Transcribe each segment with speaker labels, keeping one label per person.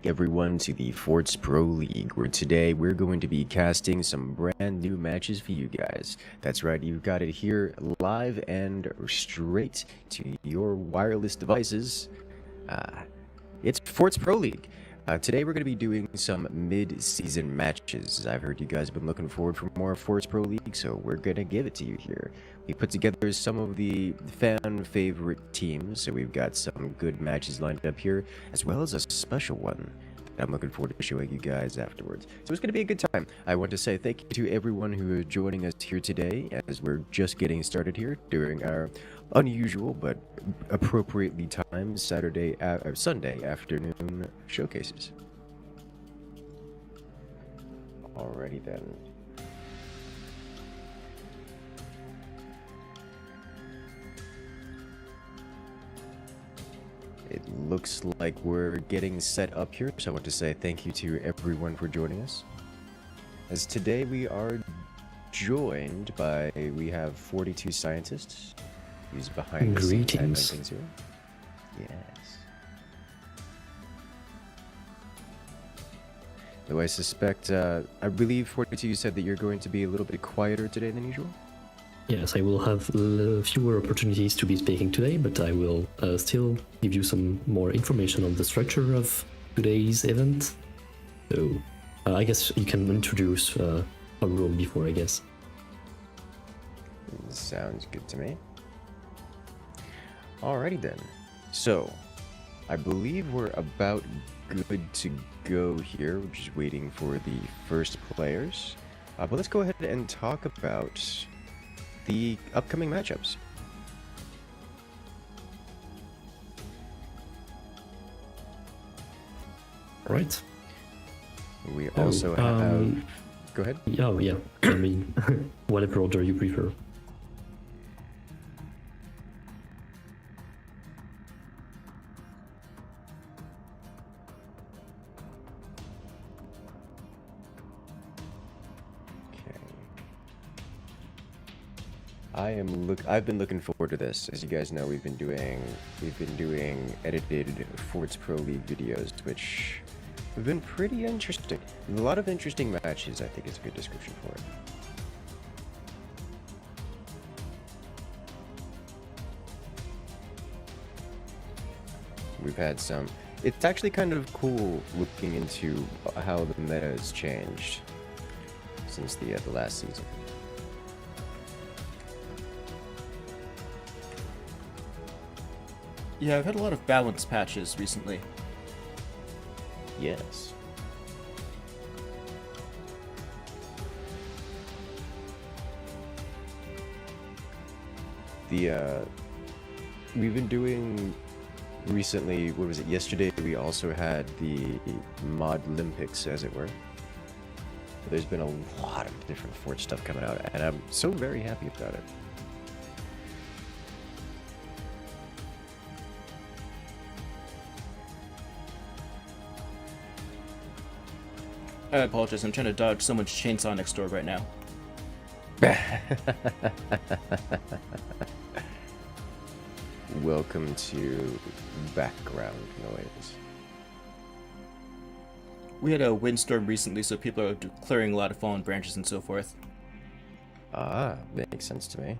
Speaker 1: everyone to the Forts Pro League, where today we're going to be casting some brand new matches for you guys. That's right, you've got it here live and straight to your wireless devices. It's Forts Pro League. Today we're going to be doing some mid-season matches. I've heard you guys have been looking forward for more Forts Pro League, so we're going to give it to you here. We put together some of the fan favorite teams, so we've got some good matches lined up here, as well as a special one that I'm looking forward to showing you guys afterwards. So it's going to be a good time. I want to say thank you to everyone who is joining us here today, as we're just getting started here during our unusual but appropriately timed Sunday afternoon showcases. Alrighty then. It looks like we're getting set up here, so I want to say thank you to everyone for joining us. As today we are joined by, we have 42 scientists who's behind the scenes things here. Yes. Though I suspect, I believe 42 said that you're going to be a little bit quieter today than usual?
Speaker 2: Yes, I will have fewer opportunities to be speaking today, but I will still give you some more information on the structure of today's event. So, I guess you can introduce a room before, I guess.
Speaker 1: Sounds good to me. Alrighty then. So, I believe we're about good to go here. We're just waiting for the first players. But let's go ahead and talk about the upcoming matchups.
Speaker 2: Right.
Speaker 1: We also have... Go ahead.
Speaker 2: Oh, yeah. I mean, whatever order you prefer.
Speaker 1: I've been looking forward to this. As you guys know, we've been doing edited Forts Pro League videos, which have been pretty interesting. A lot of interesting matches, I think is a good description for it. We've had some. It's actually kind of cool looking into how the meta has changed since the last season.
Speaker 3: Yeah, I've had a lot of balance patches recently.
Speaker 1: Yes. We've been doing recently, what was it, yesterday we also had the Mod Olympics, as it were. There's been a lot of different Fort stuff coming out, and I'm so very happy about it.
Speaker 3: I apologize, I'm trying to dodge someone's chainsaw next door right now.
Speaker 1: Welcome to background noise.
Speaker 3: We had a windstorm recently, so people are clearing a lot of fallen branches and so forth.
Speaker 1: Ah, makes sense to me.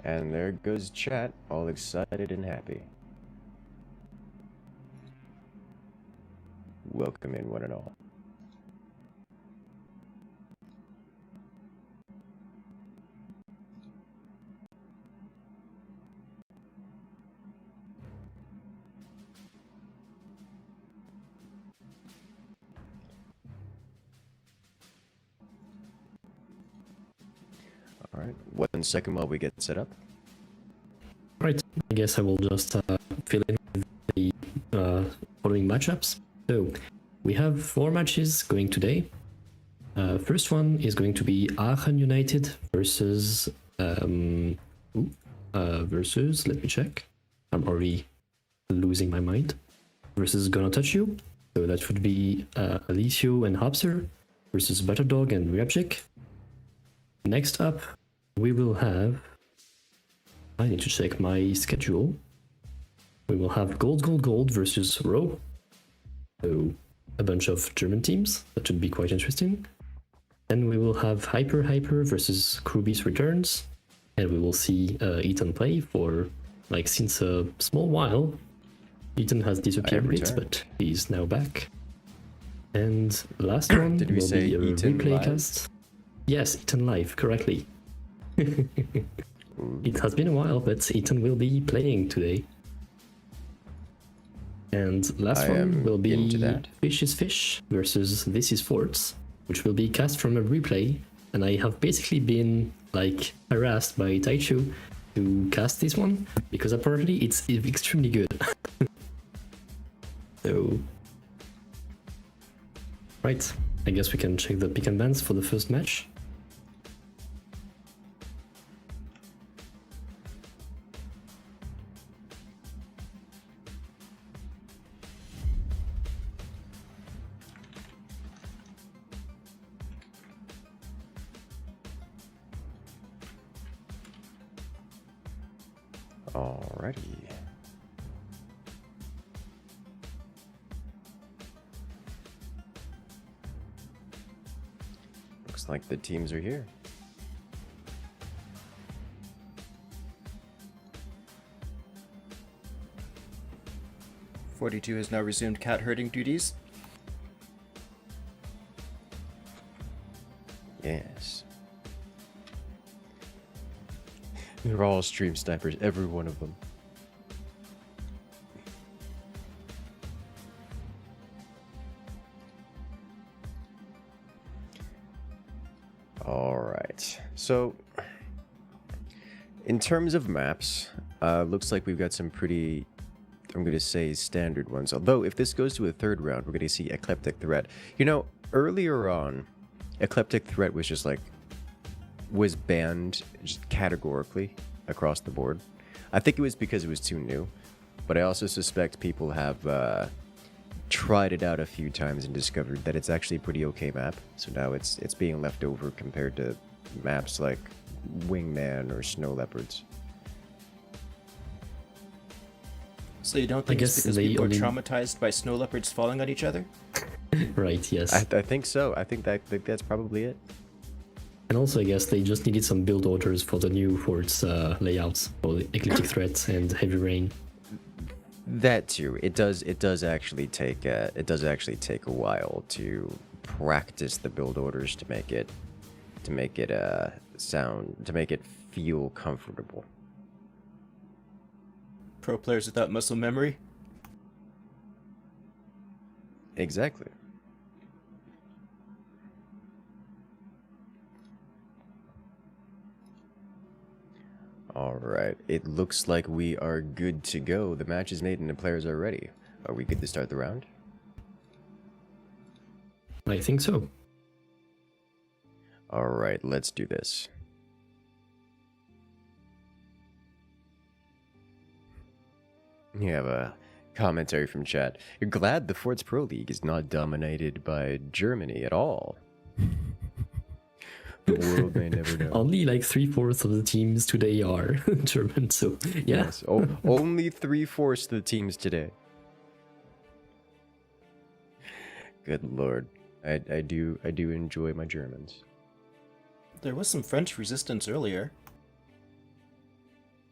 Speaker 1: And there goes chat, all excited and happy. Welcome in, one and all. All right, 1 second while we get set up.
Speaker 2: Right, I guess I will just fill in with the following matchups. So, we have 4 matches going today. First one is going to be Aran United versus let me check. I'm already losing my mind. Versus Gonna Touch You. So that would be Alicio and Hopser versus Butterdog and Rabjik. Next up, we will have... I need to check my schedule. we will have gold, gold, gold versus row. So a bunch of German teams. That should be quite interesting. Then we will have hyper, hyper versus Krubis returns. And we will see Ethan play for, like, since a small while. Ethan has disappeared a bit, but he's now back. And the last one
Speaker 1: Did we
Speaker 2: will
Speaker 1: say
Speaker 2: be a
Speaker 1: Ethan
Speaker 2: replay
Speaker 1: live?
Speaker 2: cast. Yes, Ethan live, correctly. It has been a while, but Ethan will be playing today. And last
Speaker 1: I
Speaker 2: one
Speaker 1: am
Speaker 2: will be
Speaker 1: into that.
Speaker 2: Fish is Fish versus This is Forts, which will be cast from a replay. And I have basically been, like, harassed by Taichu to cast this one, because apparently it's extremely good. So, right, I guess we can check the pick and bans for the first match.
Speaker 1: Alrighty. Looks like the teams are here.
Speaker 3: #42 has now resumed cat herding duties.
Speaker 1: Yes. They're all stream snipers, every one of them. Alright, so in terms of maps, looks like we've got some pretty, I'm going to say, standard ones. Although, if this goes to a third round, we're going to see Eclectic Threat. You know, earlier on, Eclectic Threat was just like, was banned just categorically across the board. I think it was because it was too new, but I also suspect people have tried it out a few times and discovered that it's actually a pretty okay map. So now it's being left over compared to maps like Wingman or Snow Leopards.
Speaker 3: So you don't think
Speaker 2: I
Speaker 3: it's
Speaker 2: guess
Speaker 3: because
Speaker 2: they
Speaker 3: people
Speaker 2: only-
Speaker 3: are traumatized by snow leopards falling on each other?
Speaker 2: Right, yes.
Speaker 1: I think so. I think that's probably it.
Speaker 2: And also, I guess they just needed some build orders for the new forts layouts for the Eclectic Threat and Heavy Rain.
Speaker 1: That too. It does actually take a while to practice the build orders to make it feel comfortable.
Speaker 3: Pro players without muscle memory?
Speaker 1: Exactly. All right. It looks like we are good to go. The match is made and the players are ready. Are we good to start the round?
Speaker 2: I think so.
Speaker 1: All right, let's do this. You have a commentary from chat. You're glad the Forts Pro League is not dominated by Germany at all. The world may never know.
Speaker 2: Only like 3/4 of the teams today are German, so yeah.
Speaker 1: Yes, only 3/4 of the teams today. Good lord, I do enjoy my Germans.
Speaker 3: There was some French resistance earlier.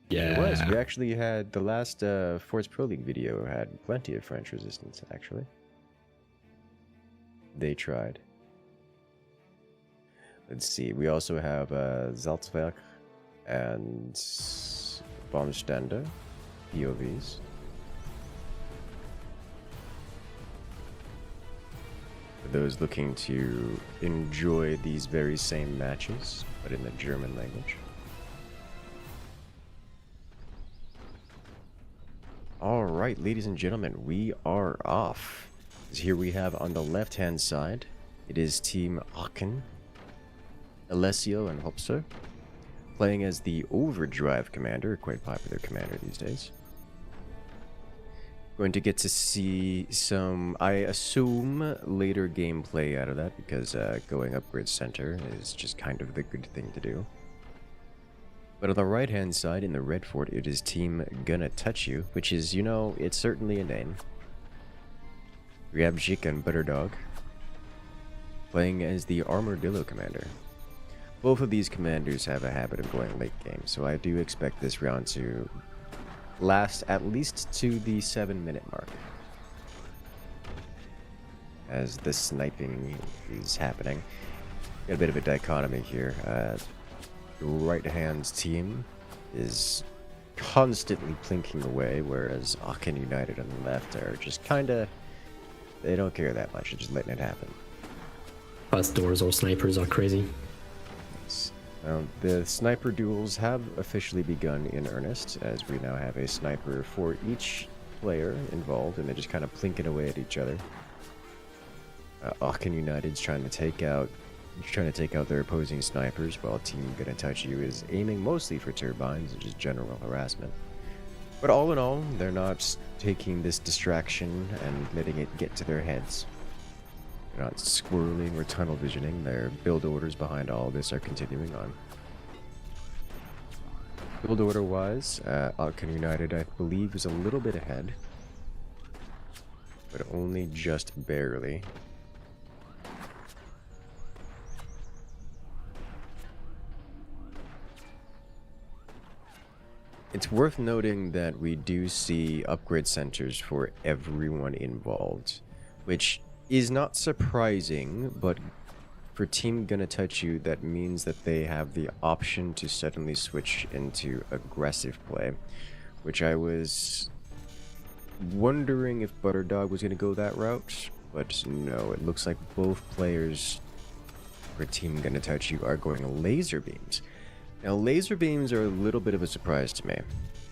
Speaker 2: Yeah.
Speaker 1: It was. We actually had the last Forts Pro League video had plenty of French resistance. Actually, they tried. Let's see. We also have Salzwerk and Baumstände, POVs. For those looking to enjoy these very same matches, but in the German language. All right, ladies and gentlemen, we are off. Here we have on the left-hand side, it is Team Aachen, Alessio and Hopser, playing as the Overdrive commander, quite popular commander these days. Going to get to see some, I assume, later gameplay out of that, because going upgrade center is just kind of the good thing to do. But on the right hand side in the red fort, it is Team Gonna Touch You, which is, you know, it's certainly a name. We have Jik and Butterdog playing as the Armadillo commander. Both of these commanders have a habit of going late game, so I do expect this round to last at least to the 7-minute mark. As the sniping is happening. Got a bit of a dichotomy here. The right-hand team is constantly plinking away, whereas Aachen United on the left are just kinda... they don't care that much, they're just letting it happen.
Speaker 2: Fast doors or snipers are crazy.
Speaker 1: The sniper duels have officially begun in earnest, as we now have a sniper for each player involved, and they're just kind of plinking away at each other. Aachen United's trying to take out their opposing snipers, while Team Gonna Touch You is aiming mostly for turbines and just general harassment. But all in all, they're not taking this distraction and letting it get to their heads. They're not squirreling or tunnel visioning. Their build orders behind all this are continuing on. Build order wise, Aachen United, I believe, is a little bit ahead, but only just barely. It's worth noting that we do see upgrade centers for everyone involved, which is not surprising, but for Team Gonna Touch You, that means that they have the option to suddenly switch into aggressive play, which I was wondering if Butterdog was going to go that route, but no, it looks like both players for Team Gonna Touch You are going laser beams. Now, laser beams are a little bit of a surprise to me,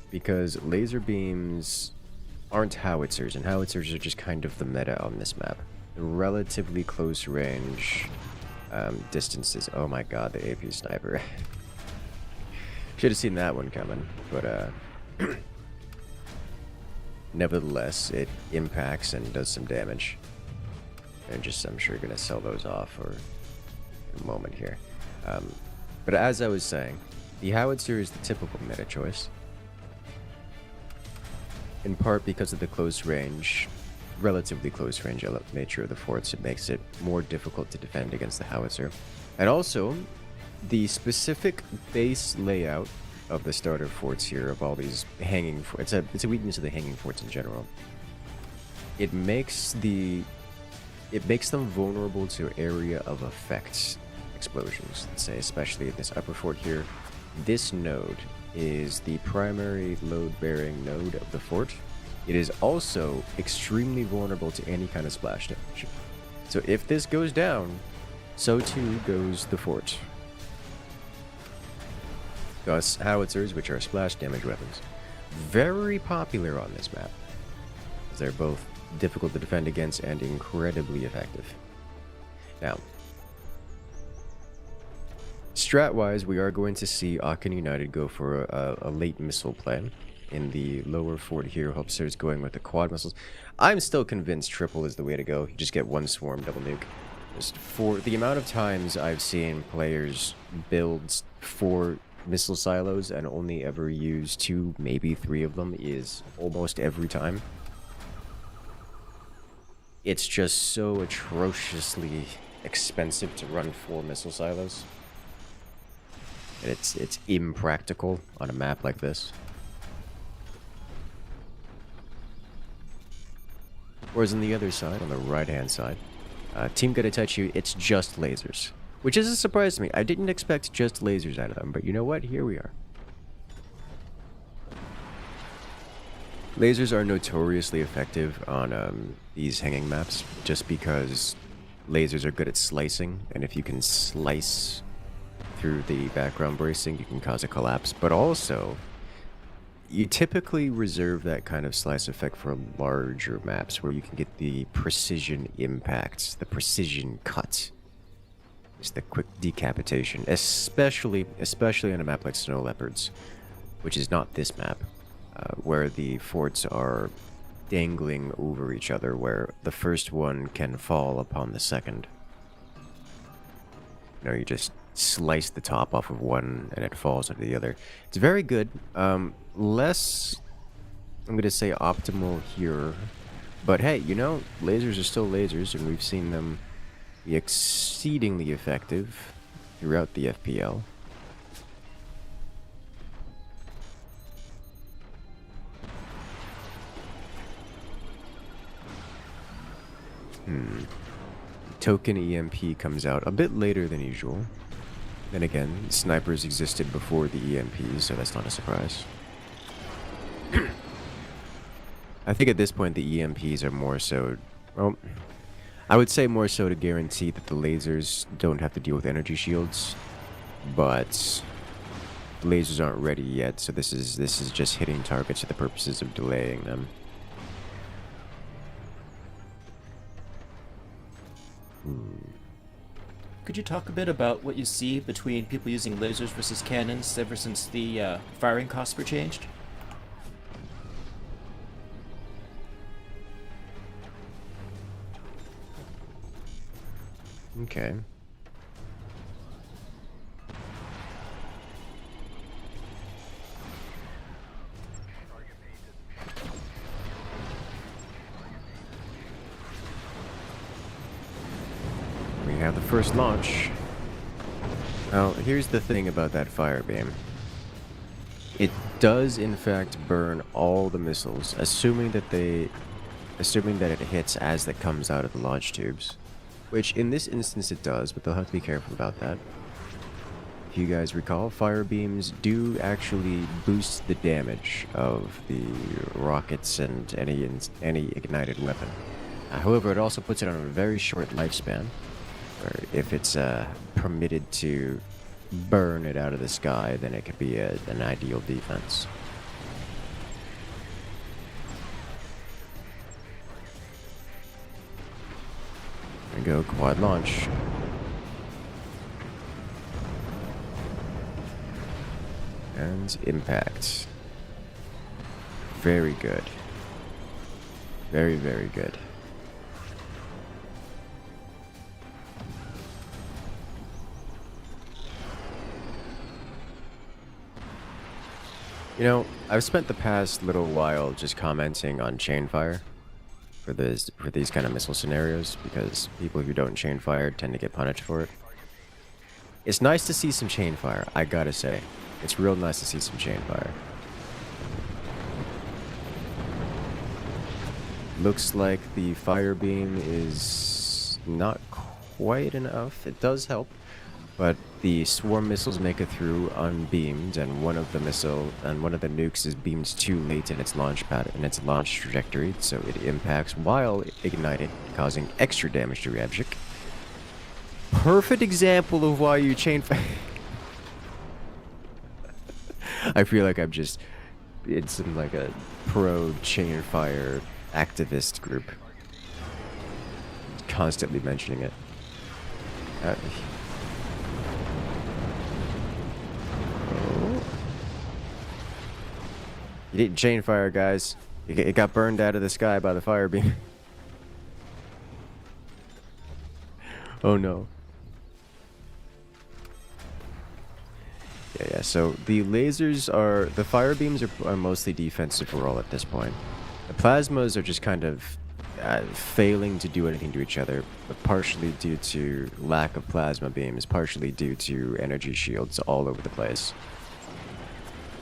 Speaker 1: because laser beams aren't howitzers, and howitzers are just kind of the meta on this map. The relatively close range distances. Oh my god, the AP sniper. Should have seen that one coming, but nevertheless, it impacts and does some damage. And just, I'm sure, gonna sell those off for a moment here. But as I was saying, the howitzer is the typical meta choice. In part because of the close range, relatively close range nature of the forts, it makes it more difficult to defend against the howitzer. And also, the specific base layout of the starter forts here, of all these hanging forts, it's a weakness of the hanging forts in general. It makes them vulnerable to area of effect explosions, let's say, especially in this upper fort here. This node is the primary load-bearing node of the fort. It is also extremely vulnerable to any kind of splash damage. So if this goes down, so too goes the fort. Thus, howitzers, which are splash damage weapons, very popular on this map, as they're both difficult to defend against and incredibly effective. Now, strat-wise, we are going to see Aachen United go for a late missile play. In the lower fort here, Hopster's going with the quad missiles. I'm still convinced triple is the way to go. You just get one swarm double nuke. Just for the amount of times I've seen players build 4 missile silos and only ever use 2, maybe 3 of them, is almost every time. It's just so atrociously expensive to run 4 missile silos. And it's impractical on a map like this. Whereas on the other side, on the right-hand side, Team Gonna Touch You, it's just lasers. Which is a surprise to me. I didn't expect just lasers out of them, but you know what? Here we are. Lasers are notoriously effective on these hanging maps, just because lasers are good at slicing, and if you can slice through the background bracing, you can cause a collapse. But also, you typically reserve that kind of slice effect for larger maps where you can get the precision impacts, the precision cut. It's the quick decapitation, especially on a map like Snow Leopards, which is not this map, where the forts are dangling over each other, where the first one can fall upon the second. You know, you just slice the top off of one and it falls onto the other. It's very good. Less, I'm gonna say optimal here, but hey, you know, lasers are still lasers, and we've seen them be exceedingly effective throughout the FPL. Token EMP comes out a bit later than usual. Then again, snipers existed before the EMPs, so that's not a surprise. I think at this point the EMPs are more so, well, I would say more so to guarantee that the lasers don't have to deal with energy shields, but the lasers aren't ready yet, so this is just hitting targets for the purposes of delaying them.
Speaker 3: Could you talk a bit about what you see between people using lasers versus cannons ever since the firing costs were changed?
Speaker 1: Okay. We have the first launch. Now, here's the thing about that fire beam. It does in fact burn all the missiles, assuming that it hits as it comes out of the launch tubes. Which in this instance it does, but they'll have to be careful about that. If you guys recall, fire beams do actually boost the damage of the rockets and any ignited weapon. However, it also puts it on a very short lifespan, where if it's permitted to burn it out of the sky, then it could be an ideal defense. There we go, quad launch. And impact. Very good. Very, very good. You know, I've spent the past little while just commenting on chain fire for these kind of missile scenarios, because people who don't chain fire tend to get punished for it. It's nice to see some chain fire, I gotta say. It's real nice to see some chain fire. Looks like the fire beam is not quite enough. It does help, but the swarm missiles make it through unbeamed, and one of the nukes is beamed too late in its launch pad in its launch trajectory, so it impacts while igniting, causing extra damage to Ravjik. Perfect example of why you chain fire. I feel like I'm just in some like a pro chain fire activist group, constantly mentioning it. You didn't chain fire, guys. It got burned out of the sky by the fire beam. Oh no. Yeah, so the fire beams are mostly defensive overall at this point. The plasmas are just kind of failing to do anything to each other, but partially due to lack of plasma beams, partially due to energy shields all over the place.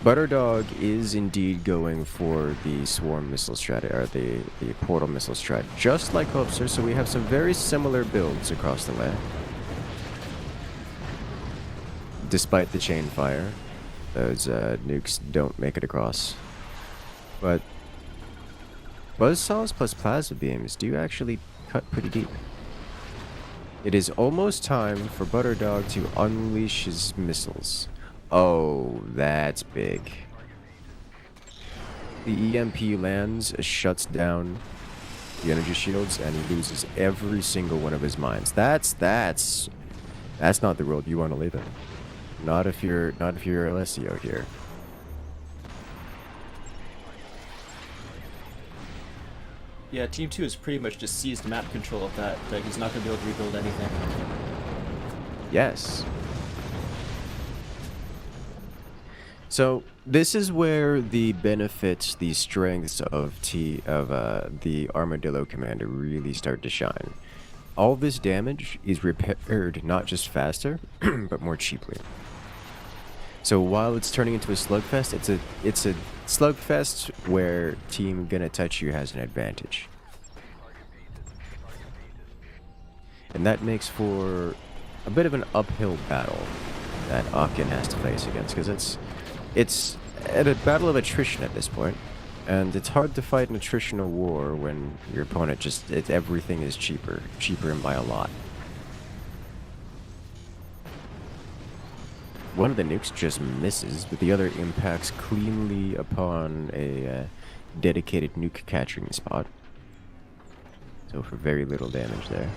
Speaker 1: Butterdog is indeed going for the swarm missile strat, or the portal missile strat, just like Hopster, so we have some very similar builds across the way. Despite the chain fire, those nukes don't make it across. But buzzsaws plus plasma beams do actually cut pretty deep. It is almost time for Butterdog to unleash his missiles. Oh, that's big. The EMP lands, shuts down the energy shields, and he loses every single one of his mines. That's not the world you want to live in. Not if you're Alessio here.
Speaker 3: Yeah, Team 2 has pretty much just seized map control of that. He's not going to be able to rebuild anything.
Speaker 1: Yes. So this is where the benefits, the strengths of the Armadillo Commander really start to shine. All this damage is repaired not just faster, but more cheaply. So while it's turning into a slugfest, it's a slugfest where Team Gonna Touch You has an advantage. And that makes for a bit of an uphill battle that Akin has to face against, because it's at a battle of attrition at this point, and it's hard to fight an attritional war when your opponent everything is cheaper and by a lot. One of the nukes just misses, but the other impacts cleanly upon a dedicated nuke catching spot. So for very little damage there.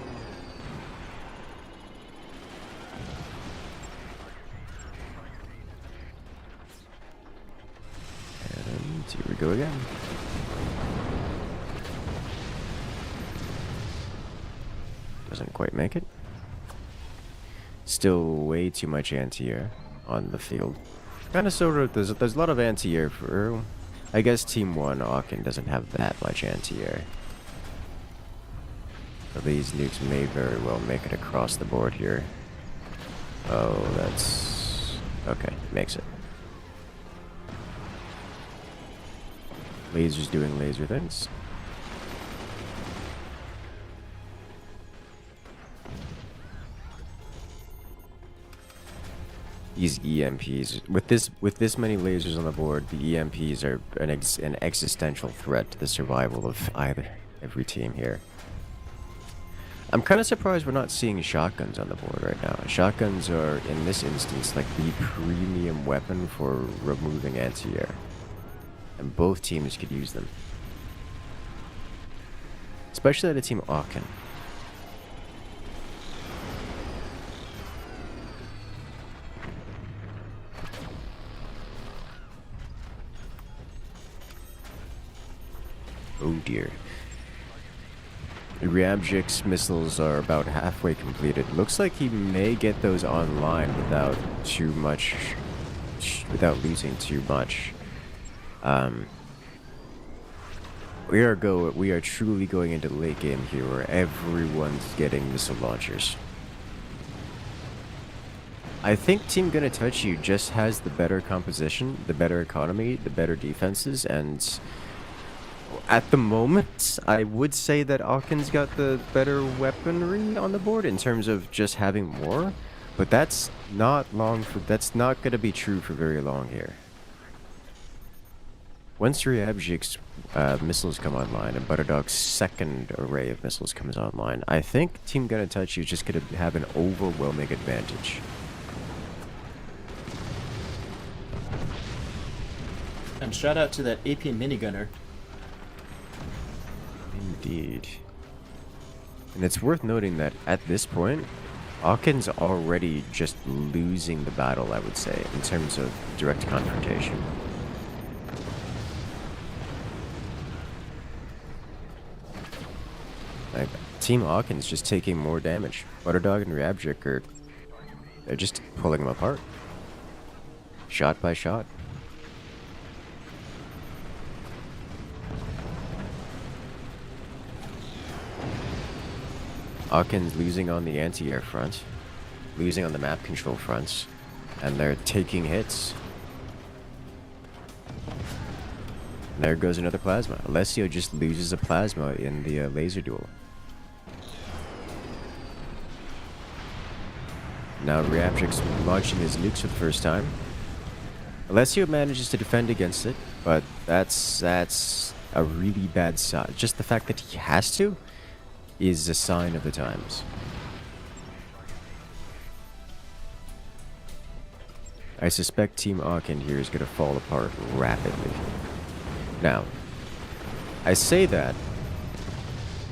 Speaker 1: And here we go again. Doesn't quite make it. Still way too much anti-air on the field. Kind of sort of, there's a lot of anti-air for, I guess Team 1, Akin doesn't have that much anti-air. So these nukes may very well make it across the board here. Oh, that's... okay, makes it. Lasers doing laser things. These EMPs, with this many lasers on the board, the EMPs are an existential threat to the survival of every team here. I'm kind of surprised we're not seeing shotguns on the board right now. Shotguns are, in this instance, like the premium weapon for removing anti-air, and both teams could use them, especially the team Akin. Oh dear. Ryabjik's missiles are about halfway completed. Looks like he may get those online without losing too much. We are truly going into the late game here, where everyone's getting missile launchers. I think Team Gonna Touch You just has the better composition, the better economy, the better defenses, and at the moment, I would say that Akin's got the better weaponry on the board in terms of just having more, but that's not going to be true for very long here. Once Ryabjik's missiles come online and Butterdog's second array of missiles comes online, I think Team Gonna Touch You is just going to have an overwhelming advantage.
Speaker 3: And shout out to that AP minigunner.
Speaker 1: Indeed. And it's worth noting that at this point, Akin's already just losing the battle, I would say, in terms of direct confrontation. Like, Team Akin's just taking more damage. Butterdog and Ryabjik they're just pulling them apart. Shot by shot. Akin's losing on the anti-air front, losing on the map control fronts, and they're taking hits. And there goes another plasma. Alessio just loses a plasma in the laser duel. Now Ryabjik's launching his nukes for the first time. Alessio manages to defend against it, but that's a really bad sign. Just the fact that he has to is a sign of the times. I suspect Team Akin here is going to fall apart rapidly. Now, I say that,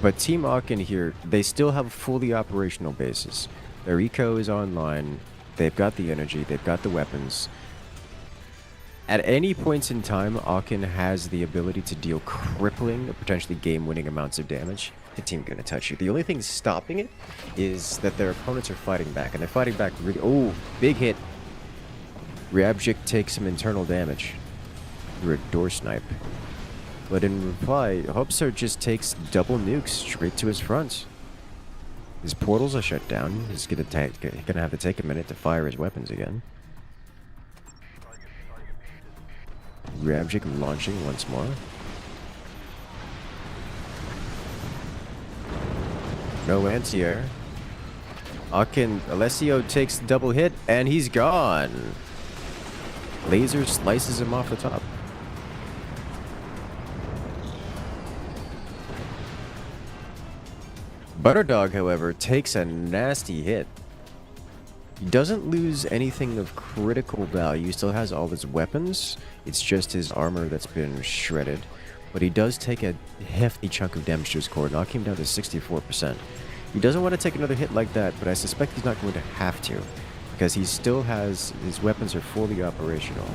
Speaker 1: but Team Akin here, they still have fully operational bases. Their eco is online, they've got the energy, they've got the weapons. At any points in time, Akin has the ability to deal crippling, potentially game-winning amounts of damage to Team Gonna Touch You. The only thing stopping it is that their opponents are fighting back, and they're fighting back really... Oh, big hit. Rabjik takes some internal damage through a door snipe. But in reply, Hopsar just takes double nukes straight to his front. His portals are shut down. He's gonna have to take a minute to fire his weapons again. Rabjik launching once more. No anti-air. Alessio takes the double hit, and he's gone. Laser slices him off the top. Butterdog, however, takes a nasty hit. He doesn't lose anything of critical value. He still has all his weapons. It's just his armor that's been shredded. But he does take a hefty chunk of damage to his core, knocking him down to 64%. He doesn't want to take another hit like that, but I suspect he's not going to have to, because he still has, his weapons are fully operational.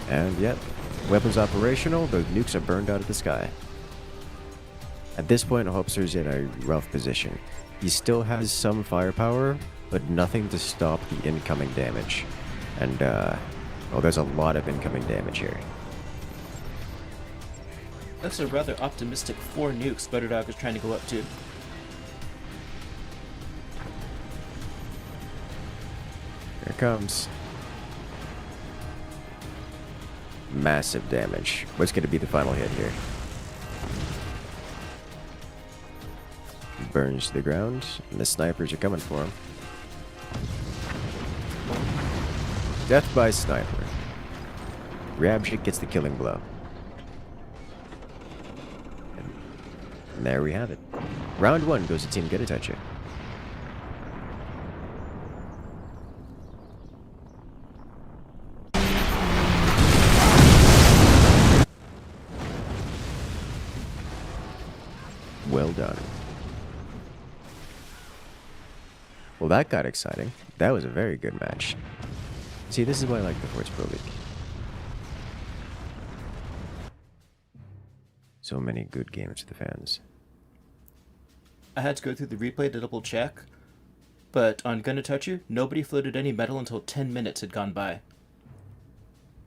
Speaker 1: And yet, weapons operational, the nukes are burned out of the sky. At this point, Hopser's in a rough position. He still has some firepower, but nothing to stop the incoming damage. And, oh, there's a lot of incoming damage here.
Speaker 3: That's a rather optimistic 4 nukes Butterdog is trying to go up to.
Speaker 1: Here it comes. Massive damage. What's going to be the final hit here? Burns to the ground, and the snipers are coming for him. Death by sniper. Rabjik gets the killing blow. And there we have it. Round 1 goes to Team Get a Toucher. Well done. Well, that got exciting. That was a very good match. See, this is why I like the Forts Pro League. So many good games for the fans.
Speaker 3: I had to go through the replay to double check, but on Gonna Touch You, nobody floated any metal until 10 minutes had gone by.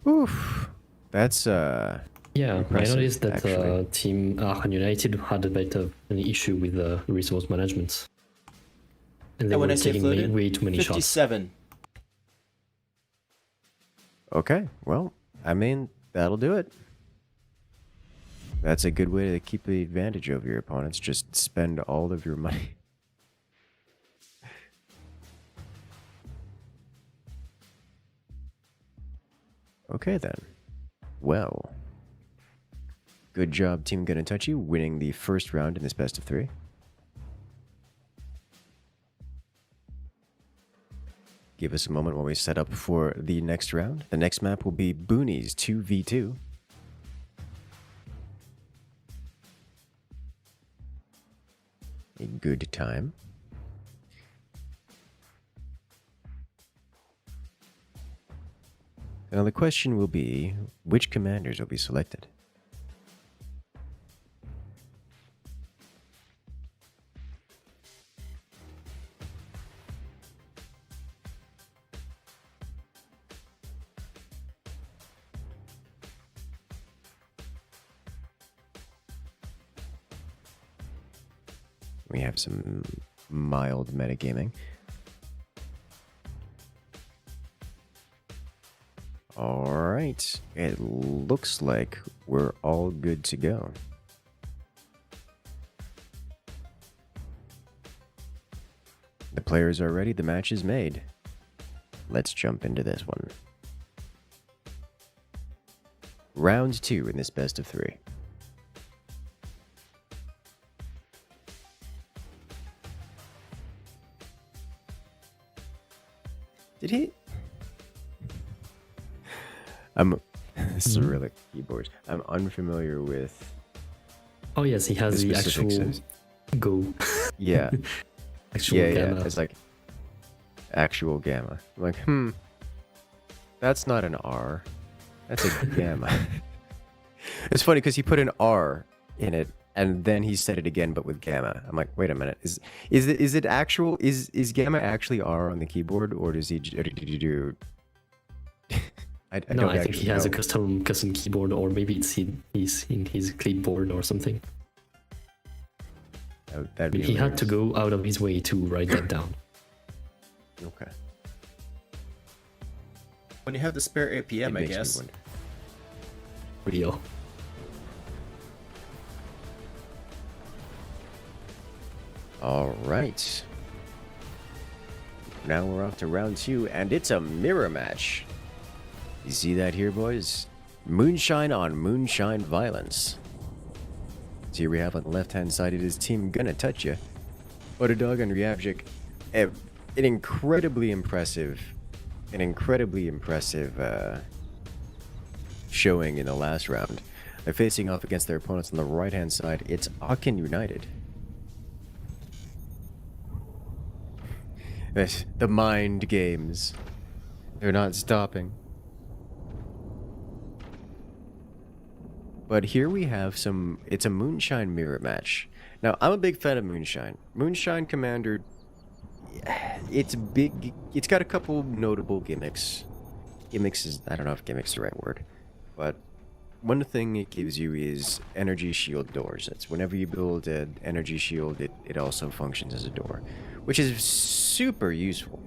Speaker 1: Oof. That's,
Speaker 2: Yeah, I noticed that Team Aran United had a bit of an issue with resource management. And they were taking way too many
Speaker 3: 57.
Speaker 2: shots.
Speaker 1: Okay, well, I mean, that'll do it. That's a good way to keep the advantage over your opponents. Just spend all of your money. Okay, then. Well, good job, Team Gonna Touch You, winning the first round in this best of 3. Give us a moment while we set up for the next round. The next map will be Boonies 2v2. A good time. Now the question will be, which commanders will be selected? We have some mild metagaming. Alright, it looks like we're all good to go. The players are ready, the match is made. Let's jump into this one. Round 2 in this best of 3. Did he? This is a really keyboard. I'm unfamiliar with.
Speaker 2: Oh yes, he has the actual Go.
Speaker 1: Yeah.
Speaker 2: Actual gamma.
Speaker 1: Yeah. It's like actual gamma. I'm like, that's not an R. That's a gamma. It's funny because he put an R in it And then he said it again, but with gamma. I'm like, wait a minute, is gamma actually R on the keyboard, or does he do? I
Speaker 2: No,
Speaker 1: don't
Speaker 2: I think he has
Speaker 1: know.
Speaker 2: a custom keyboard, or maybe he's in his clipboard or something.
Speaker 1: That'd be
Speaker 2: He had
Speaker 1: hilarious.
Speaker 2: to go out of his way to write that down.
Speaker 1: Okay.
Speaker 3: When you have the spare APM, I
Speaker 1: It makes me
Speaker 3: guess.
Speaker 1: wonder.
Speaker 2: Real.
Speaker 1: All right. Now we're off to round 2, and it's a mirror match. You see that here, boys? Moonshine on moonshine violence. So here we have on the left-hand side, it is Team Gonna Touch Ya. Oterdog and Ryabjik, an incredibly impressive showing in the last round. They're facing off against their opponents on the right-hand side. It's Aachen United. The mind games. They're not stopping. But here we have it's a Moonshine mirror match. Now, I'm a big fan of Moonshine. Moonshine Commander, it's big. It's got a couple notable gimmicks. I don't know if gimmick's the right word. But one thing it gives you is energy shield doors. It's whenever you build an energy shield, it also functions as a door, which is super useful.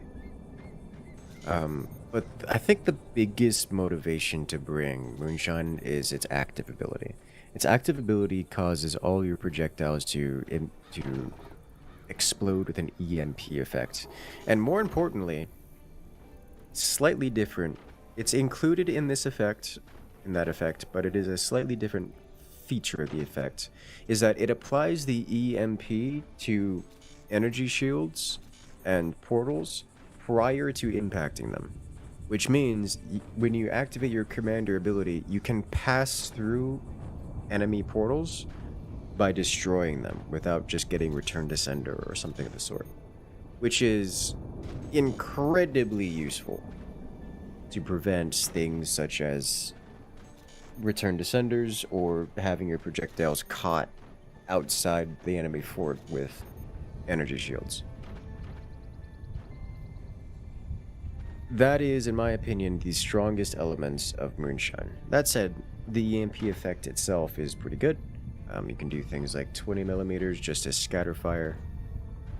Speaker 1: But I think the biggest motivation to bring Moonshine is its active ability. Its active ability causes all your projectiles to explode with an EMP effect. And more importantly, slightly different. It's included in that effect, but it is a slightly different feature of the effect, is that it applies the EMP to energy shields and portals prior to impacting them. Which means when you activate your commander ability, you can pass through enemy portals by destroying them without just getting return to sender or something of the sort. Which is incredibly useful to prevent things such as return to senders or having your projectiles caught outside the enemy fort with energy shields. That is, in my opinion, the strongest elements of Moonshine. That said, the EMP effect itself is pretty good. You can do things like 20 millimeters just as scatter fire,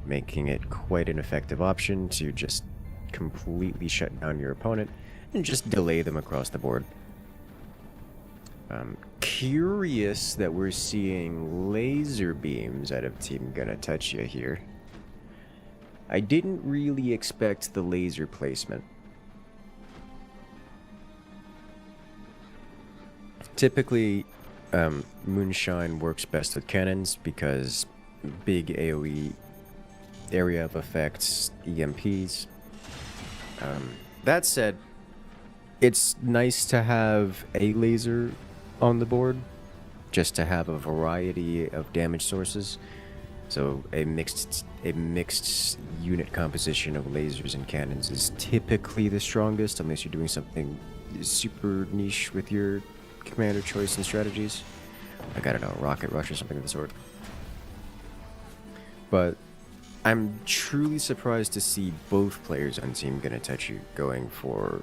Speaker 1: making it quite an effective option to just completely shut down your opponent and just delay them across the board. Curious that we're seeing laser beams out of Team Gonna Touch Ya here. I didn't really expect the laser placement. Typically, Moonshine works best with cannons because big AoE area of effects, EMPs. That said, it's nice to have a laser on the board, just to have a variety of damage sources. So a mixed unit composition of lasers and cannons is typically the strongest, unless you're doing something super niche with your commander choice and strategies. Like, I don't know, Rocket Rush or something of the sort. But I'm truly surprised to see both players on Team Gonna Touch You going for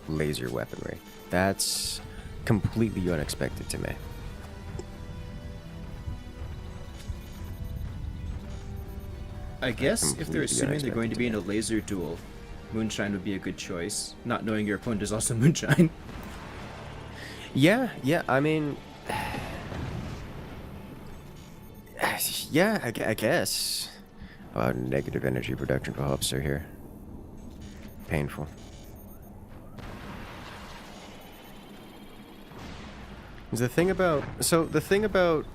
Speaker 1: laser weaponry. That's completely unexpected to me.
Speaker 3: I guess if they're
Speaker 1: Completely
Speaker 3: assuming they're going to be in a
Speaker 1: unexpected.
Speaker 3: laser duel, Moonshine would be a good choice, not knowing your opponent is also Moonshine.
Speaker 1: Yeah, I mean... Yeah, I guess. Negative energy production for Hopster here. Painful. The thing about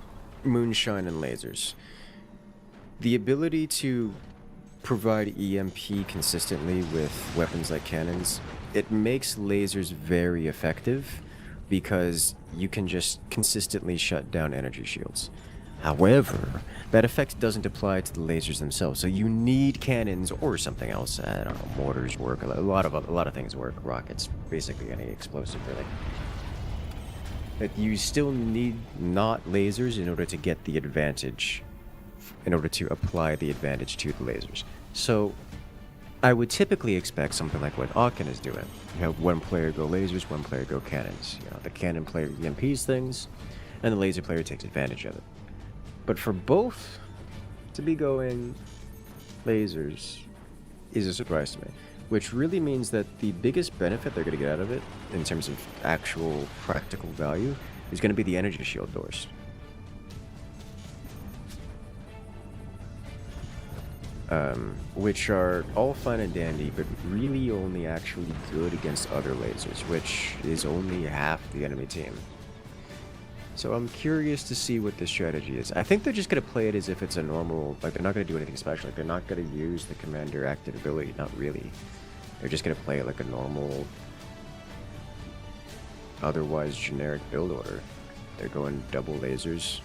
Speaker 1: Moonshine and lasers, the ability to provide EMP consistently with weapons like cannons, it makes lasers very effective because you can just consistently shut down energy shields. However, that effect doesn't apply to the lasers themselves, so you need cannons or something else. I don't know, mortars work, a lot of things work, rockets, basically any explosive really. that you still need not lasers in order to get the advantage, in order to apply the advantage to the lasers. So I would typically expect something like what Aran is doing. You have one player go lasers, one player go cannons. You know, the cannon player EMPs things, and the laser player takes advantage of it. But for both to be going lasers is a surprise to me, which really means that the biggest benefit they're going to get out of it, in terms of actual practical value, is going to be the energy shield doors. Which are all fine and dandy, but really only actually good against other lasers, which is only half the enemy team. So I'm curious to see what the strategy is. I think they're just going to play it as if it's a normal, like they're not going to do anything special. Like they're not going to use the commander active ability, not really. They're just going to play it like a normal, otherwise generic build order. They're going double lasers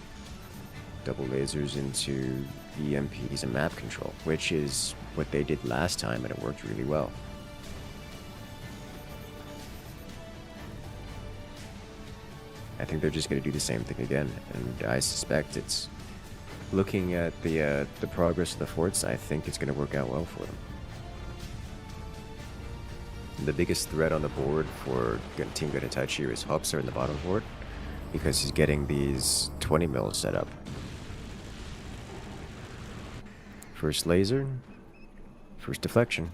Speaker 1: into EMPs and map control, which is what they did last time, and it worked really well. I think they're just going to do the same thing again, and I suspect it's, looking at the progress of the forts, I think it's going to work out well for them. The biggest threat on the board for Team Gunitachi is Hopser in the bottom fort, because he's getting these 20 mils set up. First laser, first deflection.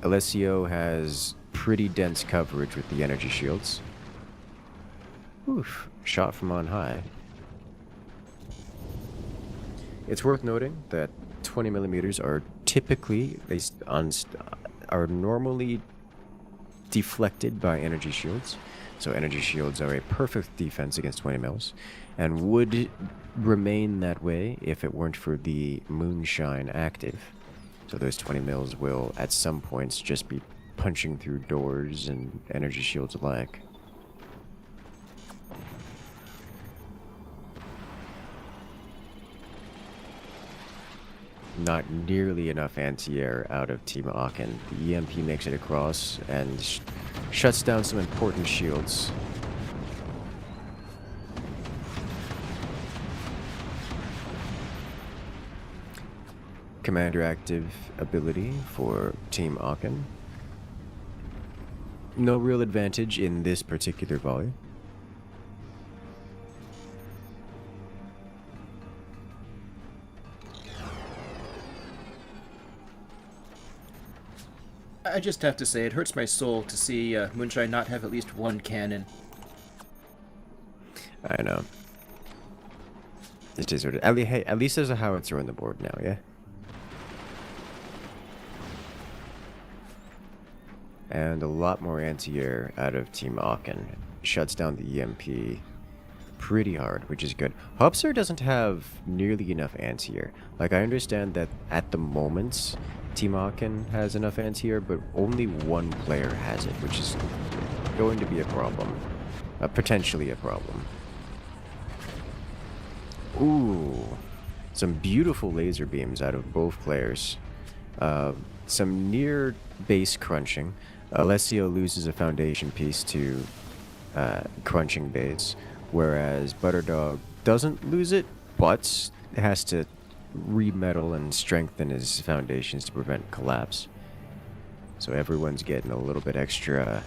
Speaker 1: Alessio has pretty dense coverage with the energy shields. Oof, shot from on high. It's worth noting that 20 millimeters are typically, are normally deflected by energy shields. So energy shields are a perfect defense against 20 mils, and would remain that way if it weren't for the moonshine active. So those 20 mils will at some points just be punching through doors and energy shields alike. Not nearly enough anti-air out of Team Aran. The EMP makes it across and shuts down some important shields. Commander active ability for Team Aran. No real advantage in this particular volley.
Speaker 3: I just have to say, it hurts my soul to see Moonshine not have at least one cannon.
Speaker 1: I know. It is what it, hey, at least there's a howitzer on the board now, yeah? And a lot more anti-air out of Team Aran. Shuts down the EMP pretty hard, which is good. Hopser doesn't have nearly enough anti-air. Like, I understand that at the moment, Team Aran has enough anti-air, but only one player has it, which is going to be a problem. Potentially a problem. Ooh. Some beautiful laser beams out of both players. Some near base crunching. Alessio loses a foundation piece to crunching base, whereas Butterdog doesn't lose it, but has to remetal and strengthen his foundations to prevent collapse. So everyone's getting a little bit extra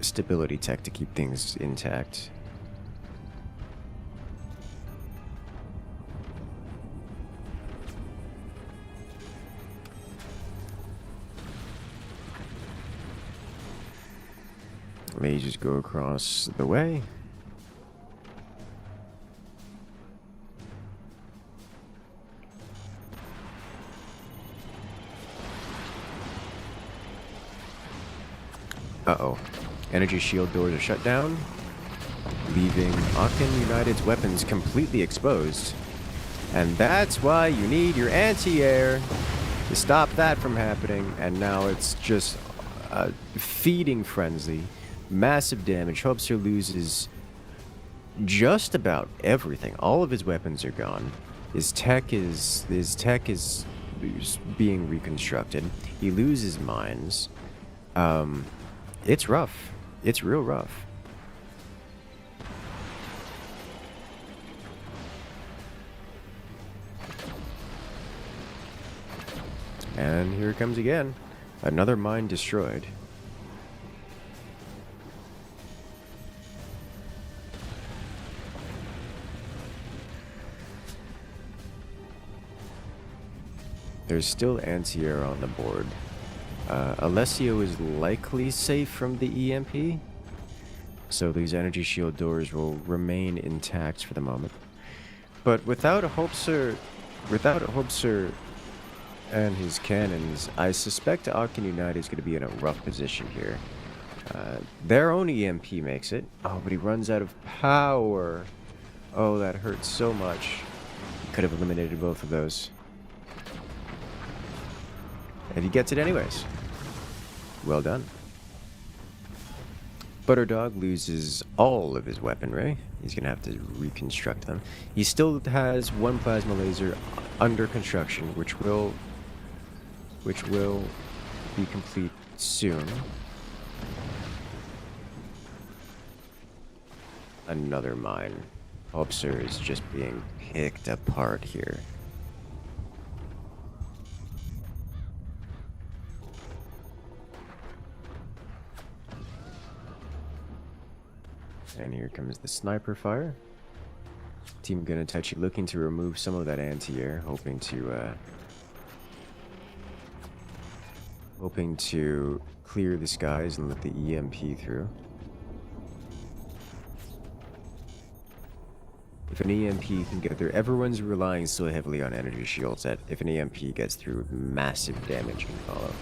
Speaker 1: stability tech to keep things intact. Let me just go across the way. Uh-oh. Energy shield doors are shut down, leaving Aran United's weapons completely exposed. And that's why you need your anti-air to stop that from happening. And now it's just a feeding frenzy. Massive damage. Hopser loses just about everything. All of his weapons are gone. His tech is being reconstructed. He loses mines. It's rough. it's real rough. And here it comes again. Another mine destroyed. There's still anti-air on the board. Alessio is likely safe from the EMP, so these energy shield doors will remain intact for the moment. But without Hopser and his cannons, I suspect Aachen United is going to be in a rough position here. Their own EMP makes it. Oh, but he runs out of power. Oh, that hurts so much. Could have eliminated both of those. And he gets it anyways. Well done. Butterdog loses all of his weaponry. He's going to have to reconstruct them. He still has one plasma laser under construction, which will be complete soon. Another mine. Hopser is just being picked apart here. And here comes the sniper fire. Team Gunatachi looking to remove some of that anti-air, hoping to clear the skies and let the EMP through. If an EMP can get through, everyone's relying so heavily on energy shields that if an EMP gets through, massive damage can follow.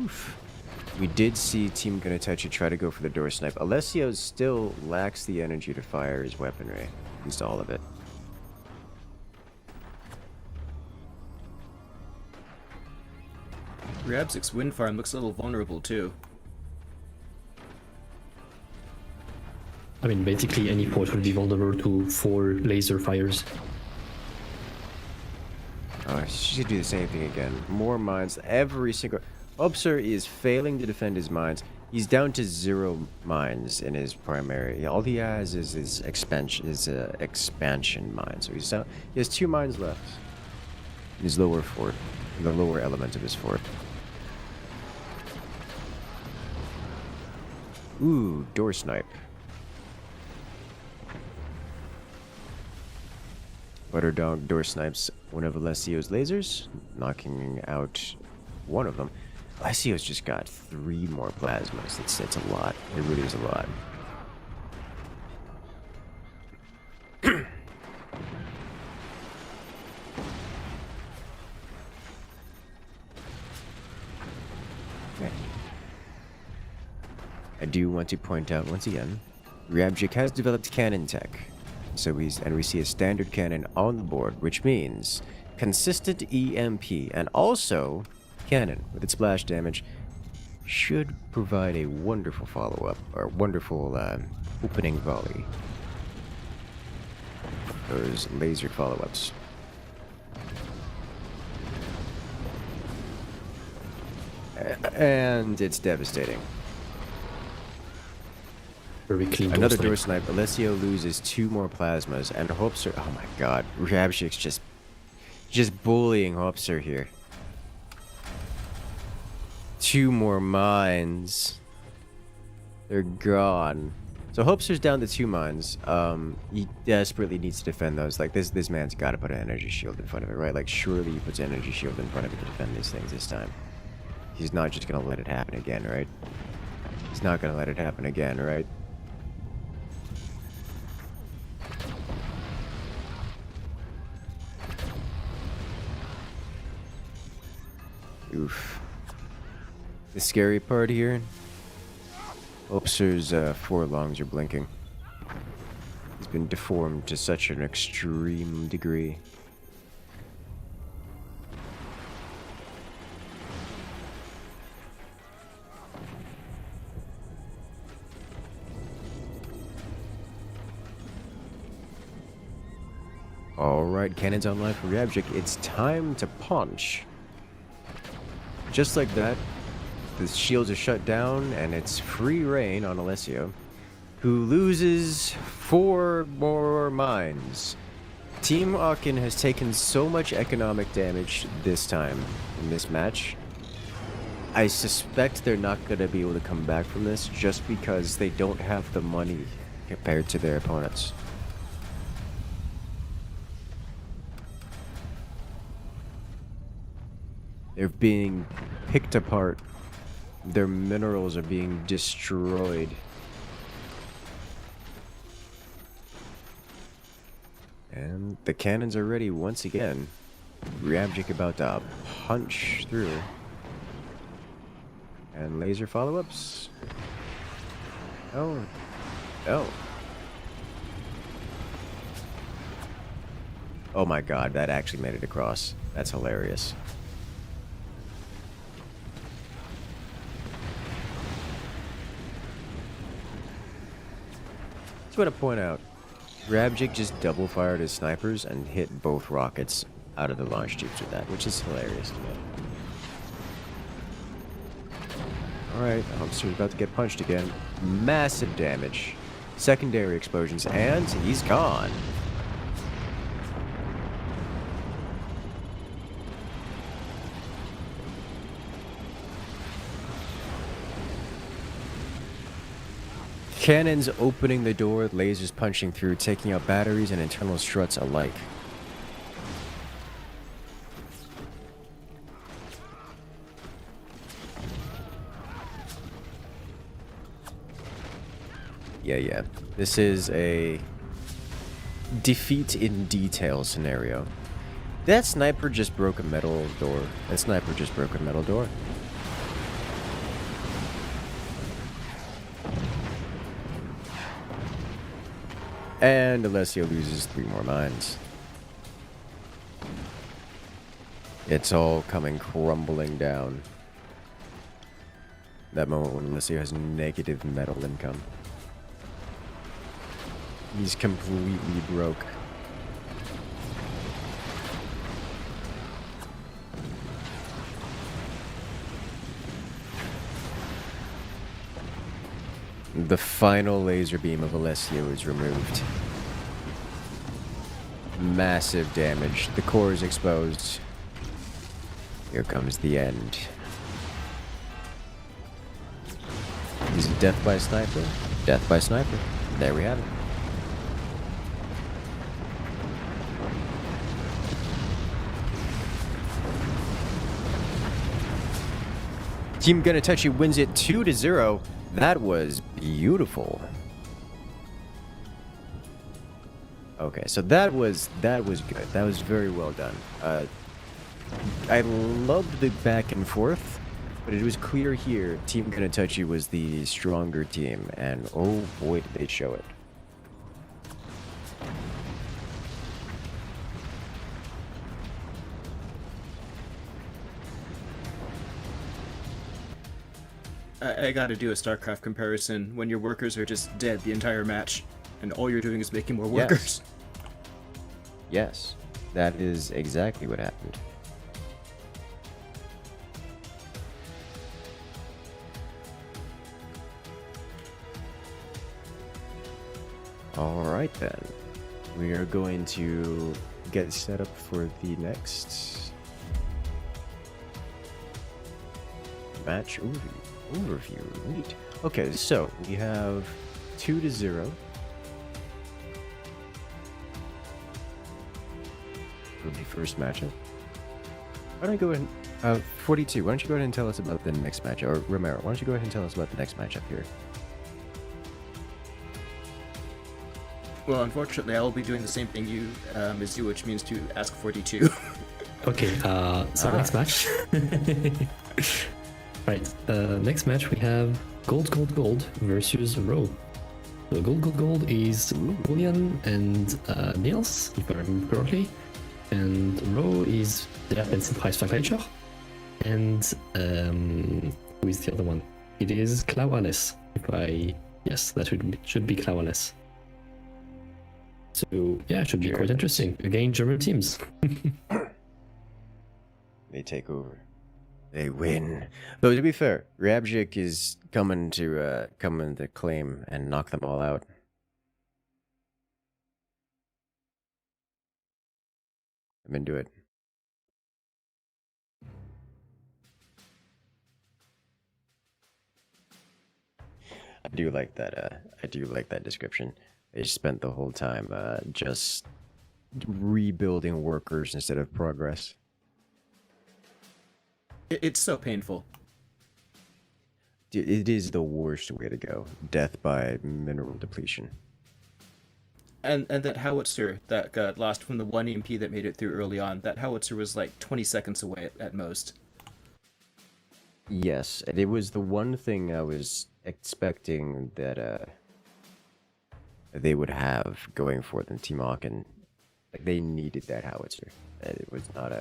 Speaker 1: Oof. We did see Team Gunatachi try to go for the door snipe. Alessio still lacks the energy to fire his weaponry, at least all of it.
Speaker 3: Rabzik's wind farm looks a little vulnerable too.
Speaker 2: I mean, basically any port will be vulnerable to 4 laser fires.
Speaker 1: Oh, she should do the same thing again. More mines. Every single... Hopser is failing to defend his mines. He's down to 0 mines in his primary. All he has is his expansion mine. So he has 2 mines left. In his lower fort. In the lower element of his fort. Ooh, door snipe. Butterdog door snipes one of Alessio's lasers, knocking out one of them. Alessio's just got 3 more plasmas. That's a lot. It really is a lot. Okay. I do want to point out once again, Rabjik has developed cannon tech. So we see a standard cannon on the board, which means consistent EMP and also cannon with its splash damage should provide a wonderful follow-up or wonderful opening volley. Those laser follow-ups. And it's devastating.
Speaker 2: Very clean.
Speaker 1: Another door snipe. Alessio loses 2 more plasmas, and Hopser. Oh my god, Rabjik's just bullying Hopser here. 2 more mines. They're gone. So Hopser's down to 2 mines. He desperately needs to defend those. Like this man's got to put an energy shield in front of it, right? Like surely he puts an energy shield in front of it to defend these things this time. He's not just gonna let it happen again, right? He's not gonna let it happen again, right? Oof. The scary part here, Hopser's 4 lungs are blinking. He's been deformed to such an extreme degree. Alright, cannons online for Rabjik. It's time to punch. just like that, the shields are shut down, and it's free reign on Alessio, who loses 4 more mines. Team Aachen has taken so much economic damage this time in this match. I suspect they're not going to be able to come back from this just because they don't have the money compared to their opponents. They're being picked apart. Their minerals are being destroyed. And the cannons are ready once again. Rabjik about to punch through. And laser follow-ups. Oh. Oh. Oh my god, that actually made it across. That's hilarious. Just want to point out, Rabjik just double fired his snipers and hit both rockets out of the launch tubes with that, which is hilarious to me. Alright, Humster's about to get punched again. Massive damage. Secondary explosions, and he's gone. Cannons opening the door, lasers punching through, taking out batteries and internal struts alike. Yeah. This is a defeat in detail scenario. That sniper just broke a metal door. That sniper just broke a metal door. And Alessio loses 3 more mines. It's all coming crumbling down. That moment when Alessio has negative metal income. He's completely broke. The final laser beam of Alessio is removed. Massive damage. The core is exposed. Here comes the end. Is it death by sniper? Death by sniper. There we have it. Team Gonna Touch You wins it 2-0. That was beautiful. Okay, so that was good. That was very well done. I loved the back and forth, but it was clear here Team Gonna Touch You was the stronger team, and oh boy did they show it.
Speaker 3: I gotta do a StarCraft comparison when your workers are just dead the entire match, and all you're doing is making more workers.
Speaker 1: Yes, that is exactly what happened. Alright then, we are going to get set up for the next match overview. Neat. Okay, so we have 2-0. For the first matchup. Why don't I go ahead? 42. Why don't you go ahead and tell us about the next matchup? Or Romero, why don't you go ahead and tell us about the next matchup here?
Speaker 3: Well, unfortunately, I will be doing the same thing as you, which means to ask 42.
Speaker 2: Okay, so next match. Right, next match we have Gold versus Row. So Gold is Julian and Niels, if I remember correctly. And Row is der Preisvergleicher. And who is the other one? It is Klauales. Yes, that should be Klauales. So yeah, it should be quite interesting. Again, German teams.
Speaker 1: They take over. They win. Though to be fair, Rabjik is coming to claim and knock them all out. I'm into it. I do like that. I do like that description. They spent the whole time just rebuilding workers instead of progress.
Speaker 3: It's so painful.
Speaker 1: Dude, it is the worst way to go. Death by mineral depletion.
Speaker 3: And that howitzer that got lost from the one EMP that made it through early on, that howitzer was like 20 seconds away at most.
Speaker 1: Yes, and it was the one thing I was expecting that they would have going for them. Team Aachen, like they needed that howitzer. It was not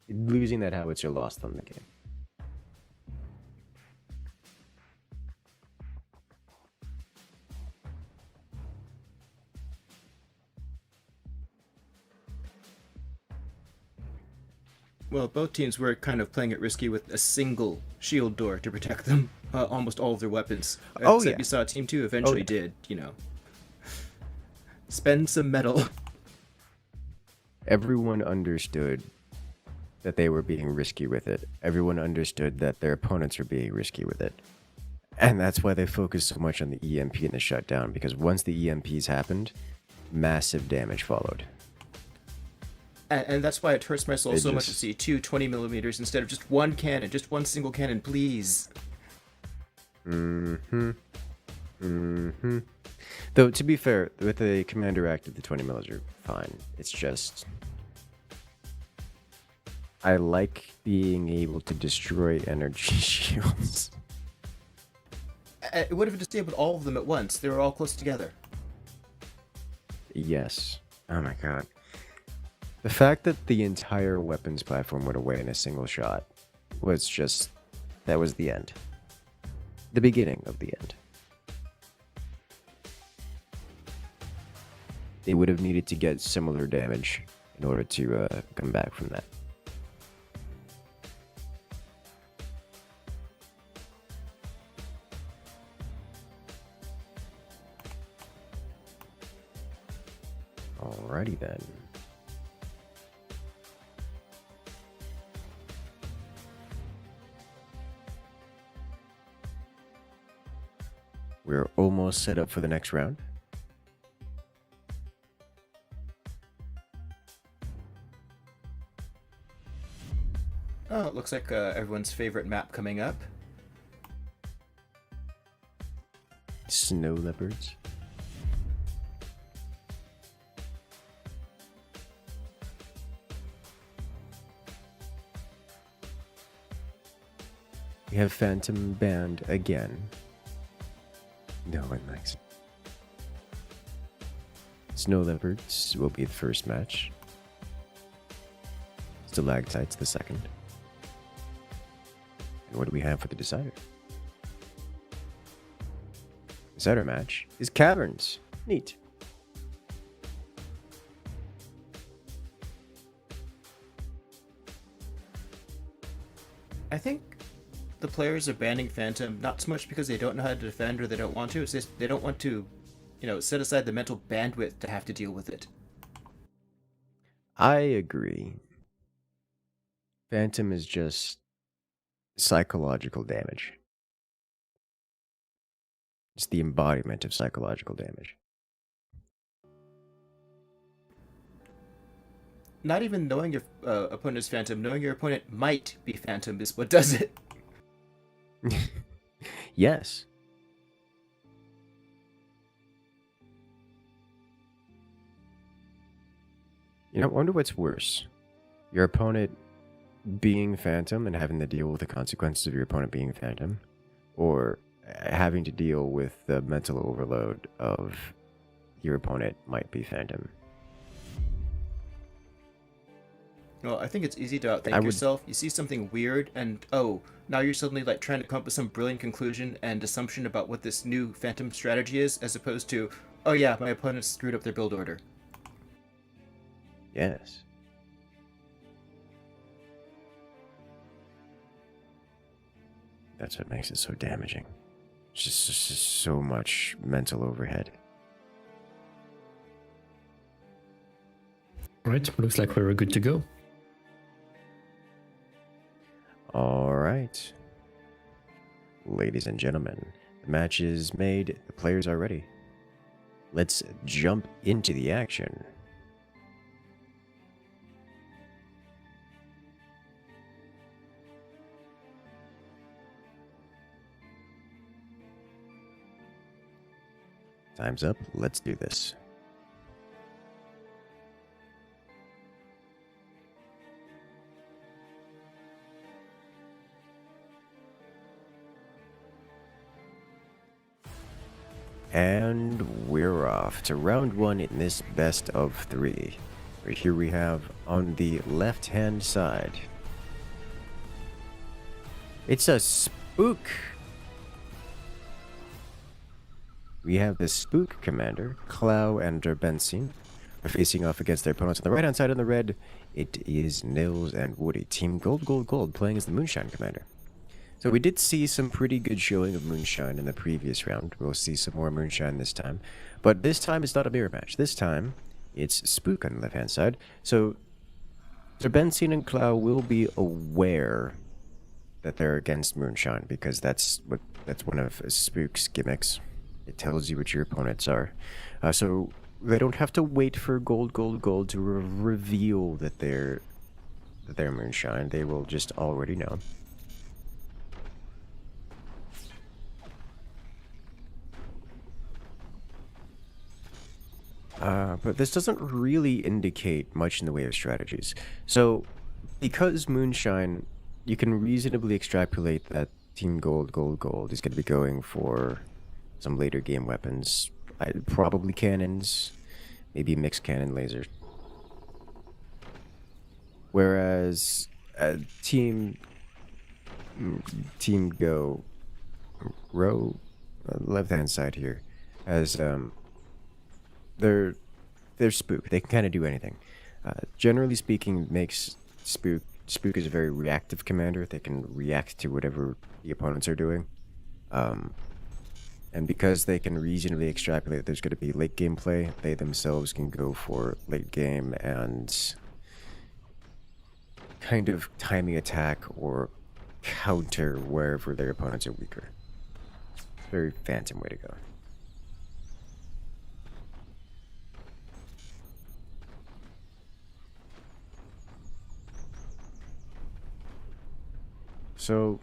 Speaker 1: losing that howitzer lost them the game.
Speaker 3: Well, both teams were kind of playing it risky with a single shield door to protect them, almost all of their weapons.
Speaker 1: Oh,
Speaker 3: Except
Speaker 1: yeah.
Speaker 3: you saw Team 2 eventually did, spend some metal.
Speaker 1: Everyone understood that they were being risky with it. Everyone understood that their opponents were being risky with it. And that's why they focused so much on the EMP and the shutdown, because once the EMPs happened, massive damage followed.
Speaker 3: And that's why it hurts my soul so much to see two 20mm instead of just one cannon, just one single cannon, please.
Speaker 1: Mm-hmm. Mm-hmm. Though, to be fair, with the commander active, the 20mm are fine. It's just... I like being able to destroy energy shields.
Speaker 3: It would have disabled all of them at once. They were all close together.
Speaker 1: Yes. Oh my god. The fact that the entire weapons platform went away in a single shot was just... that was the end. The beginning of the end. They would have needed to get similar damage in order to come back from that. Alrighty then. We're almost set up for the next round.
Speaker 3: Oh, it looks like everyone's favorite map coming up.
Speaker 1: Snow leopards. We have Phantom Band again. No one likes it. Snow Leopards will be the first match. Stalactites the second. And what do we have for the decider? Decider match is Caverns. Neat.
Speaker 3: I think the players are banning Phantom not so much because they don't know how to defend or they don't want to. It's just they don't want to, set aside the mental bandwidth to have to deal with it.
Speaker 1: I agree. Phantom is just psychological damage. It's the embodiment of psychological damage.
Speaker 3: Not even knowing your opponent's Phantom, knowing your opponent might be Phantom is what does it.
Speaker 1: Yes. I wonder what's worse. Your opponent being Phantom and having to deal with the consequences of your opponent being Phantom, or having to deal with the mental overload of your opponent might be Phantom.
Speaker 3: Well, I think it's easy to outthink yourself. You see something weird, and now you're suddenly like trying to come up with some brilliant conclusion and assumption about what this new Phantom strategy is, as opposed to, oh yeah, my opponent screwed up their build order.
Speaker 1: Yes. That's what makes it so damaging. Just so much mental overhead.
Speaker 2: Alright, looks like we're good to go.
Speaker 1: Alright. Ladies and gentlemen, the match is made, the players are ready. Let's jump into the action. Time's up, let's do this. And we're off to round one in this best of three. Right here we have on the left hand side. It's a spook. We have the spook commander, Clow and Benzine, are facing off against their opponents. On the right hand side on the red, it is Nils and Woody. Team Gold, Gold, Gold playing as the Moonshine commander. So we did see some pretty good showing of Moonshine in the previous round. We'll see some more Moonshine this time. But this time it's not a mirror match. This time it's Spook on the left-hand side. So Benzine and Clow will be aware that they're against Moonshine because that's one of Spook's gimmicks. It tells you what your opponents are. So they don't have to wait for Gold, Gold, Gold to reveal that they're Moonshine. They will just already know. But this doesn't really indicate much in the way of strategies. So, because Moonshine, you can reasonably extrapolate that Team Gold, Gold, Gold is going to be going for some later game weapons. Probably cannons, maybe mixed cannon laser. Whereas Team Go, Row, left-hand side here, has they're Spook. They can kind of do anything. Generally speaking, makes Spook is a very reactive commander. They can react to whatever the opponents are doing. And because they can reasonably extrapolate there's going to be late game play, they themselves can go for late game and kind of timing attack or counter wherever their opponents are weaker. Very phantom way to go. So,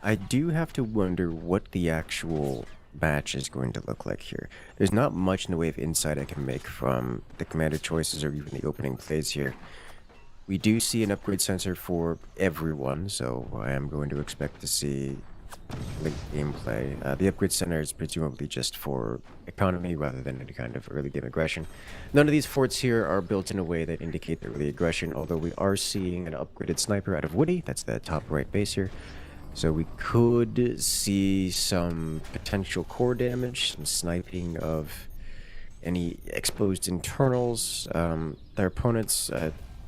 Speaker 1: I do have to wonder what the actual match is going to look like here. There's not much in the way of insight I can make from the commander choices or even the opening plays here. We do see an upgrade sensor for everyone, so I am going to expect to see late gameplay. The upgrade center is presumably just for economy rather than any kind of early game aggression. None of these forts here are built in a way that indicate early aggression, although we are seeing an upgraded sniper out of Woody. That's the top right base here. So we could see some potential core damage, some sniping of any exposed internals. Their opponents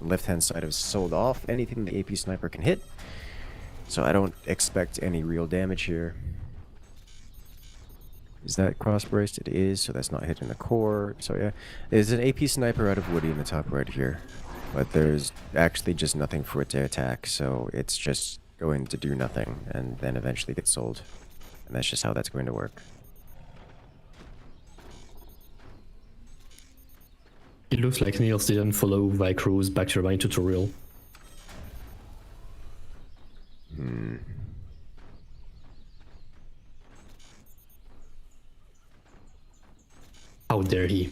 Speaker 1: left-hand side have sold off anything the AP sniper can hit. So I don't expect any real damage here. Is that cross-braced? It is, so that's not hitting the core. So yeah, there's an AP sniper out of Woody in the top right here. But there's actually just nothing for it to attack, so it's just going to do nothing and then eventually get sold. And that's just how that's going to work.
Speaker 2: It looks like Niels didn't follow Vicro's back turbine tutorial. How dare he?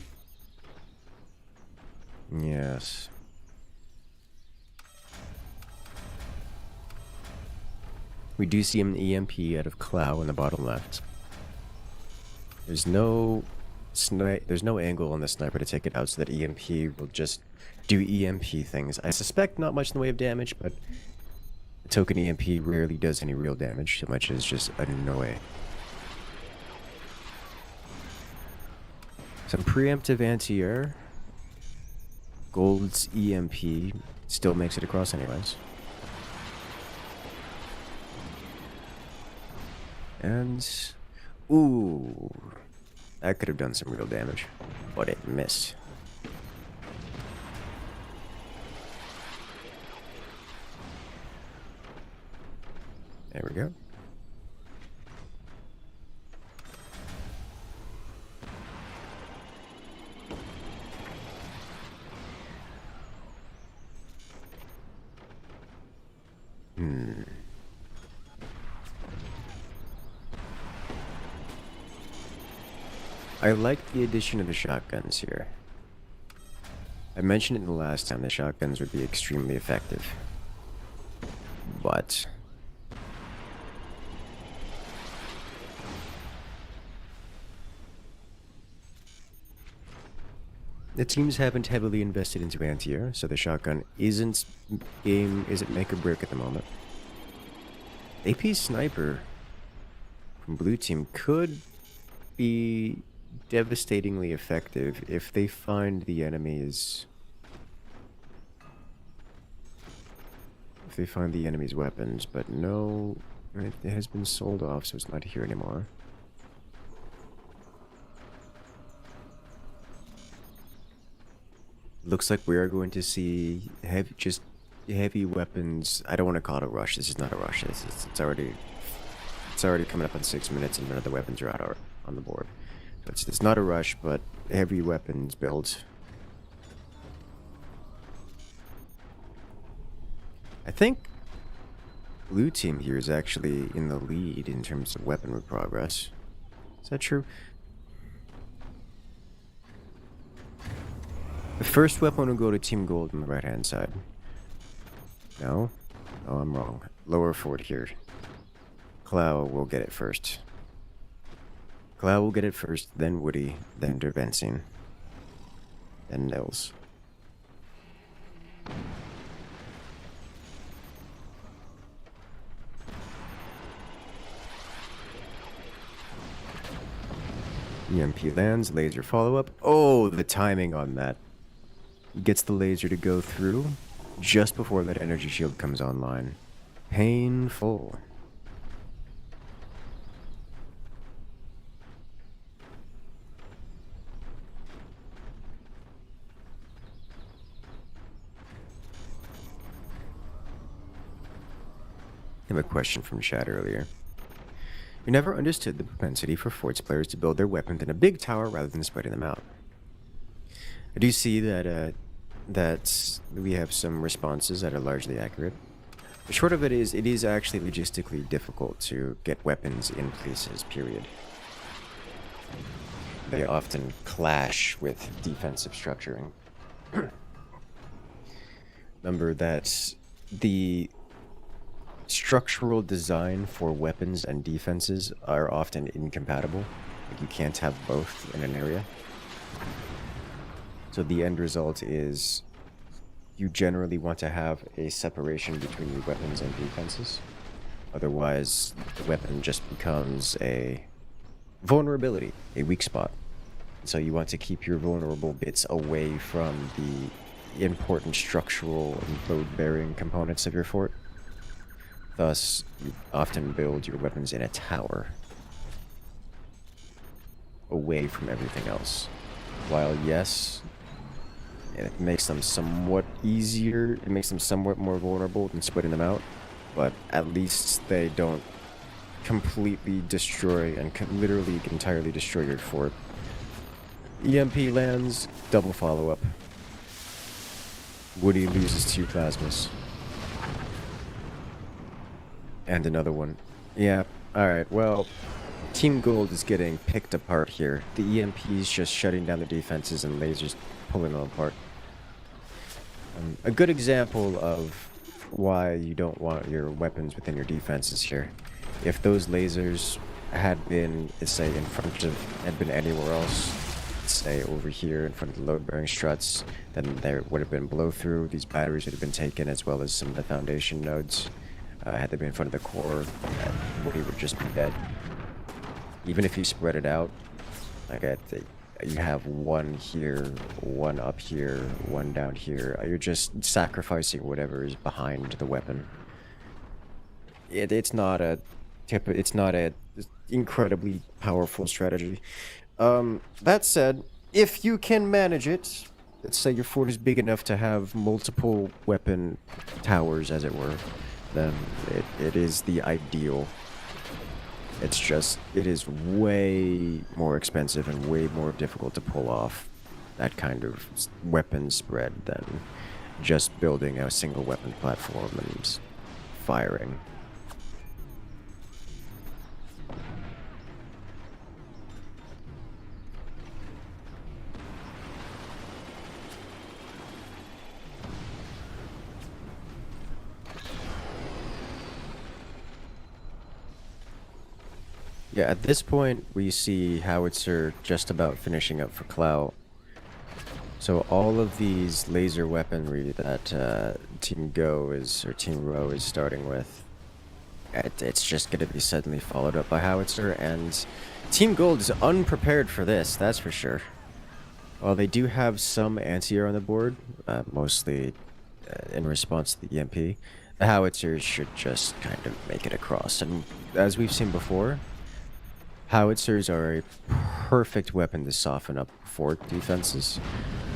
Speaker 1: Yes. We do see an EMP out of Clow in the bottom left. There's no angle on the sniper to take it out, so that EMP will just do EMP things. I suspect not much in the way of damage, but the token EMP rarely does any real damage, so much as just annoy. Some preemptive anti-air. Gold's EMP still makes it across anyways. And... Ooh. That could have done some real damage. But it missed. There we go. I like the addition of the shotguns here. I mentioned it the last time, the shotguns would be extremely effective. But... the teams haven't heavily invested into anti-air, so the shotgun isn't make or break at the moment. AP Sniper from Blue Team could be devastatingly effective if they find the enemy's weapons, but no, it has been sold off, so it's not here anymore. Looks like we are going to see heavy weapons. I don't want to call it a rush. This is not a rush. It's already coming up on 6 minutes, and none of the weapons are out on the board. So it's not a rush, but heavy weapons builds. I think Blue Team here is actually in the lead in terms of weaponry progress. Is that true? The first weapon will go to Team Gold on the right-hand side. No? Oh, I'm wrong. Lower fort here. Clow will get it first. Clow will get it first, then Woody, then Dervencine, then Nils. EMP lands, laser follow-up. Oh, the timing on that. He gets the laser to go through just before that energy shield comes online. Painful. I have a question from chat earlier. We never understood the propensity for Forts players to build their weapons in a big tower rather than spreading them out. I do see that that we have some responses that are largely accurate. The short of it is actually logistically difficult to get weapons in places, period. They often clash with defensive structuring. Remember that the structural design for weapons and defenses are often incompatible. Like, you can't have both in an area. So the end result is you generally want to have a separation between your weapons and defenses. Otherwise, the weapon just becomes a vulnerability, a weak spot. So you want to keep your vulnerable bits away from the important structural and load-bearing components of your fort. Thus, you often build your weapons in a tower, away from everything else. While yes, it makes them somewhat easier, it makes them somewhat more vulnerable than splitting them out, but at least they don't completely destroy and literally entirely destroy your fort. EMP lands, double follow-up. Woody loses 2 plasmas. And another one. Yeah, alright, well, Team Gold is getting picked apart here. The EMP's just shutting down the defenses and lasers pulling them apart. A good example of why you don't want your weapons within your defenses here. If those lasers had been, say, had been anywhere else, say over here in front of the load-bearing struts, then there would have been blow-through. These batteries would have been taken, as well as some of the foundation nodes. Had they been in front of the core, Woody would just be dead. Even if you spread it out, like you have one here, one up here, one down here. You're just sacrificing whatever is behind the weapon. It's not a It's not a incredibly powerful strategy. That said, if you can manage it, let's say your fort is big enough to have multiple weapon towers, as it were, then it is the ideal. It's just, it is way more expensive and way more difficult to pull off that kind of weapon spread than just building a single weapon platform and firing. Yeah, at this point, we see Howitzer just about finishing up for Clout. So all of these laser weaponry that Team Go is, or Team Row is starting with, it's just going to be suddenly followed up by Howitzer, and Team Gold is unprepared for this, that's for sure. While they do have some anti-air on the board, mostly in response to the EMP, the Howitzers should just kind of make it across. And as we've seen before, Howitzers are a perfect weapon to soften up fort defenses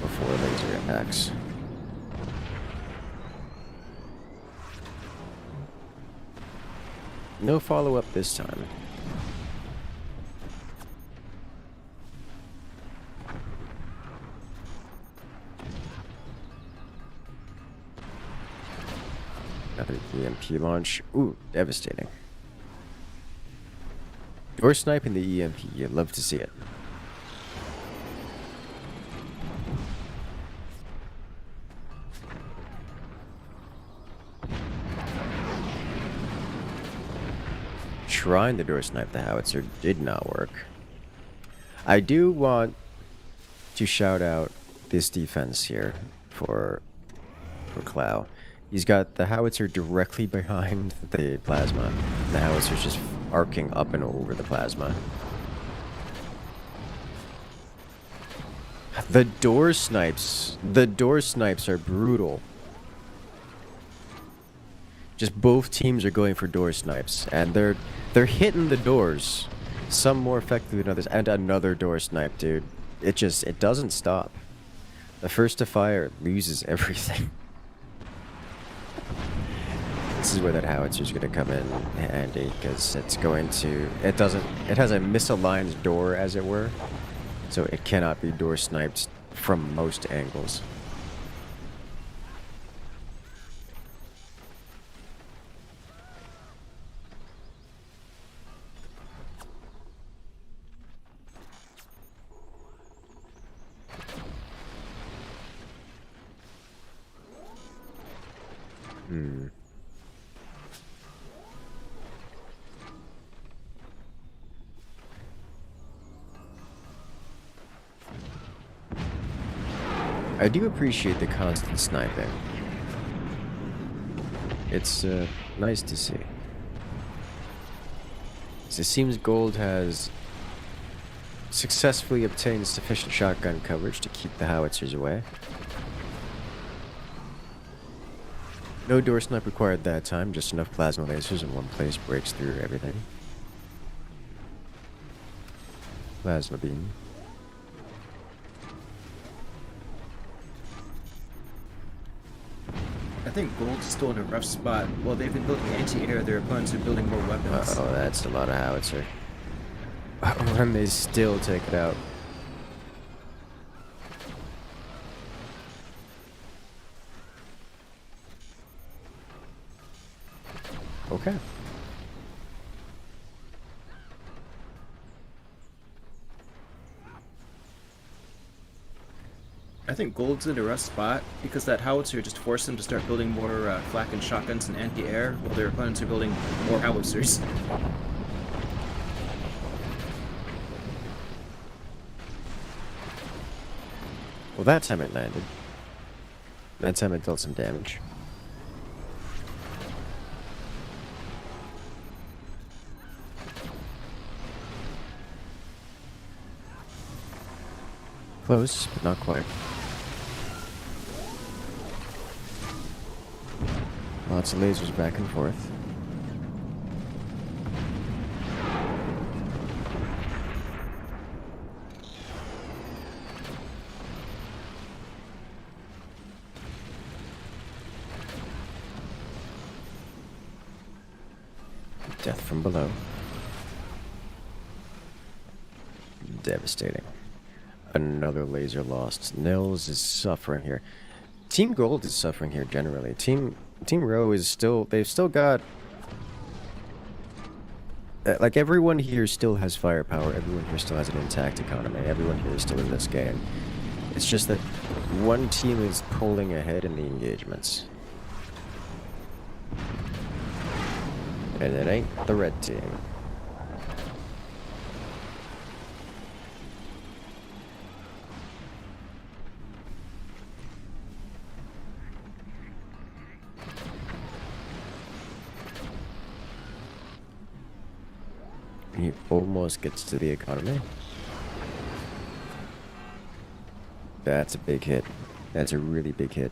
Speaker 1: before laser attacks. No follow-up this time. Another EMP launch. Ooh, devastating. Or sniping the EMP, you'd love to see it. Trying to door snipe the howitzer did not work. I do want to shout out this defense here for Clow. He's got the howitzer directly behind the plasma. The howitzer's just arcing up and over the plasma. The door snipes are brutal. Just both teams are going for door snipes, and they're hitting the doors. Some more effectively than others, and another door snipe, dude. It doesn't stop. The first to fire loses everything. This is where that howitzer is going to come in handy, because it has a misaligned door, as it were, so it cannot be door sniped from most angles. I do appreciate the constant sniping. It's nice to see. It seems Gold has successfully obtained sufficient shotgun coverage to keep the howitzers away. No door snipe required that time, just enough plasma lasers in one place breaks through everything. Plasma beam.
Speaker 3: I think Gold's still in a rough spot. While they've been building anti-air, their opponents are building more weapons.
Speaker 1: Uh-oh, that's a lot of howitzer. And they still take it out. Okay.
Speaker 3: I think Gold's in a rough spot because that howitzer just forced them to start building more flak and shotguns and anti-air, while their opponents are building more howitzers.
Speaker 1: Well, that time it landed. That time it dealt some damage. Close, but not quite. Lots of lasers back and forth. Death from below. Devastating. Another laser lost. Nils is suffering here. Team Gold is suffering here generally. Team Row is still... They've still got... like, everyone here still has firepower. Everyone here still has an intact economy. Everyone here is still in this game. It's just that one team is pulling ahead in the engagements. And it ain't the red team. He almost gets to the economy. That's a big hit. That's a really big hit.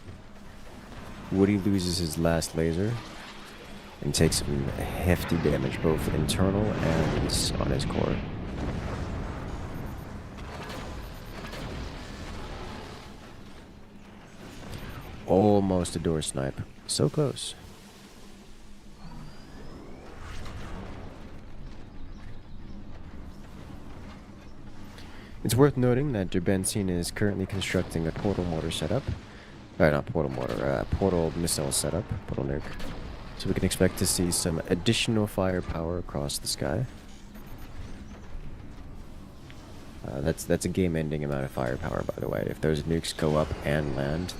Speaker 1: Woody loses his last laser and takes some hefty damage, both internal and on his core. Almost a door snipe. So close. It's worth noting that Derbenzine is currently constructing a portal mortar setup. Not portal mortar, portal missile setup, portal nuke. So we can expect to see some additional firepower across the sky. That's a game-ending amount of firepower, by the way. If those nukes go up and land,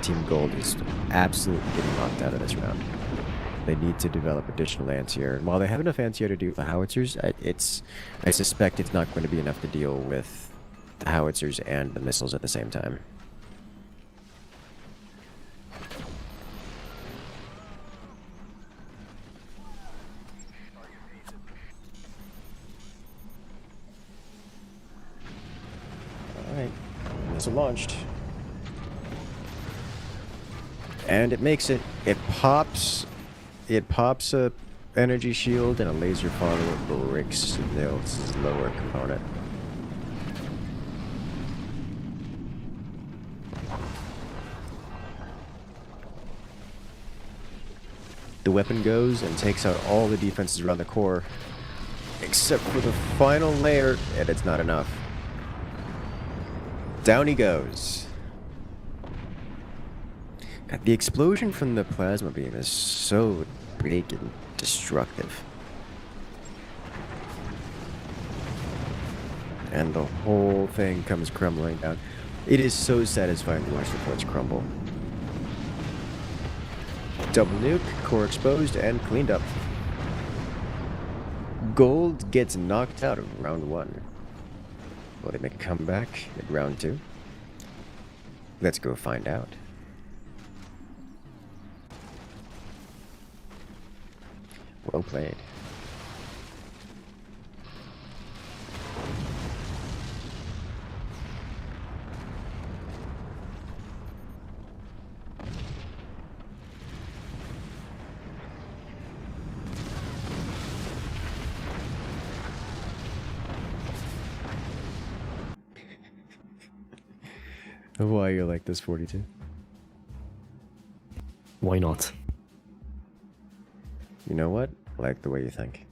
Speaker 1: Team Gold is absolutely getting knocked out of this round. They need to develop additional anti-air. And while they have enough anti-air to deal with the howitzers, I suspect it's not going to be enough to deal with the howitzers and the missiles at the same time. Alright, missile launched. And it makes it. It pops a energy shield, and a laser follower breaks Nils' lower component. The weapon goes and takes out all the defenses around the core, except for the final layer, and it's not enough. Down he goes. God, the explosion from the plasma beam is so big and destructive. And the whole thing comes crumbling down. It is so satisfying to watch the forts crumble. Double nuke, core exposed, and cleaned up. Gold gets knocked out of round 1. Will they make a comeback in round 2? Let's go find out. Well played. Why you like this 42?
Speaker 2: Why not?
Speaker 1: You know what? I like the way you think.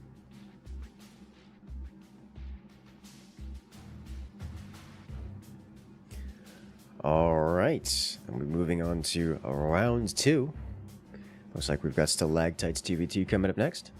Speaker 1: Alright, and we're moving on to round 2. Looks like we've got Stalactites 2v2 coming up next.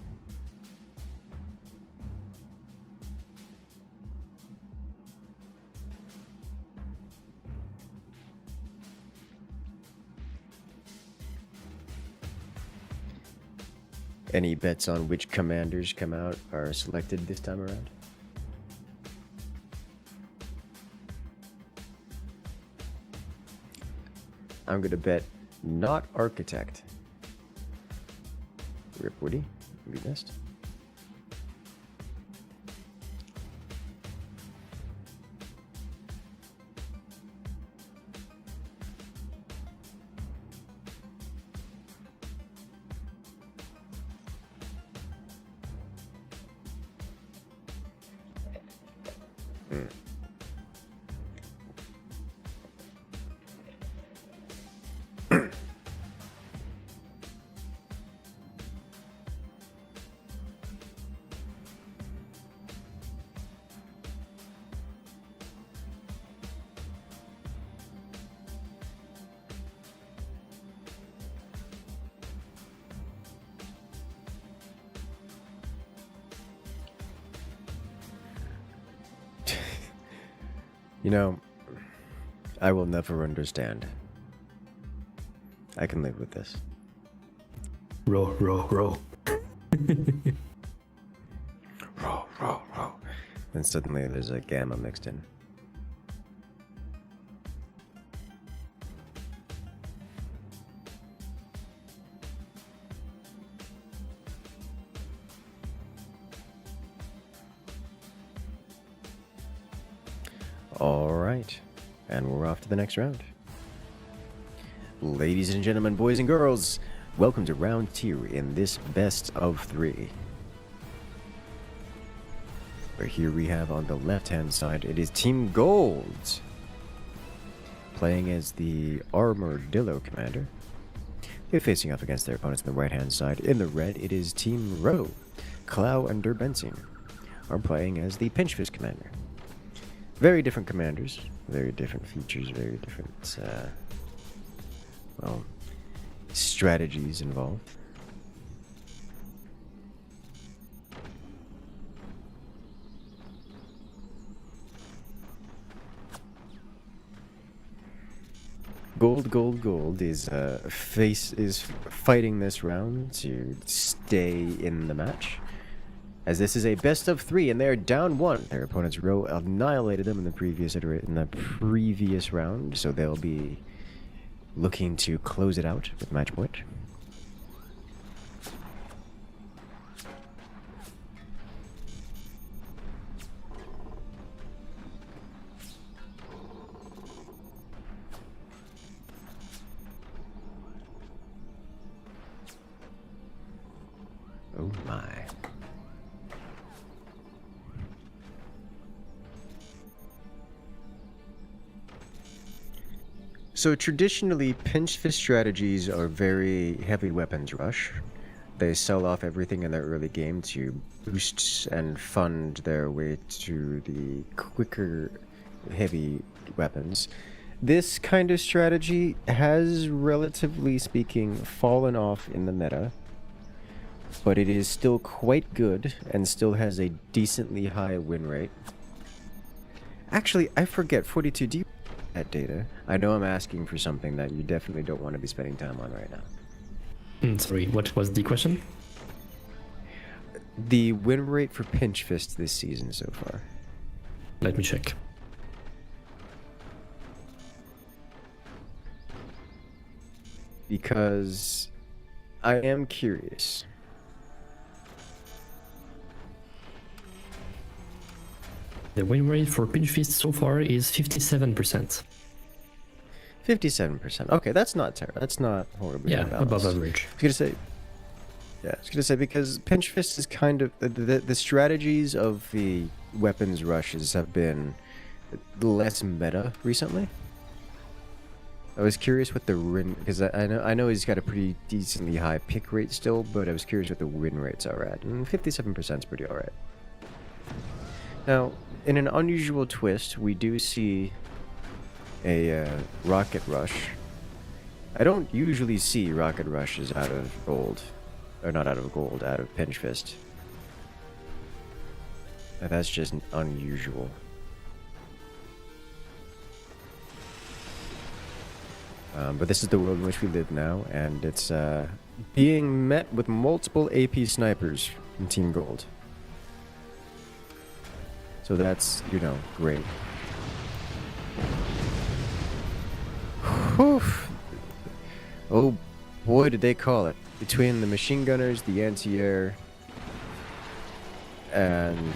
Speaker 1: Any bets on which commanders come out are selected this time around? I'm gonna bet not Architect. Rip Woody, you missed. You know, I will never understand. I can live with this.
Speaker 2: Row.
Speaker 1: Row. Then suddenly there's a gamma mixed in. Alright, and we're off to the next round. Ladies and gentlemen, boys and girls, welcome to round 2 in this best of 3. But here we have on the left-hand side, it is Team Gold, playing as the armoured commander. They're facing off against their opponents on the right-hand side. In the red, it is Team Row, Clow and Durbensing, are playing as the Pinchfist commander. Very different commanders, very different features, very different, well, strategies involved. Gold is fighting this round to stay in the match, as this is a best of 3 and they're down 1. Their opponent's Row annihilated them in the previous round, so they'll be looking to close it out with match point. Oh my. So traditionally, pinch fist strategies are very heavy weapons rush. They sell off everything in their early game to boost and fund their way to the quicker heavy weapons. This kind of strategy has, relatively speaking, fallen off in the meta, but it is still quite good and still has a decently high win rate. Actually, I forget, 42, do you that data? I know I'm asking for something that you definitely don't want to be spending time on right now.
Speaker 2: Sorry, what was the question?
Speaker 1: The win rate for Pinch Fist this season so far.
Speaker 2: Let me check.
Speaker 1: Because I am curious.
Speaker 2: The win rate for Pinch Fist so far is 57%.
Speaker 1: 57%. Okay, that's not terrible. That's not horribly imbalanced.
Speaker 2: Above average.
Speaker 1: I was gonna say because Pinch Fist is kind of the strategies of the weapons rushes have been less meta recently. I was curious what the win, because I know he's got a pretty decently high pick rate still, but I was curious what the win rates are at, and 57% is pretty alright. Now, in an unusual twist, we do see a rocket rush. I don't usually see rocket rushes out of gold, or not out of gold, out of Pinch Fist. That's just unusual. But this is the world in which we live now, and it's being met with multiple AP snipers in Team Gold. So that's, you know, great. Whew. Oh boy, did they call it. Between the machine gunners, the anti-air, and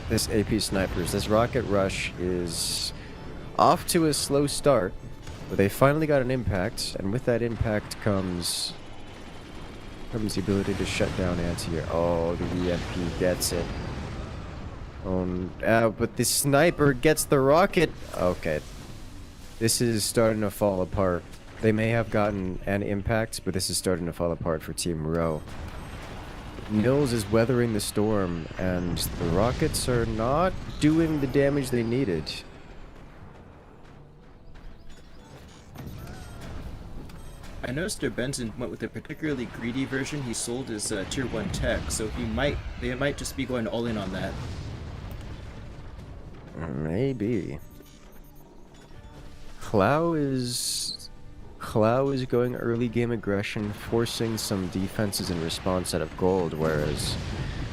Speaker 1: this AP snipers, this rocket rush is off to a slow start, but they finally got an impact, and with that impact comes the ability to shut down anti-air. Oh, the EMP gets it. But the sniper gets the rocket. Okay. This is starting to fall apart. They may have gotten an impact, but this is starting to fall apart for Team Row. Nils is weathering the storm, and the rockets are not doing the damage they needed.
Speaker 3: I noticed Benson went with a particularly greedy version. He sold his tier 1 tech, so they might just be going all in on that.
Speaker 1: Maybe. Clow is going early game aggression, forcing some defenses in response out of gold, whereas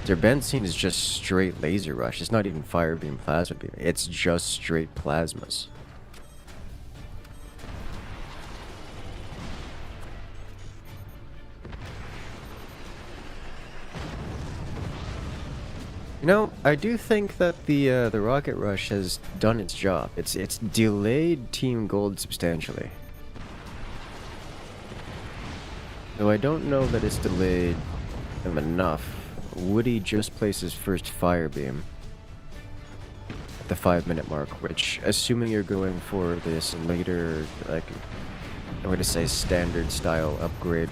Speaker 1: their Benzine is just straight laser rush. It's not even fire beam, plasma beam. It's just straight plasmas. You know, I do think that the rocket rush has done its job. It's delayed Team Gold substantially. Though I don't know that it's delayed them enough. Woody just placed his first fire beam at the 5-minute mark, which, assuming you're going for this later, like, I'm going to say standard style upgrade,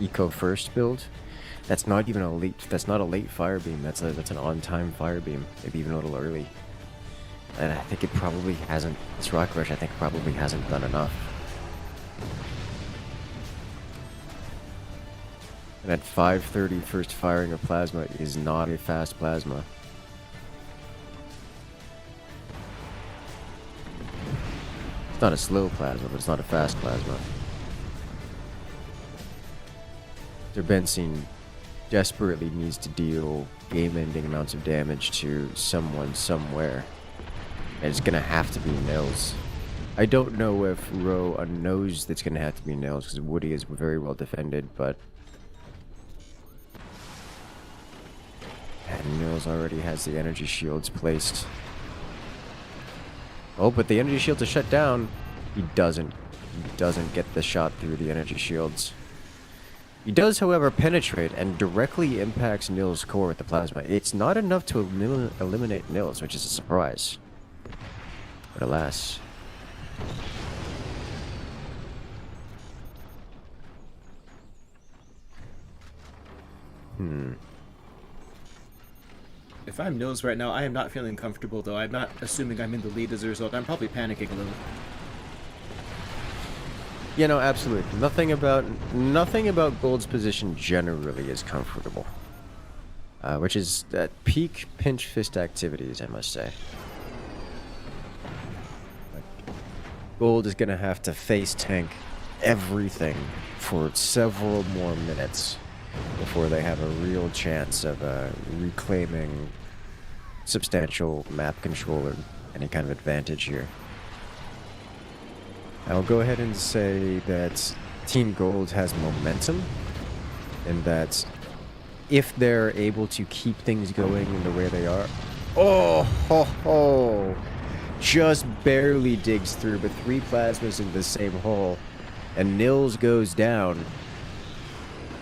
Speaker 1: eco first build. That's not even a late. That's not a late fire beam. That's an on-time fire beam. Maybe even a little early. And I think it probably hasn't. This rocket rush, I think, probably hasn't done enough. And at 5:30, first firing of plasma is not a fast plasma. It's not a slow plasma, but it's not a fast plasma. Their Benzine desperately needs to deal game-ending amounts of damage to someone somewhere. And it's gonna have to be Nils. I don't know if Ro knows that's gonna have to be Nils, because Woody is very well defended, but... And Nils already has the energy shields placed. Oh, but the energy shields are shut down. He doesn't get the shot through the energy shields. He does, however, penetrate and directly impacts Nils' core with the plasma. It's not enough to eliminate Nils, which is a surprise. But alas.
Speaker 3: If I'm Nils right now, I am not feeling comfortable, though. I'm not assuming I'm in the lead as a result. I'm probably panicking a little.
Speaker 1: You know, absolutely. Nothing about Gold's position generally is comfortable. Which is at peak pinch fist activities, I must say. Gold is gonna have to face tank everything for several more minutes before they have a real chance of reclaiming substantial map control or any kind of advantage here. I'll go ahead and say that Team Gold has momentum, and that if they're able to keep things going in the way they are... Oh, ho, ho! Just barely digs through, but 3 plasmas in the same hole, and Nils goes down.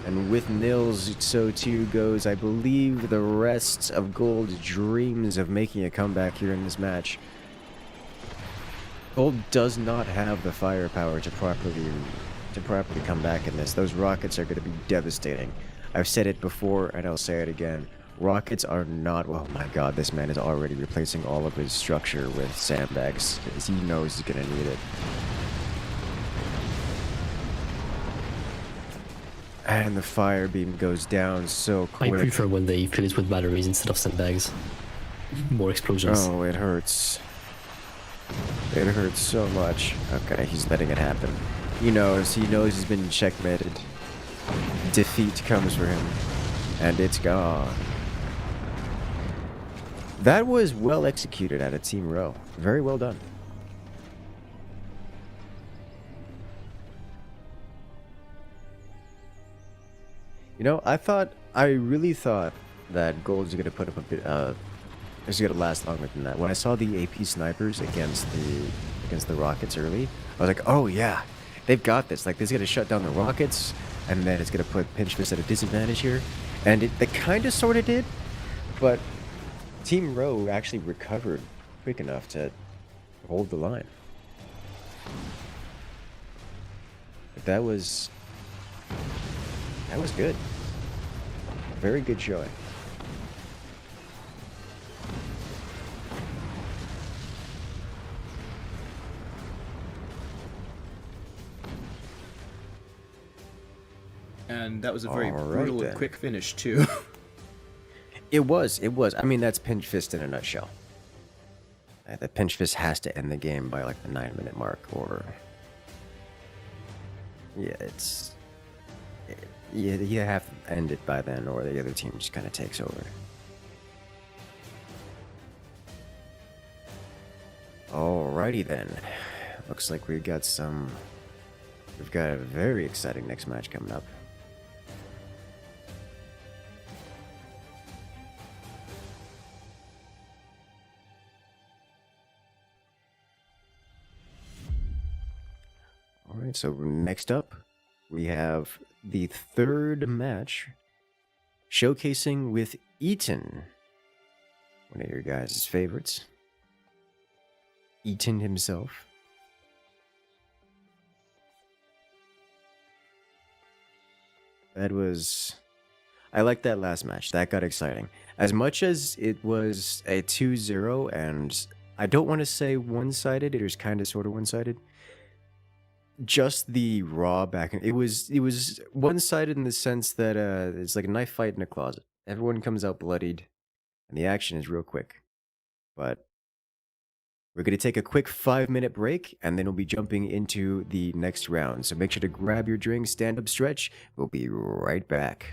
Speaker 1: And with Nils, so too goes, I believe, the rest of Gold's dreams of making a comeback here in this match. Gold does not have the firepower to properly come back in this. Those rockets are going to be devastating. I've said it before, and I'll say it again. Rockets are not... Oh my god, this man is already replacing all of his structure with sandbags, because he knows he's going to need it. And the fire beam goes down so quick.
Speaker 2: I prefer when they fill it with batteries instead of sandbags. More explosions.
Speaker 1: Oh, it hurts. It hurts so much. Okay, he's letting it happen. He knows he's been checkmated. Defeat comes for him. And it's gone. That was well executed out of Team Ro. Very well done. You know, I really thought that Gold was going to put up a bit, it's going to last longer than that. When I saw the AP snipers against the rockets early, I was like, oh yeah, they've got this. Like, this is going to shut down the rockets, and then it's going to put Pinch Fist at a disadvantage here. And they kind of sort of did, but Team Ro actually recovered quick enough to hold the line. But that was good. Very good showing.
Speaker 3: And that was a very brutal and quick finish, too.
Speaker 1: It was. I mean, that's Pinch Fist in a nutshell. The pinch fist has to end the game by like the 9-minute mark, or yeah, you have to end it by then, or the other team just kind of takes over. Alrighty then, looks like we've got a very exciting next match coming up. Alright, so next up, we have the third match, showcasing with Eaton, one of your guys' favorites. Eaton himself. I liked that last match. That got exciting. As much as it was a 2-0, and I don't want to say one-sided, it was kind of sort of one-sided. Just the raw back, it was one-sided in the sense that it's like a knife fight in a closet. Everyone comes out bloodied, and the action is real quick. But we're going to take a quick 5-minute break, and then we'll be jumping into the next round. So make sure to grab your drink, stand up, stretch. We'll be right back.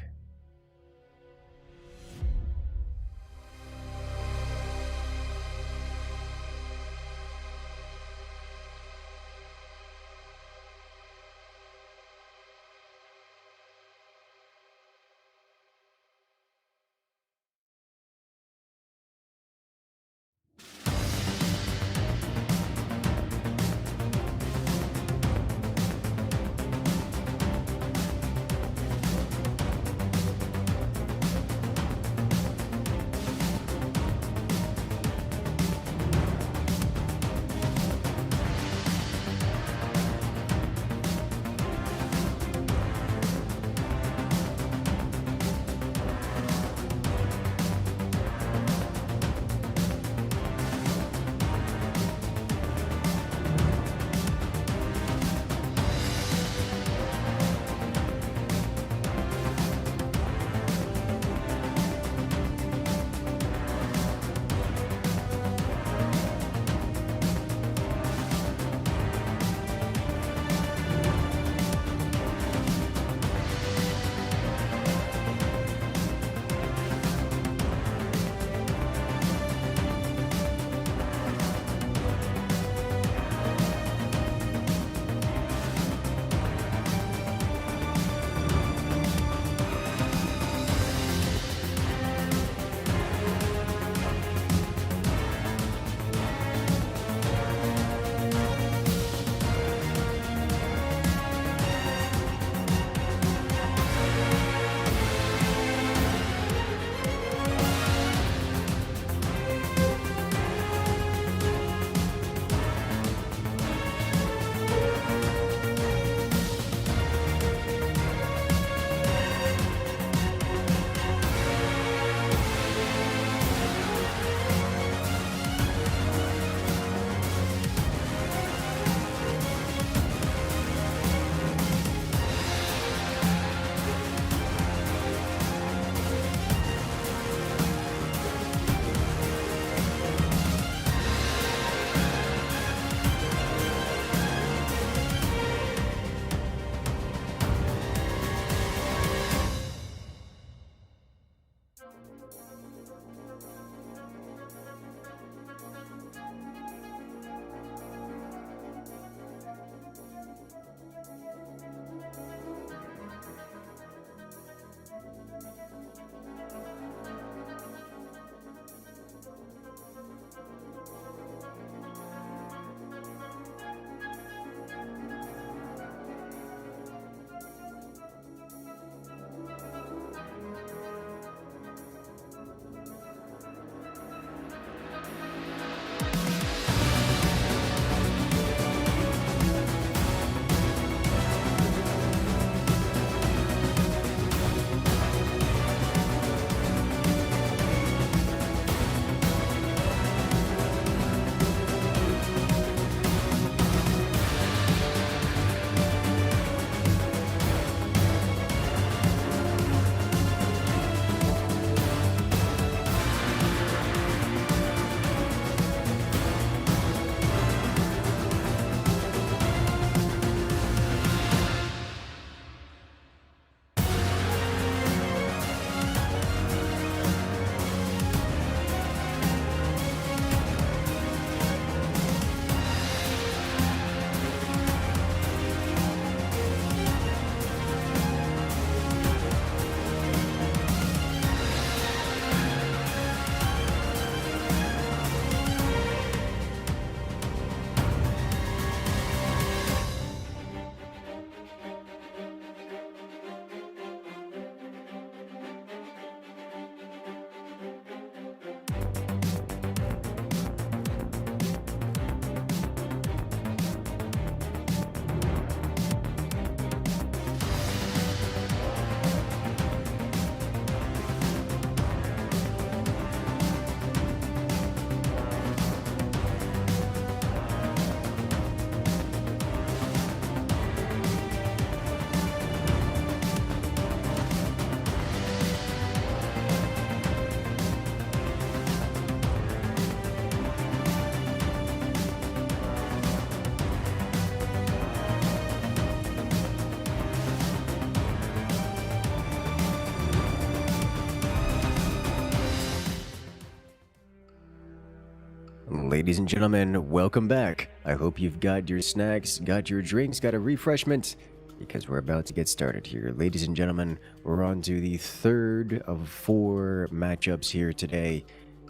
Speaker 1: Ladies and gentlemen, welcome back. I hope you've got your snacks, got your drinks, got a refreshment, because we're about to get started here. Ladies and gentlemen, we're on to the third of 4 matchups here today,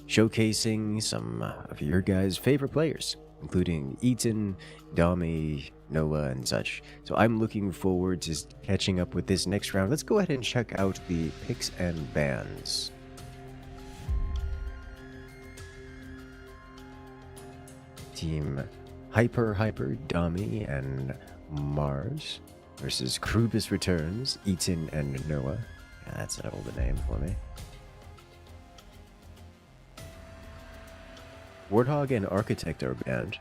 Speaker 1: showcasing some of your guys' favorite players, including Eaton, Dami, Noah, and such. So I'm looking forward to catching up with this next round. Let's go ahead and check out the picks and bans. Team Hyper, Dami, and Mars versus Krubis Returns, Eaton, and Noah. Yeah, that's an old name for me. Warthog and Architect are banned,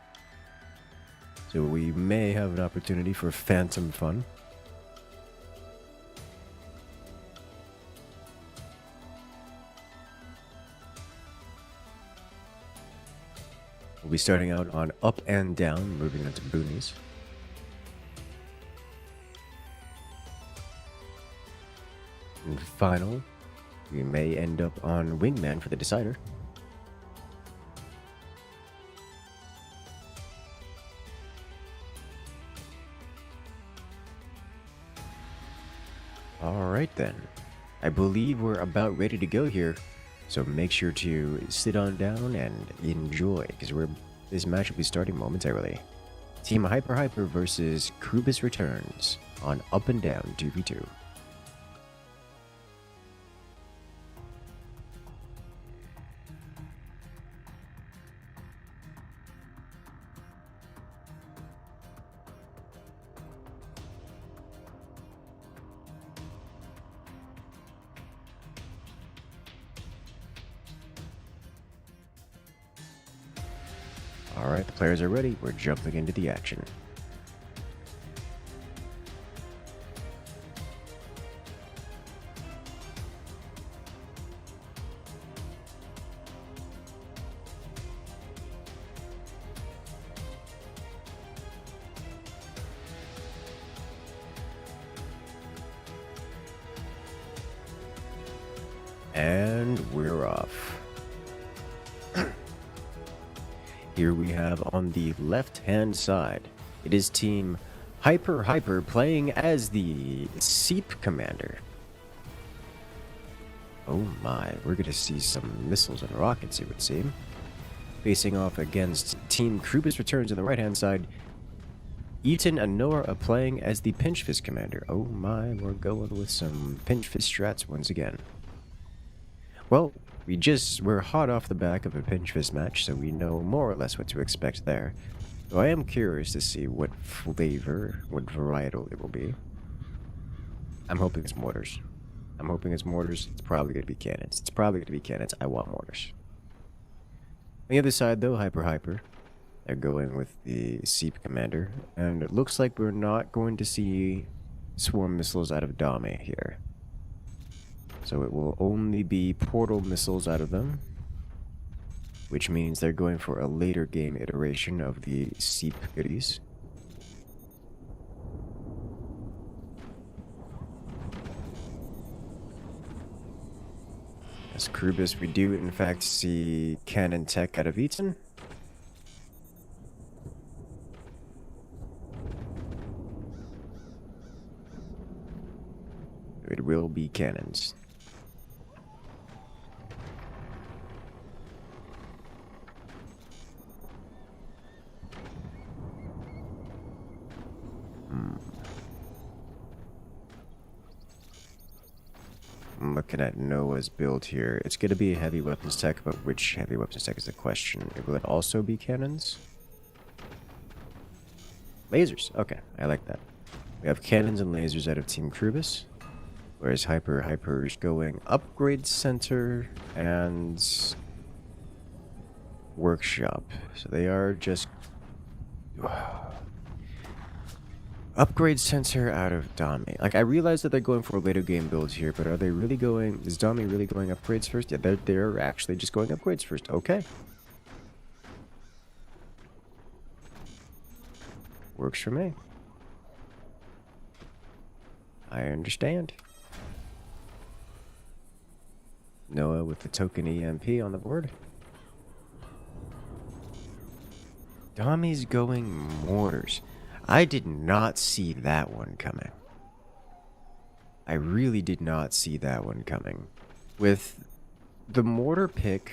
Speaker 1: so we may have an opportunity for phantom fun. We'll be starting out on up and down, moving on to boonies. And final, we may end up on wingman for the decider. Alright then, I believe we're about ready to go here. So make sure to sit on down and enjoy, because this match will be starting momentarily. Team Hyper versus Krubis Returns on Up and Down 2v2. Alright, the players are ready. We're jumping into the action. And we're off. Here we have on the left-hand side, it is Team Hyper playing as the Seep Commander. Oh my, we're gonna see some missiles and rockets, it would seem. Facing off against Team Krubis Returns on the right-hand side, Eaton and Noah are playing as the Pinch Fist Commander. Oh my, we're going with some Pinch Fist strats once again. Well, we're hot off the back of a Pinch Fist match, so we know more or less what to expect there. So I am curious to see what flavor, what varietal it will be. I'm hoping it's mortars. It's probably going to be cannons. I want mortars. On the other side, though, Hyper, they're going with the Seep Commander, and it looks like we're not going to see swarm missiles out of Dame here. So it will only be portal missiles out of them, which means they're going for a later game iteration of the Seep goodies. As Krubis, we do in fact see cannon tech out of Eaton. It will be cannons. I'm looking at Noah's build here. It's going to be a heavy weapons tech, but which heavy weapons tech is the question. Will it also be cannons? Lasers. Okay, I like that. We have cannons and lasers out of Team Krubis, whereas Hyper is going Upgrade Center and Workshop. So they are just Upgrade Center out of Dami. Like, I realize that they're going for later game builds here, but are they really going... Is Dami really going upgrades first? Yeah, they're actually just going upgrades first. Okay. Works for me. I understand. Noah with the token EMP on the board. Tommy's going mortars. I did not see that one coming. I really did not see that one coming. With the mortar pick,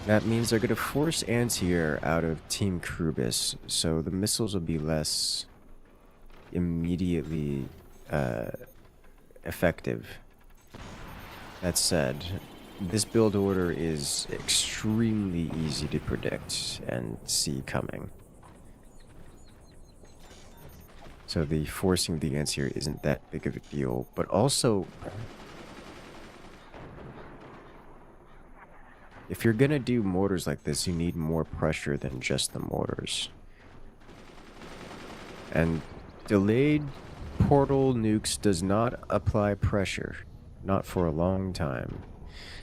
Speaker 1: that means they're going to force anti-air out of Team Krubis, so the missiles will be less immediately effective. That said, this build order is extremely easy to predict and see coming. So the forcing of the anti-air isn't that big of a deal, but also, if you're gonna do mortars like this, you need more pressure than just the mortars. And delayed portal nukes does not apply pressure. Not for a long time.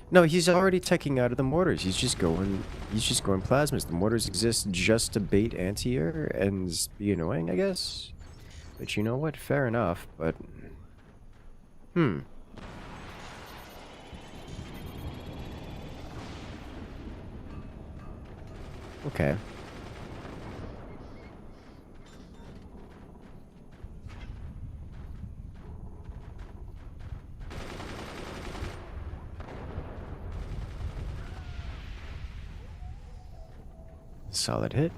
Speaker 1: No, he's already teching out of the mortars. He's just going plasmas. The mortars exist just to bait anti-air and be annoying, I guess. But you know what? Fair enough, but... Okay. Solid hit.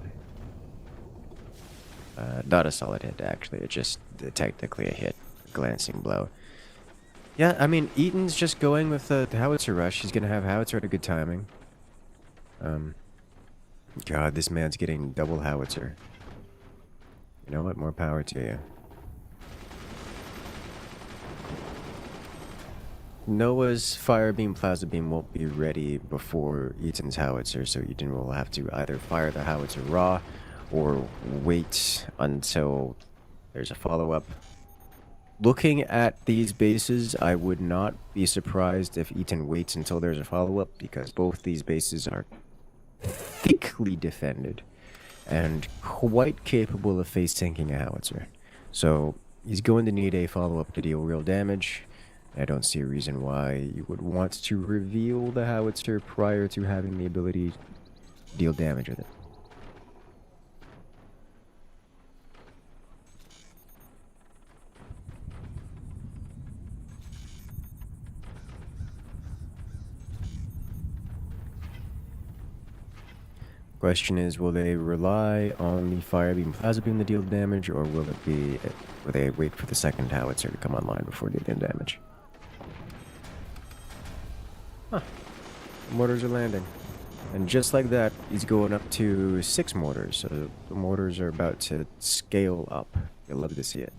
Speaker 1: Not a solid hit, actually. It's just technically a hit. A glancing blow. Yeah, I mean, Eaton's just going with the howitzer rush. He's gonna have howitzer at a good timing. God, this man's getting double howitzer. You know what? More power to you. Noah's fire beam, plasma beam won't be ready before Eaton's howitzer, so Eaton will have to either fire the howitzer raw or wait until there's a follow-up. Looking at these bases, I would not be surprised if Eaton waits until there's a follow-up, because both these bases are thickly defended and quite capable of face-tanking a howitzer. So he's going to need a follow-up to deal real damage. I don't see a reason why you would want to reveal the howitzer prior to having the ability to deal damage with it. Question is, will they rely on the fire beam, plasma beam to deal damage, or will they wait for the second howitzer to come online before dealing damage? Huh. The mortars are landing. And just like that, he's going up to 6 mortars, so the mortars are about to scale up. You'll love to see it.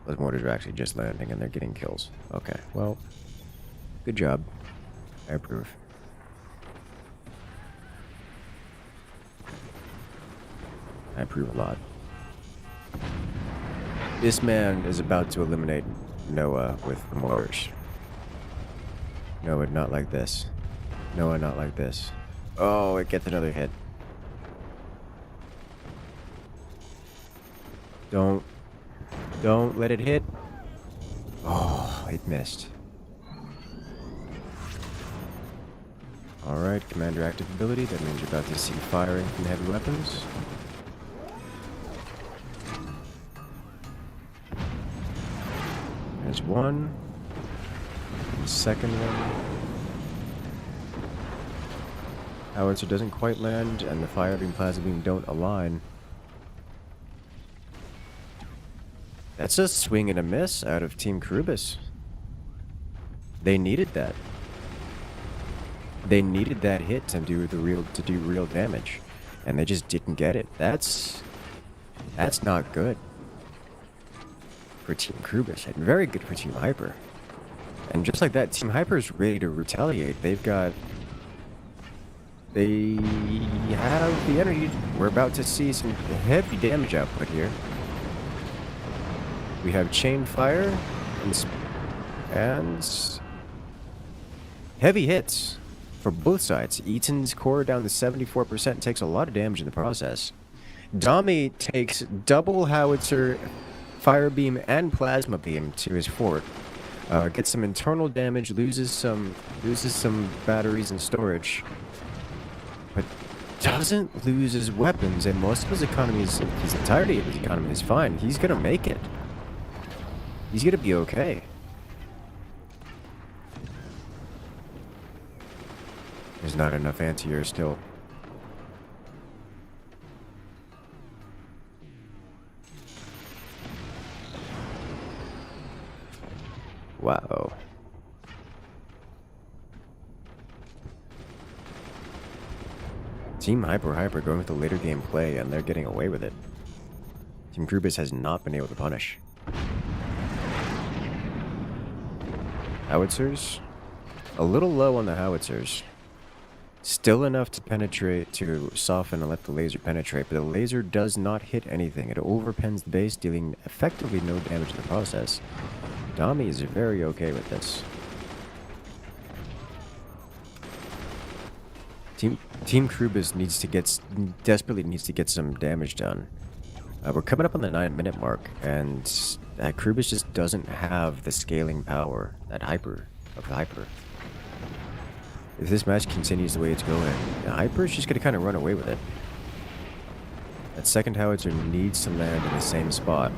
Speaker 1: Those mortars are actually just landing and they're getting kills. Okay, well, good job. I approve. I approve a lot. This man is about to eliminate Noah with the mortars. Noah, not like this. Noah, not like this. Oh, it gets another hit. Don't let it hit. Oh, it missed. Alright, commander active ability. That means you're about to see firing from heavy weapons. There's one. And second one. Howitzer doesn't quite land, and the fire beam, plasma beam don't align. That's a swing and a miss out of Team Krubis. They needed that. They needed that hit to do real damage, and they just didn't get it. That's not good for Team Krubis, and very good for Team Hyper. And just like that, Team Hyper is ready to retaliate. They have the energy. We're about to see some heavy damage output here. We have chain fire and heavy hits for both sides. Eaton's core down to 74%, takes a lot of damage in the process. Dami takes double howitzer, fire beam, and plasma beam to his fort. Gets some internal damage, loses some batteries and storage, but doesn't lose his weapons, and most of his his entirety of his economy is fine. He's gonna make it. He's gonna be okay. There's not enough anti-air still. Wow. Team Hyper going with the later game play, and they're getting away with it. Team Krubis has not been able to punish. Howitzers? A little low on the howitzers. Still enough to penetrate, to soften and let the laser penetrate, but the laser does not hit anything. It overpens the base, dealing effectively no damage in the process. Dami is very okay with this. Team Krubis desperately needs to get some damage done. We're coming up on the 9-minute mark, and Krubis just doesn't have the scaling power that Hyper. If this match continues the way it's going, Hyper's just gonna kind of run away with it. That second howitzer needs to land in the same spot.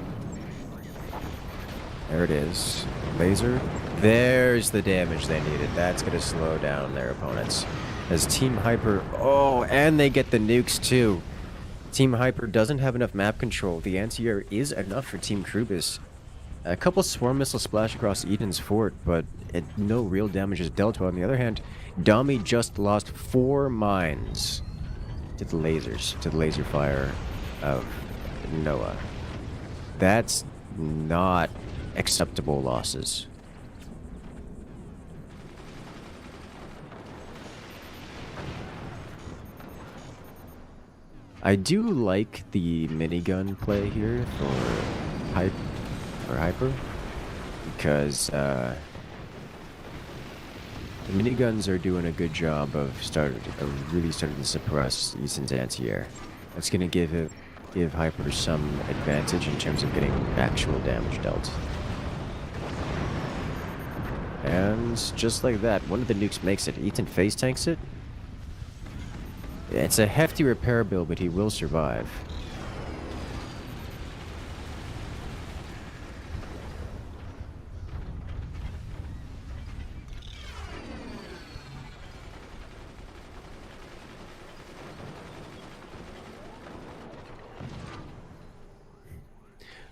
Speaker 1: There it is. Laser. There's the damage they needed. That's gonna slow down their opponents. As Team Hyper... Oh, and they get the nukes too. Team Hyper doesn't have enough map control. The anti-air is enough for Team Krubis. A couple swarm missiles splash across Eden's fort, but no real damage is dealt. On the other hand, Dami just lost 4 mines to the lasers, to the laser fire of Noah. That's not acceptable losses. I do like the minigun play here for Hyper, because the miniguns are doing a good job of really starting to suppress Easton's anti-air. That's going to give Hyper some advantage in terms of getting actual damage dealt. And just like that, one of the nukes makes it. Eaton face tanks it. It's a hefty repair bill, but he will survive.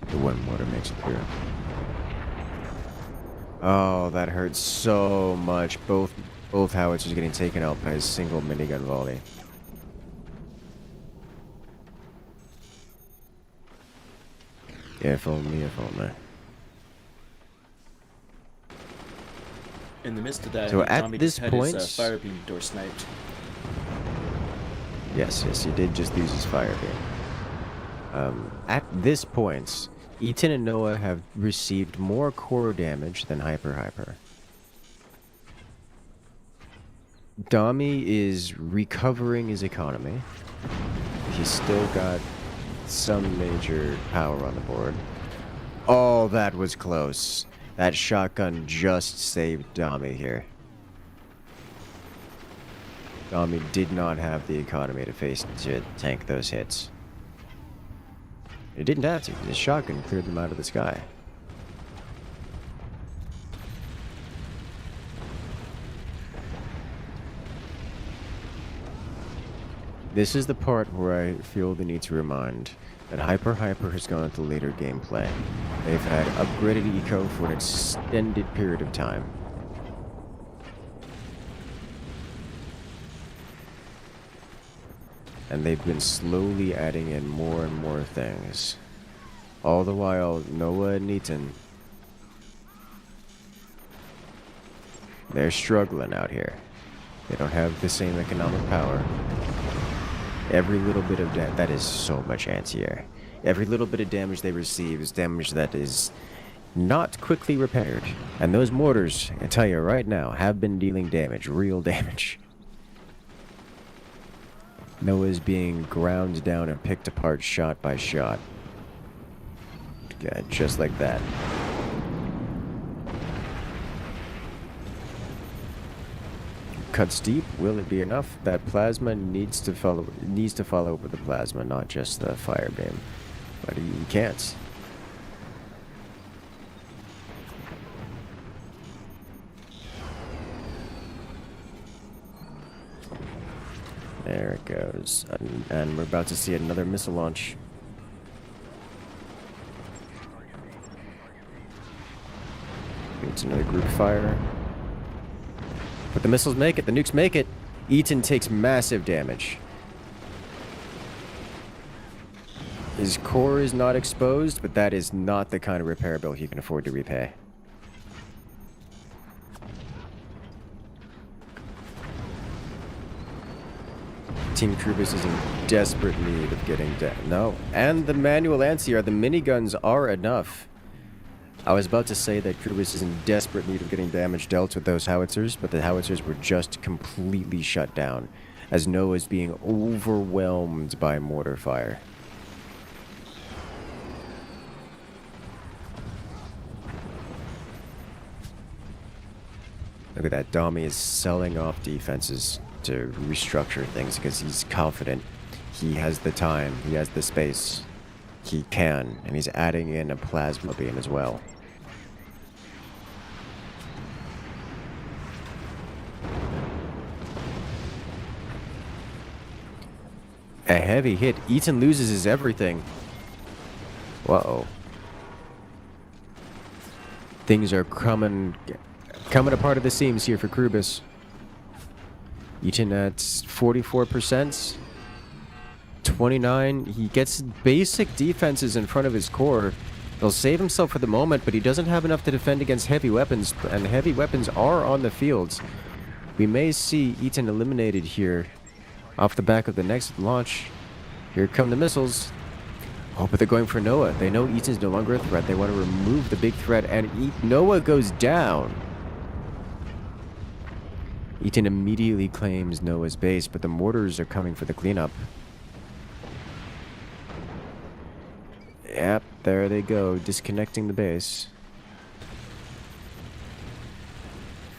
Speaker 1: The one mortar makes it through. Oh, that hurts so much. Both howitzers getting taken out by a single minigun volley. If only, if only.
Speaker 3: In the midst of that,
Speaker 1: so at
Speaker 3: Tommy
Speaker 1: this
Speaker 3: just
Speaker 1: point,
Speaker 3: had his fire beam door sniped.
Speaker 1: Yes, he did just use his fire beam. At this point, Eaton and Noah have received more core damage than Hyper. Dami is recovering his economy. He's still got some major power on the board. Oh, that was close. That shotgun just saved Dami here. Dami did not have the economy to tank those hits. It didn't have to. The shotgun cleared them out of the sky. This is the part where I feel the need to remind that Hyper has gone into later gameplay. They've had upgraded eco for an extended period of time. And they've been slowly adding in more and more things. All the while, Noah and Eaton, they're struggling out here. They don't have the same economic power. Every little bit of that is so much anti-air. Every little bit of damage they receive is damage that is not quickly repaired. And those mortars, I tell you right now, have been dealing damage, real damage. Noah's being ground down and picked apart shot by shot. Yeah, just like that. cuts deep. Will it be enough? That plasma needs to follow with the plasma, not just the fire beam. But he can't. There it goes. And we're about to see another missile launch. It's another group fire. But the missiles make it. The nukes make it. Eaton takes massive damage. His core is not exposed, but that is not the kind of repair bill he can afford to repay. Team Krubis is in desperate need of getting down. No. And the manual anti-air, the miniguns are enough. I was about to say that Krubis is in desperate need of getting damage dealt with those howitzers, but the howitzers were just completely shut down, as Noah is being overwhelmed by mortar fire. Look at that. Dami is selling off defenses to restructure things because he's confident he has the time, he has the space, he can, and he's adding in a plasma beam as well. A heavy hit. Eaton loses his everything. Whoa. Things are coming apart at the seams here for Krubis. Eaton at 44%. 29. He gets basic defenses in front of his core. He'll save himself for the moment, but he doesn't have enough to defend against heavy weapons, and heavy weapons are on the fields. We may see Eaton eliminated here off the back of the next launch. Here come the missiles. Oh, but they're going for Noah. They know Eaton's no longer a threat. They want to remove the big threat, and Noah goes down. Eaton immediately claims Noah's base, but the mortars are coming for the cleanup. Yep, there they go, disconnecting the base.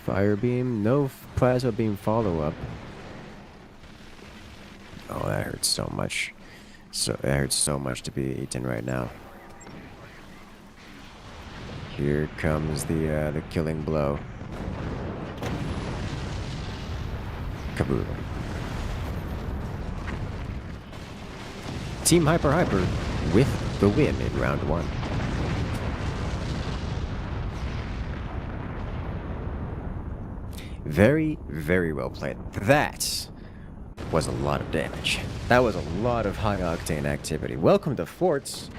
Speaker 1: Fire beam, no plasma beam follow-up. Oh, that hurts so much. That hurts so much to be Eaton right now. Here comes the killing blow. Kaboom. Team Hyper with the win in round 1. Very, very well played. That was a lot of damage. That was a lot of high-octane activity. Welcome to Forts.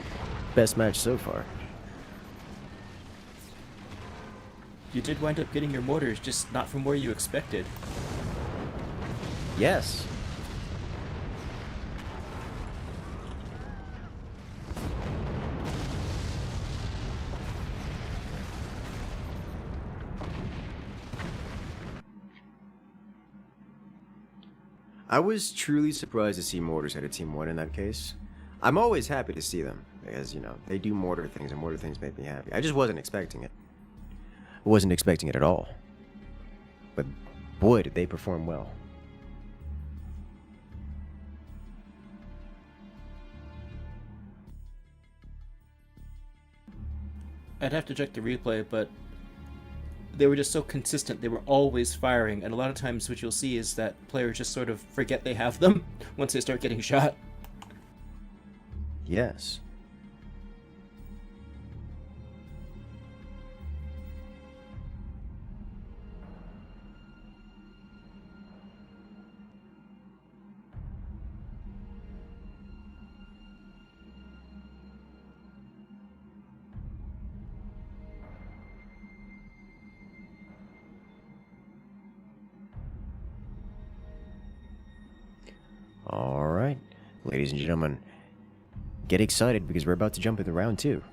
Speaker 1: Best match so far.
Speaker 3: You did wind up getting your mortars, just not from where you expected.
Speaker 1: Yes. I was truly surprised to see mortars at a team 1 in that case. I'm always happy to see them, because, you know, they do mortar things, and mortar things make me happy. I just wasn't expecting it. I wasn't expecting it at all. But boy, did they perform well.
Speaker 3: I'd have to check the replay, but they were just so consistent. They were always firing, and a lot of times what you'll see is that players just sort of forget they have them once they start getting shot.
Speaker 1: Yes. All right, ladies and gentlemen, get excited because we're about to jump into round 2.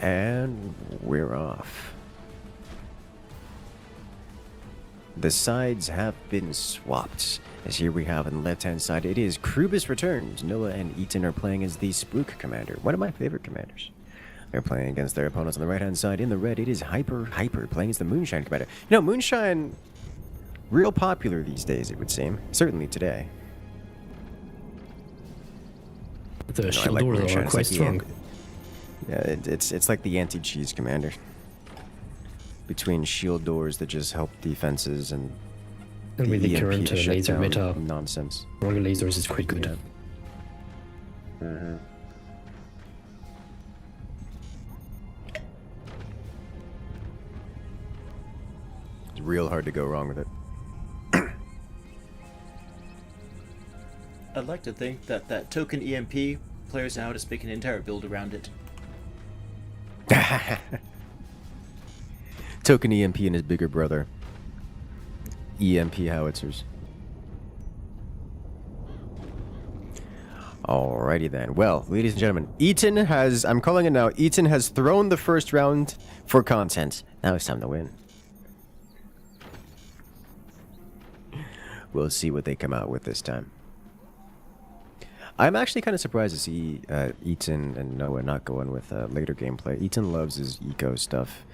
Speaker 1: And we're off. The sides have been swapped. As here we have on the left-hand side, it is Krubis returns. Noah and Eaton are playing as the Spook Commander, one of my favorite commanders. They're playing against their opponents on the right-hand side. In the red, it is Hyper playing as the Moonshine Commander. You know, Moonshine, real popular these days, it would seem. Certainly today.
Speaker 2: The shield doors are quite strong.
Speaker 1: Yeah, it's like the anti-cheese commander. Between shield doors that just help defenses and
Speaker 2: with the current laser meta,
Speaker 1: nonsense.
Speaker 2: Royal lasers is quite good.
Speaker 1: Yeah. It's real hard to go wrong with it.
Speaker 3: I'd like to think that token EMP players know how to speak an entire build around it.
Speaker 1: Token EMP and his bigger brother, EMP howitzers. Alrighty then. Well, ladies and gentlemen, Eaton has, I'm calling it now, Eaton has thrown the first round for content. Now it's time to win. We'll see what they come out with this time. I'm actually kind of surprised to see Eaton and Noah not going with later gameplay. Eaton loves his eco stuff.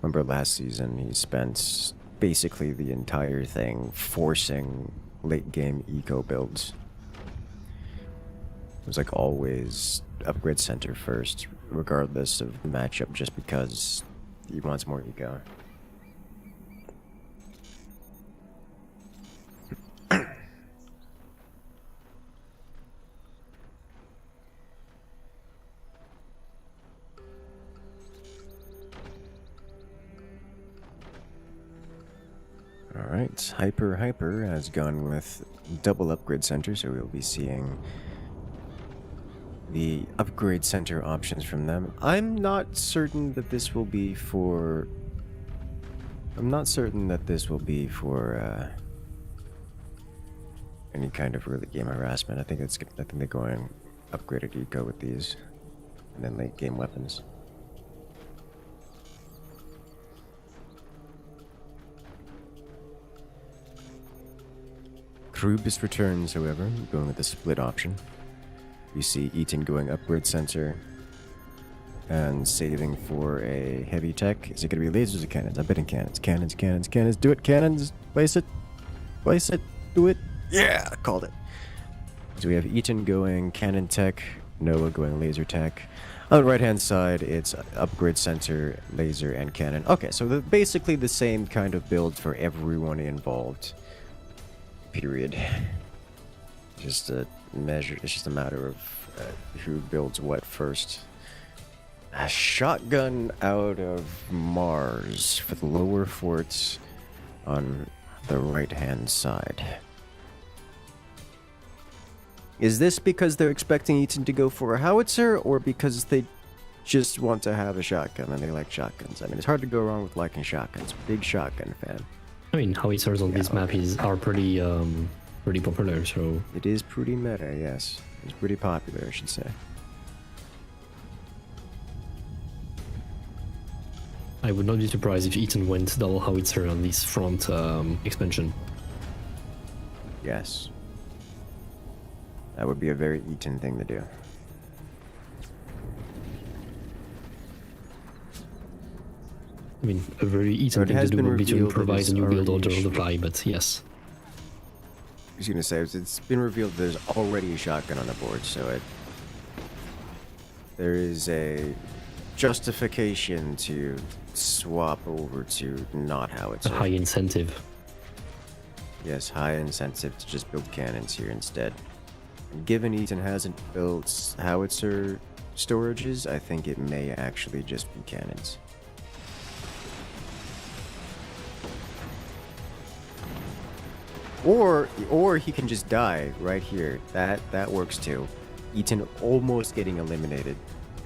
Speaker 1: Remember last season, he spent basically the entire thing forcing late game eco builds. It was like always upgrade center first, regardless of the matchup, just because he wants more eco. Alright, Hyper has gone with double upgrade center, so we'll be seeing the upgrade center options from them. I'm not certain that this will be for... any kind of early game harassment. I think they're going upgraded eco with these, and then late game weapons. Krubis returns, however, going with the split option. We see Eaton going upgrade sensor and saving for a heavy tech. Is it going to be lasers or cannons? I'm betting cannons. Cannons. Do it, cannons. Place it. Do it. Yeah, called it. So we have Eaton going cannon tech, Noah going laser tech. On the right-hand side, it's upgrade sensor, laser, and cannon. Okay, so basically the same kind of build for everyone involved. Period. Just a measure. It's just a matter of who builds what first. A shotgun out of Mars for the lower forts on the right-hand side. Is this because they're expecting Eaton to go for a howitzer, or because they just want to have a shotgun and they like shotguns? I mean, it's hard to go wrong with liking shotguns. Big shotgun fan.
Speaker 2: I mean, howitzers on this map are pretty popular, so...
Speaker 1: It is pretty meta, yes. It's pretty popular, I should say.
Speaker 2: I would not be surprised if Eaton went double howitzer on this front expansion.
Speaker 1: Yes. That would be a very Eaton thing to do.
Speaker 2: I mean, a very Eaton thing to do would be to improvise a new build order on the fly, but yes.
Speaker 1: I was going to say, it's been revealed there's already a shotgun on the board, so there is a justification to swap over to not howitzer.
Speaker 2: A high incentive.
Speaker 1: Yes, high incentive to just build cannons here instead. And given Eaton hasn't built howitzer storages, I think it may actually just be cannons. Or he can just die right here. That works too. Eaton almost getting eliminated.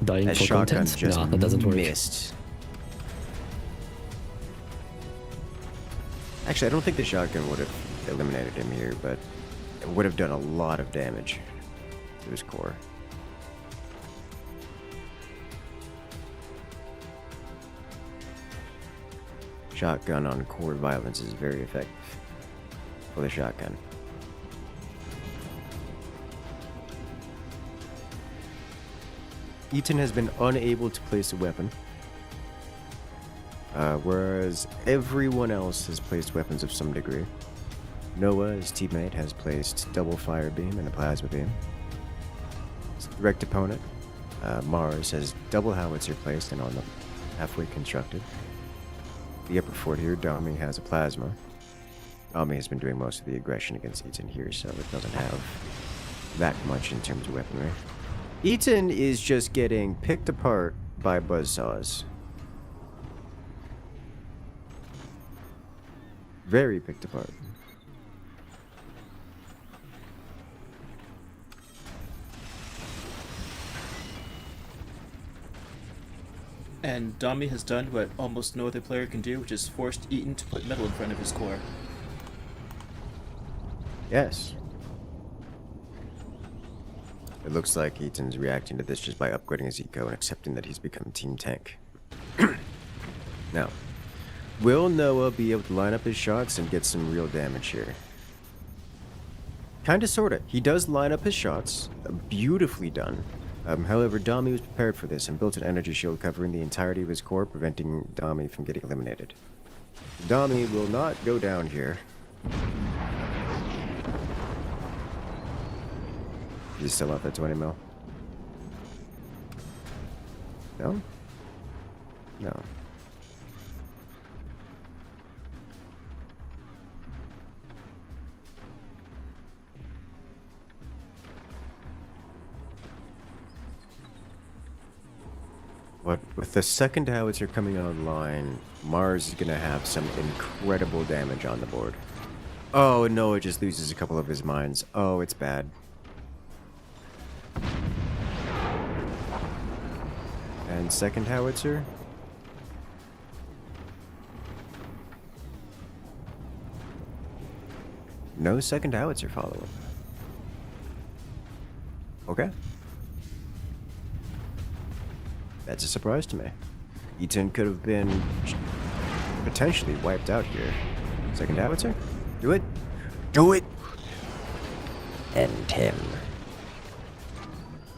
Speaker 2: Dying
Speaker 1: that
Speaker 2: for
Speaker 1: shotgun
Speaker 2: content?
Speaker 1: just
Speaker 2: Nah, that doesn't work.
Speaker 1: missed. Actually, I don't think the shotgun would have eliminated him here, but it would have done a lot of damage to his core. shotgun on core violence is very effective for the shotgun. Eaton has been unable to place a weapon, whereas everyone else has placed weapons of some degree. Noah, his teammate, has placed double fire beam and a plasma beam. His direct opponent, Mars, has double howitzer placed and on them, halfway constructed. The upper fort here, Dami has a plasma. Dami has been doing most of the aggression against Eaton here, so it doesn't have that much in terms of weaponry. Eaton is just getting picked apart by buzzsaws. Very picked apart.
Speaker 3: And Dami has done what almost no other player can do, which is forced Eaton to put metal in front of his core.
Speaker 1: Yes. It looks like Eaton's reacting to this just by upgrading his eco and accepting that he's become Team Tank. Now, will Noah be able to line up his shots and get some real damage here? Kinda sorta. He does line up his shots. Beautifully done. However, Dami was prepared for this and built an energy shield covering the entirety of his core, preventing Dami from getting eliminated. Dami will not go down here. He's still up at 20 mil. No? No. But with the second howitzer coming online, Mars is going to have some incredible damage on the board. Oh, no, it just loses a couple of his mines. Oh, it's bad. And second howitzer. No second howitzer follow-up. Okay. That's a surprise to me. Eaton could have been potentially wiped out here. Second howitzer? Do it. Do it! End him.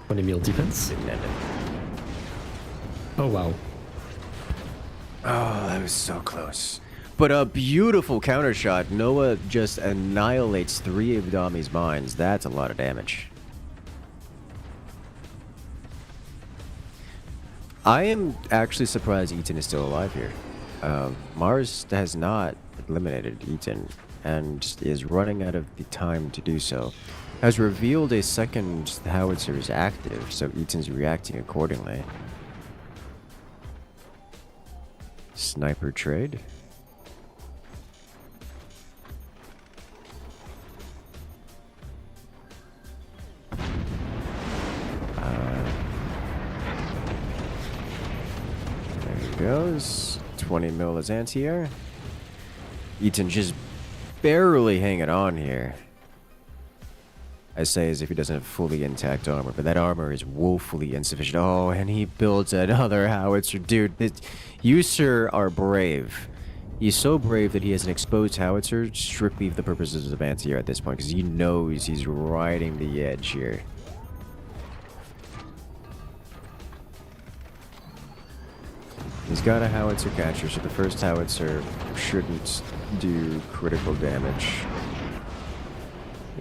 Speaker 2: 20 mil defense.
Speaker 1: Didn't end him.
Speaker 2: Oh, wow.
Speaker 1: Oh, that was so close. But a beautiful counter shot. Noah just annihilates 3 of Dami's mines. That's a lot of damage. I am actually surprised Eaton is still alive here. Mars has not eliminated Eaton and is running out of the time to do so. Has revealed a second howitzer is active, so Eaton's reacting accordingly. Sniper trade. There he goes. 20 mil as anti-air. Eaton just barely hanging on here. I say as if he doesn't have fully intact armor, but that armor is woefully insufficient. Oh, and he builds another howitzer. Dude, you, sir, are brave. He's so brave that he has an exposed howitzer strictly for the purposes of anti-air at this point, because he knows he's riding the edge here. He's got a howitzer catcher, so the first howitzer shouldn't do critical damage.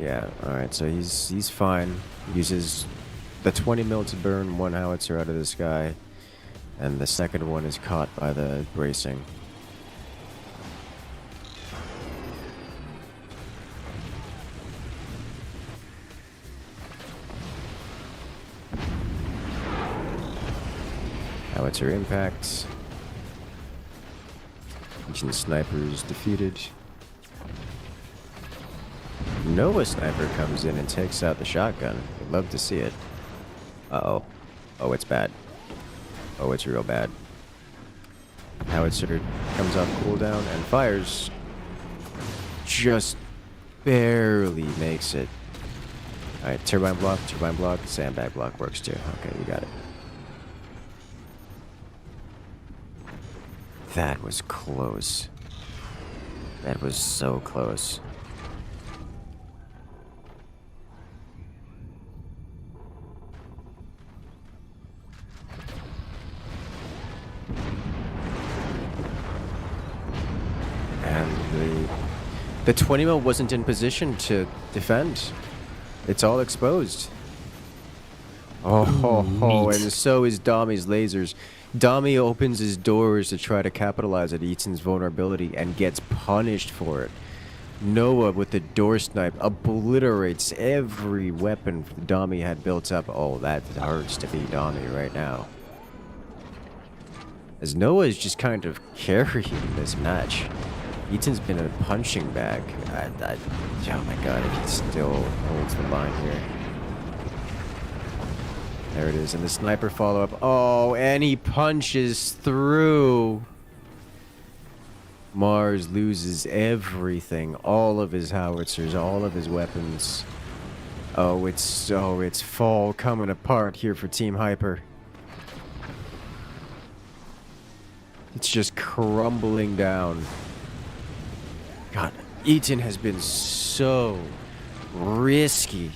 Speaker 1: Yeah, alright, so he's fine. Uses the 20 mil to burn one howitzer out of the sky, and the second one is caught by the bracing. Howitzer impacts. Eaton snipers defeated. Noah sniper comes in and takes out the shotgun. I'd love to see it. Uh-oh. Oh, it's bad. Oh, it's real bad. Howitzer comes off cooldown and fires. Just barely makes it. Alright, turbine block, sandbag block works too. Okay, we got it. That was close. That was so close. And the 20 mil wasn't in position to defend. It's all exposed. Oh, and so is Dami's lasers. Dami opens his doors to try to capitalize at Eaton's vulnerability and gets punished for it. Noah with the door snipe obliterates every weapon Dami had built up. Oh, that hurts to be Dami right now. As Noah is just kind of carrying this match. Eaton's been a punching bag. Oh my god, if he still holds the line here. There it is, and the sniper follow-up. Oh, and he punches through. Mars loses everything. All of his howitzers, all of his weapons. Oh, it's fall coming apart here for Team Hyper. It's just crumbling down. God, Eaton has been so risky.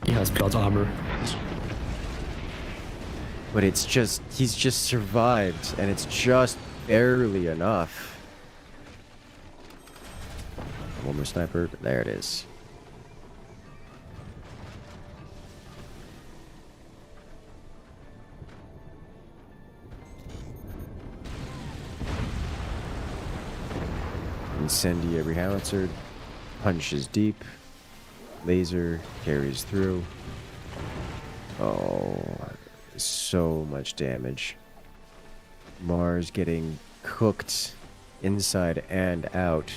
Speaker 2: He has plot armor.
Speaker 1: But it's just, he's just survived, and it's just barely enough. One more sniper, there it is. Incendiary howitzer, punches deep. Laser carries through. Oh, so much damage. Mars getting cooked inside and out.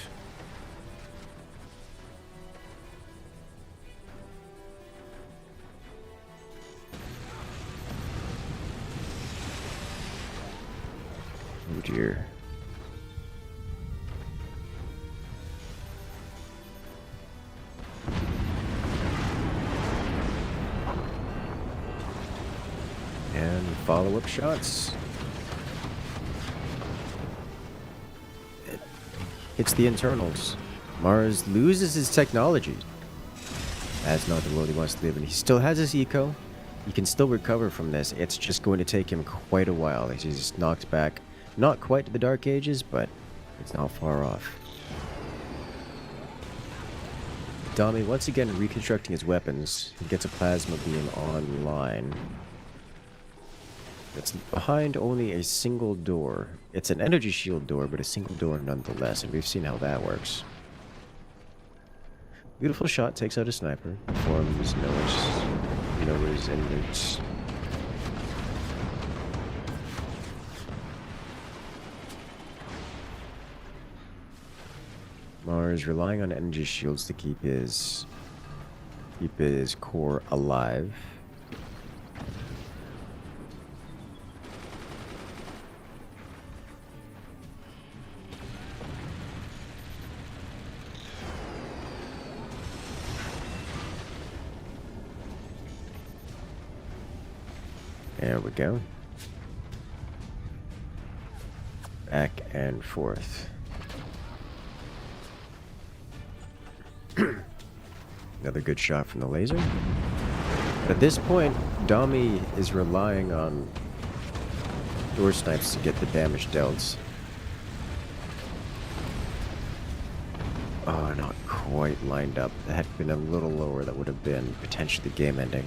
Speaker 1: Oh dear. And follow-up shots. It hits the internals. Mars loses his technology. That's not the world he wants to live in. He still has his eco. He can still recover from this. It's just going to take him quite a while. He's knocked back. Not quite to the Dark Ages, but it's not far off. Dami once again reconstructing his weapons. He gets a plasma beam online. It's behind only a single door. It's an energy shield door, but a single door nonetheless, and we've seen how that works. Beautiful shot, takes out a sniper. Performs Noah's inmates. Mars relying on energy shields to keep his core alive. There we go. Back and forth. Another good shot from the laser. But at this point, Dami is relying on door snipes to get the damage dealt. Oh, not quite lined up. That had been a little lower, that would have been potentially game ending.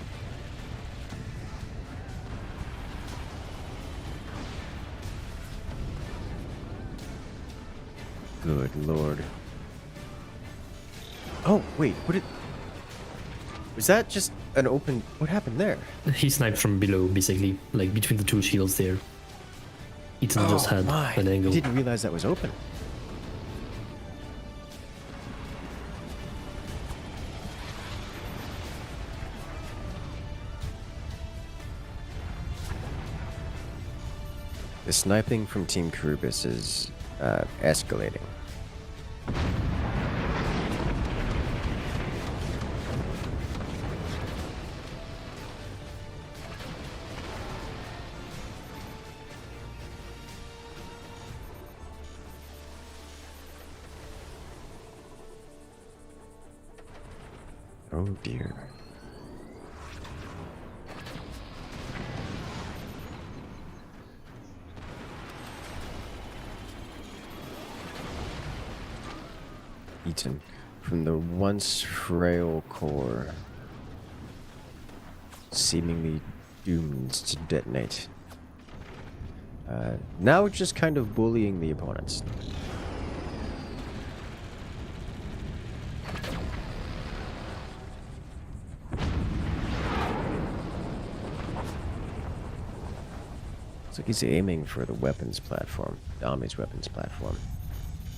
Speaker 1: Good lord. Oh, wait, was that just an open... What happened there?
Speaker 2: He sniped from below, basically, like between the two shields there. Eaton just had an angle.
Speaker 1: I didn't realize that was open. The sniping from Team Krubis is escalating. Oh dear. Eaten from the once frail core, seemingly doomed to detonate. Now it's just kind of bullying the opponents. Looks like he's aiming for the weapons platform, Dami's weapons platform.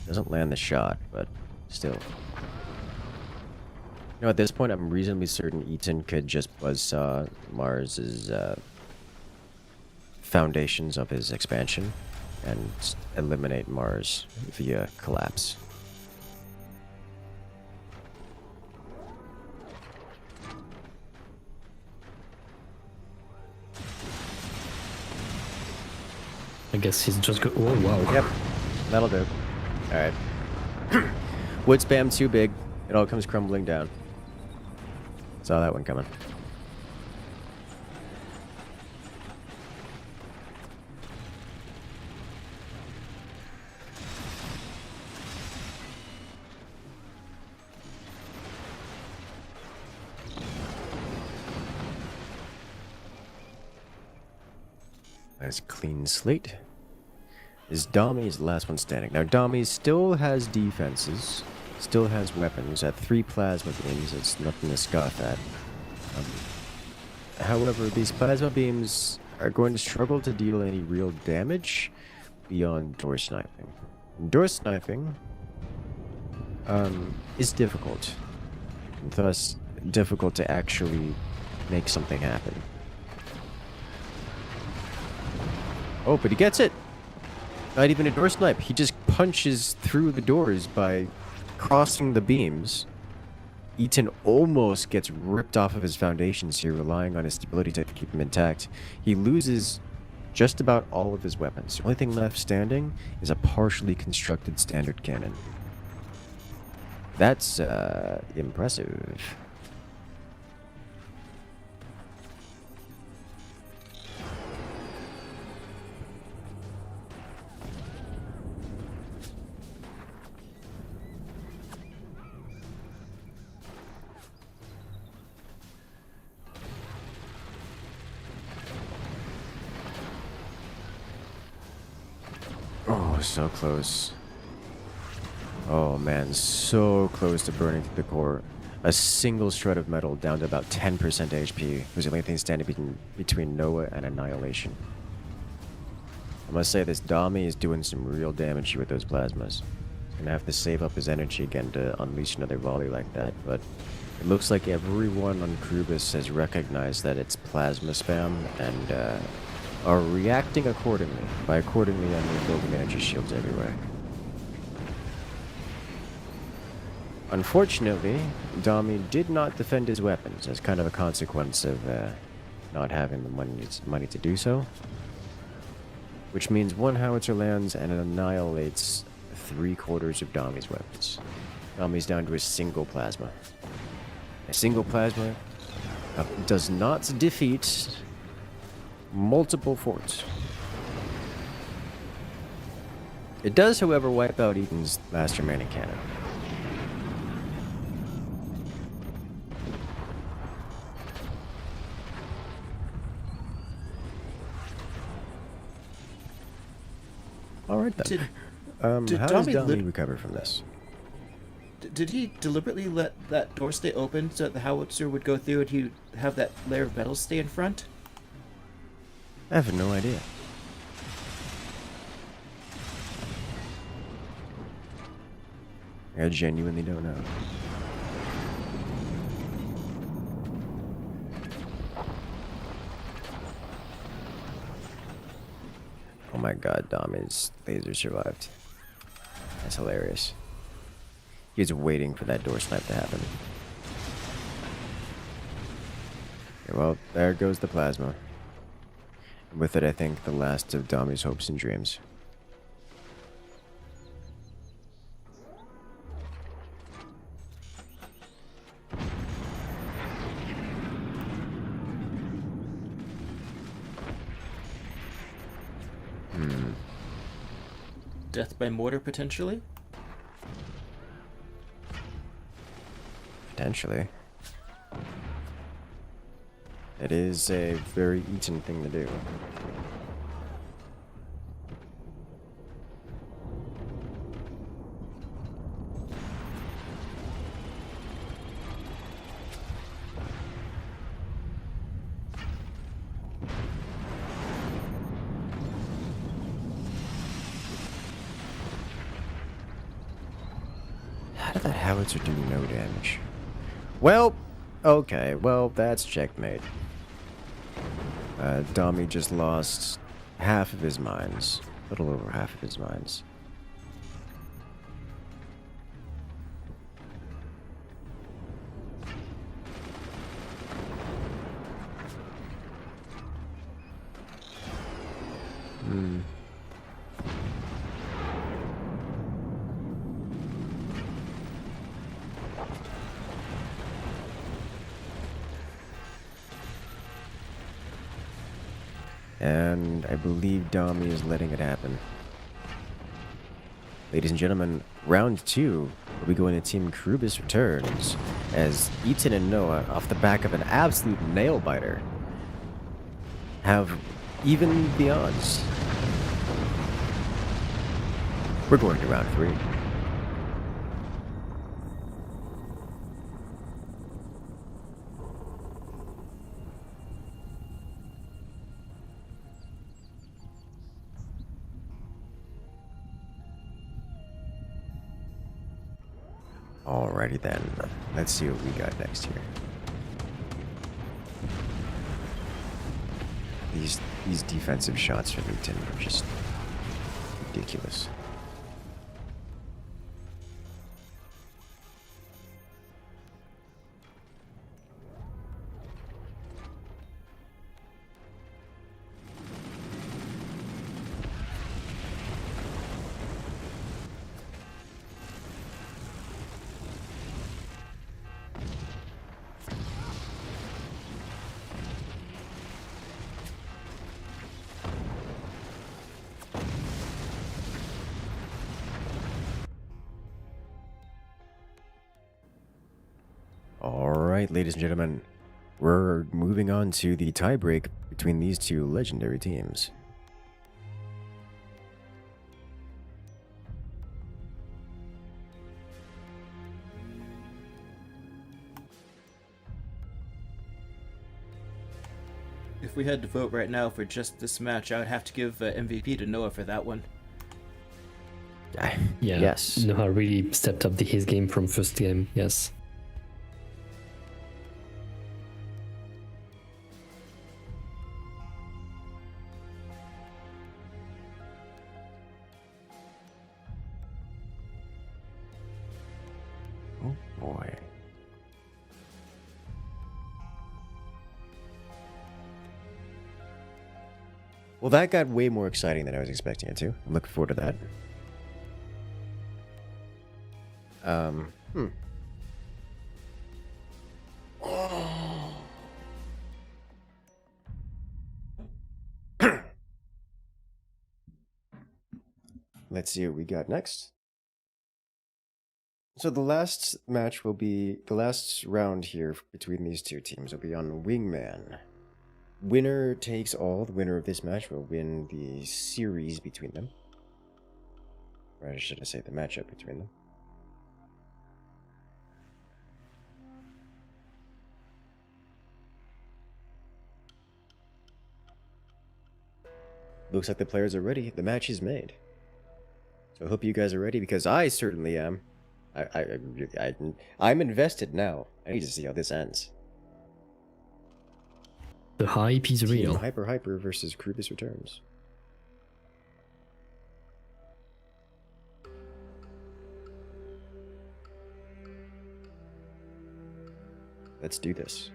Speaker 1: Doesn't land the shot, but still. You know, at this point, I'm reasonably certain Eaton could just buzzsaw Mars's foundations of his expansion and eliminate Mars via collapse.
Speaker 2: I guess he's just go. Oh wow.
Speaker 1: Yep, that'll do. All right. Wood spam too big. It all comes crumbling down. Saw that one coming. Nice clean slate. Is Dami's last one standing. Now Dami still has defenses, still has weapons. At 3 plasma beams, it's nothing to scoff at. However, these plasma beams are going to struggle to deal any real damage beyond door sniping. Door sniping is difficult, thus difficult to actually make something happen. Oh, but he gets it! Not even a door snipe. He just punches through the doors by crossing the beams. Eaton almost gets ripped off of his foundations here, relying on his stability to keep him intact. He loses just about all of his weapons. The only thing left standing is a partially constructed standard cannon. That's impressive. Oh, so close. Oh man, so close to burning through the core. A single shred of metal down to about 10% HP was the only thing standing between Noah and annihilation. I must say this Dami is doing some real damage here with those plasmas. He's gonna have to save up his energy again to unleash another volley like that, but it looks like everyone on Krubis has recognized that it's plasma spam and are reacting accordingly. By accordingly, I mean building energy shields everywhere. Unfortunately, Dami did not defend his weapons as kind of a consequence of not having the money to do so. Which means one howitzer lands and it annihilates 3/4 of Dami's weapons. Dami's down to a single plasma. A single plasma does not defeat multiple forts. It does, however, wipe out Eaton's last remaining cannon. Alright then. How does Dami recover from this?
Speaker 3: Did he deliberately let that door stay open so that the howitzer would go through and he'd have that layer of metal stay in front?
Speaker 1: I have no idea. I genuinely don't know. Oh my god, Dami's laser survived. That's hilarious. He was waiting for that door snipe to happen. Okay, well, there goes the plasma. And with it, I think, the last of Dami's hopes and dreams.
Speaker 3: Death by mortar, potentially?
Speaker 1: Potentially. It is a very Eaton thing to do. How did that howitzer do no damage? Well, okay, well, that's checkmate. Dami just lost half of his mines. A little over half of his mines. And I believe Dami is letting it happen. Ladies and gentlemen, round 2 will be going to Team Krubis returns as Eaton and Noah, off the back of an absolute nail biter, have evened the odds. We're going to round 3. Alrighty then, let's see what we got next here. These defensive shots from Eaton are just ridiculous. Alright, ladies and gentlemen, we're moving on to the tiebreak between these two legendary teams.
Speaker 3: If we had to vote right now for just this match, I would have to give MVP to Noah for that one.
Speaker 2: Yeah,
Speaker 1: Yes.
Speaker 2: Noah really stepped up his game from first game, yes.
Speaker 1: Oh boy. Well, that got way more exciting than I was expecting it to. I'm looking forward to that. Let's see what we got next. So the last match will be, the last round here between these two teams will be on Wingman. Winner takes all. The winner of this match will win the series between them. Or should I say the matchup between them. Looks like the players are ready. The match is made. So I hope you guys are ready, because I certainly am. I'm invested now. I need to see how this ends.
Speaker 2: The hype is real.
Speaker 1: Team Hyper versus Krubis returns. Let's do this.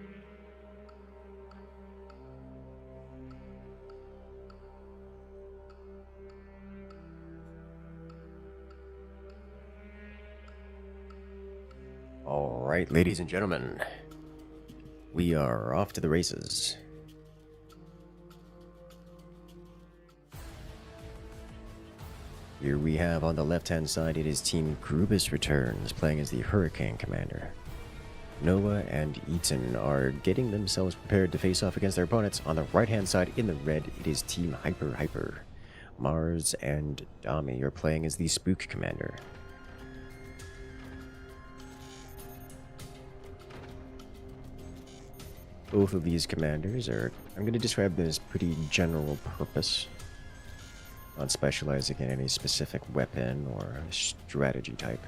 Speaker 1: All right, ladies and gentlemen, we are off to the races. Here we have on the left-hand side, it is Team Krubis returns, playing as the Hurricane Commander. Noah and Eaton are getting themselves prepared to face off against their opponents. On the right-hand side, in the red, it is Team Hyper. Mars and Dami are playing as the Spook Commander. Both of these commanders are, I'm going to describe them as pretty general purpose, not specializing in any specific weapon or strategy type.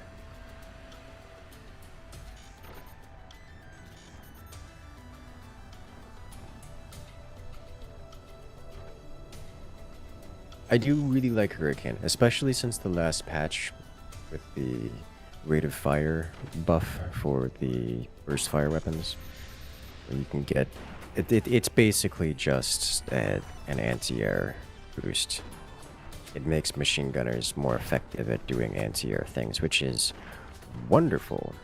Speaker 1: I do really like Hurricane, especially since the last patch with the rate of fire buff for the burst fire weapons. You can get it's basically just an anti-air boost. It makes machine gunners more effective at doing anti-air things, which is wonderful.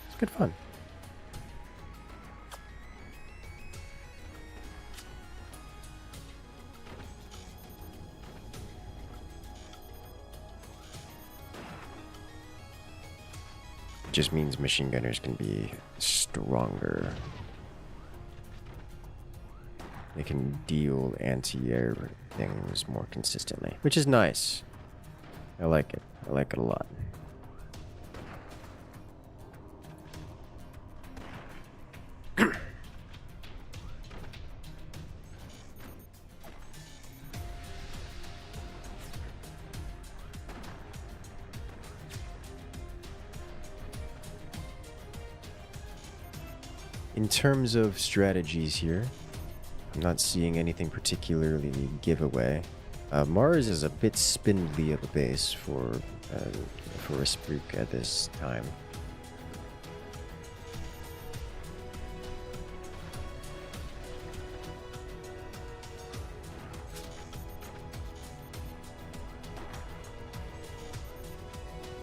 Speaker 1: It's good fun. Just means machine gunners can be stronger. They can deal anti-air things more consistently, which is nice. I like it. I like it a lot. In terms of strategies here, I'm not seeing anything particularly giveaway. Mars is a bit spindly of a base for a spook at this time.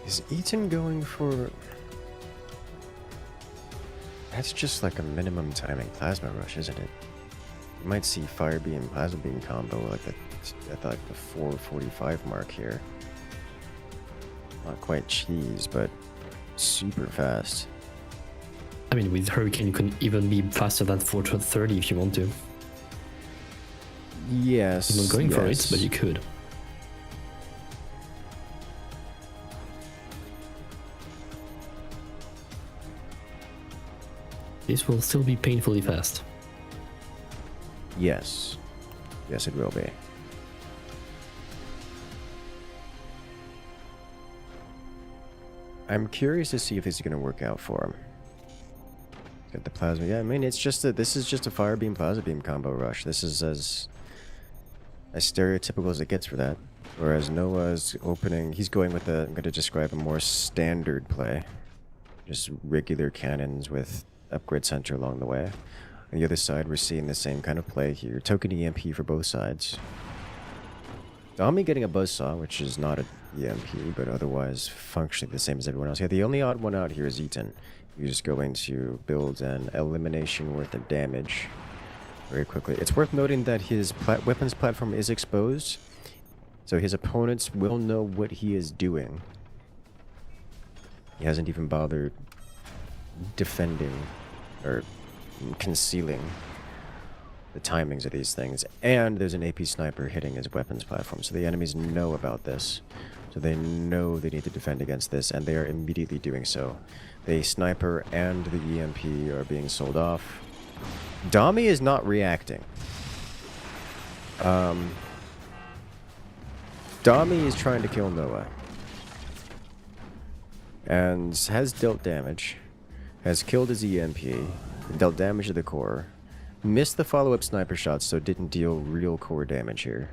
Speaker 1: Is Eaton going for... That's just like a minimum timing plasma rush, isn't it? You might see fire beam, plasma beam combo like at like the 4:45 mark here. Not quite cheese, but super fast.
Speaker 2: I mean, with Hurricane, you can even be faster than 4:30 if you want to.
Speaker 1: Yes.
Speaker 2: I'm not going for it, but you could. This will still be painfully fast.
Speaker 1: Yes. Yes, it will be. I'm curious to see if this is going to work out for him. Got the plasma. Yeah, I mean, this is just a fire beam, plasma beam combo rush. This is as stereotypical as it gets for that. Whereas Noah's opening, he's going with I'm going to describe a more standard play. Just regular cannons with upgrade center along the way. On the other side, we're seeing the same kind of play here. Token EMP for both sides. Dami getting a buzzsaw, which is not an EMP, but otherwise functionally the same as everyone else. Yeah, the only odd one out here is Eaton, who's going to build an elimination worth of damage very quickly. It's worth noting that his weapons platform is exposed, so his opponents will know what he is doing. He hasn't even bothered defending or concealing the timings of these things. And there's an AP sniper hitting his weapons platform, so the enemies know about this. So they know they need to defend against this, and they are immediately doing so. The sniper and the EMP are being sold off. Dami is not reacting. Dami is trying to kill Noah. And has dealt damage. Has killed his EMP, dealt damage to the core, missed the follow-up sniper shots, so didn't deal real core damage here.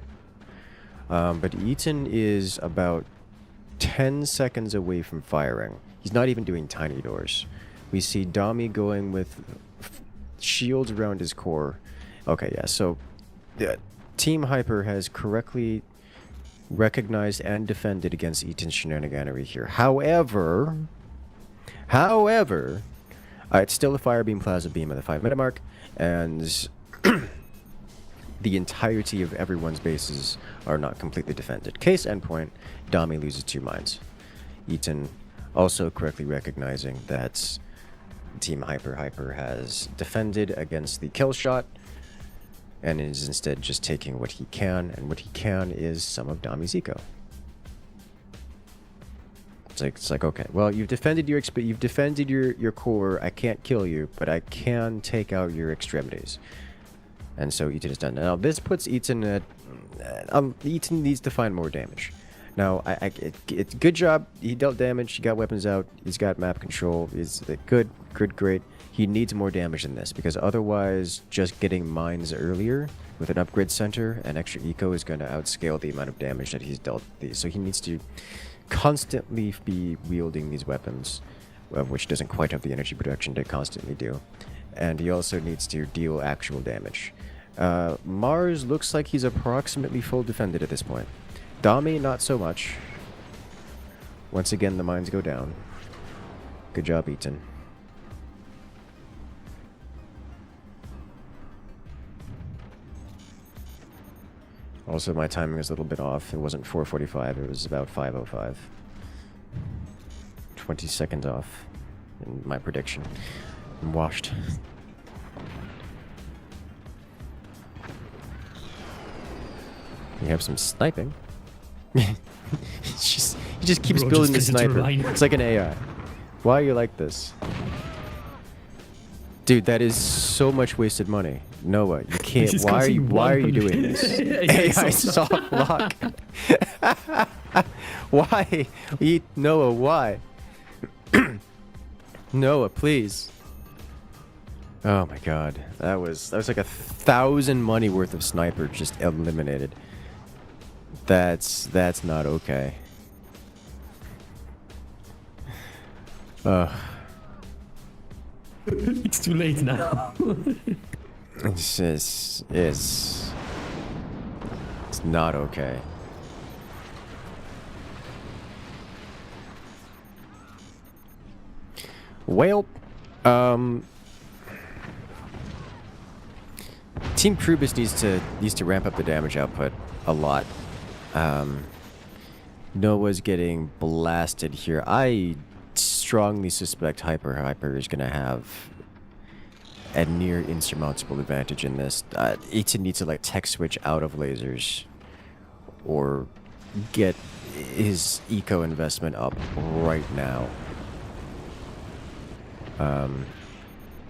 Speaker 1: But Eaton is about 10 seconds away from firing. He's not even doing tiny doors. We see Dami going with shields around his core. Okay, yeah, so Team Hyper has correctly recognized and defended against Eaton's shenaniganery here. However, It's still a fire beam, plasma beam at the 5-minute mark, and the entirety of everyone's bases are not completely defended. Case endpoint, Dami loses 2 mines. Eaton also correctly recognizing that Team Hyper has defended against the kill shot and is instead just taking what he can, and what he can is some of Dami's eco. It's like okay, well, you've defended your core. I can't kill you, but I can take out your extremities. And so Eaton is done. Now this puts Eaton at Eaton needs to find more damage. Now it's good job. He dealt damage. He got weapons out. He's got map control. He's good, great. He needs more damage than this, because otherwise, just getting mines earlier with an upgrade center and extra eco is going to outscale the amount of damage that he's dealt these. So he needs to constantly be wielding these weapons, which doesn't quite have the energy production to constantly do. And he also needs to deal actual damage. Mars looks like he's approximately full defended at this point. Dami, not so much. Once again, the mines go down. Good job, Eaton. Also, my timing was a little bit off. It wasn't 4:45, it was about 5:05. 20 seconds off in my prediction. I'm washed. You have some sniping. he just keeps building the sniper. It's like an AI. Why are you like this? Dude, that is so much wasted money. Noah, you can't. Why are you doing this? AI soft lock. Why? Noah, why? Noah, please. Oh my god. That was like 1,000 money worth of sniper just eliminated. That's not okay.
Speaker 2: It's too late now.
Speaker 1: It's not okay. Well, Team Krubis needs to ramp up the damage output a lot. Noah's getting blasted here. I strongly suspect Hyper is gonna have a near insurmountable advantage in this. Eaton needs to like tech switch out of lasers or get his eco investment up right now.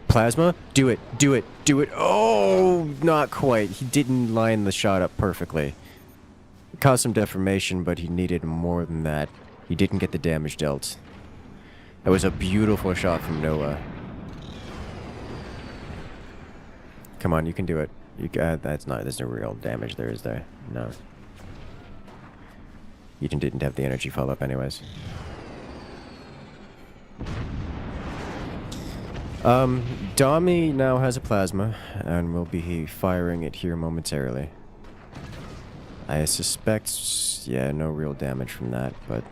Speaker 1: Plasma, do it. Oh, not quite. He didn't line the shot up perfectly. It caused some deformation, but he needed more than that. He didn't get the damage dealt. That was a beautiful shot from Noah. Come on, you can do it. There's no real damage there, is there? No. Eaton didn't have the energy follow-up anyways. Dami now has a plasma, and will be firing it here momentarily. I suspect, yeah, no real damage from that, but...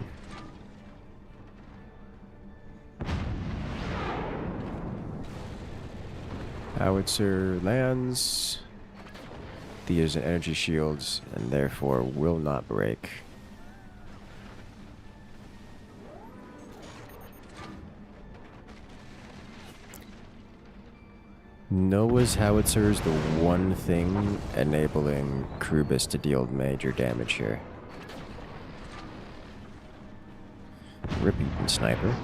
Speaker 1: Howitzer lands. Thea's an energy shield, and therefore will not break. Noah's howitzer is the one thing enabling Krubis to deal major damage here. Rip Eaton sniper.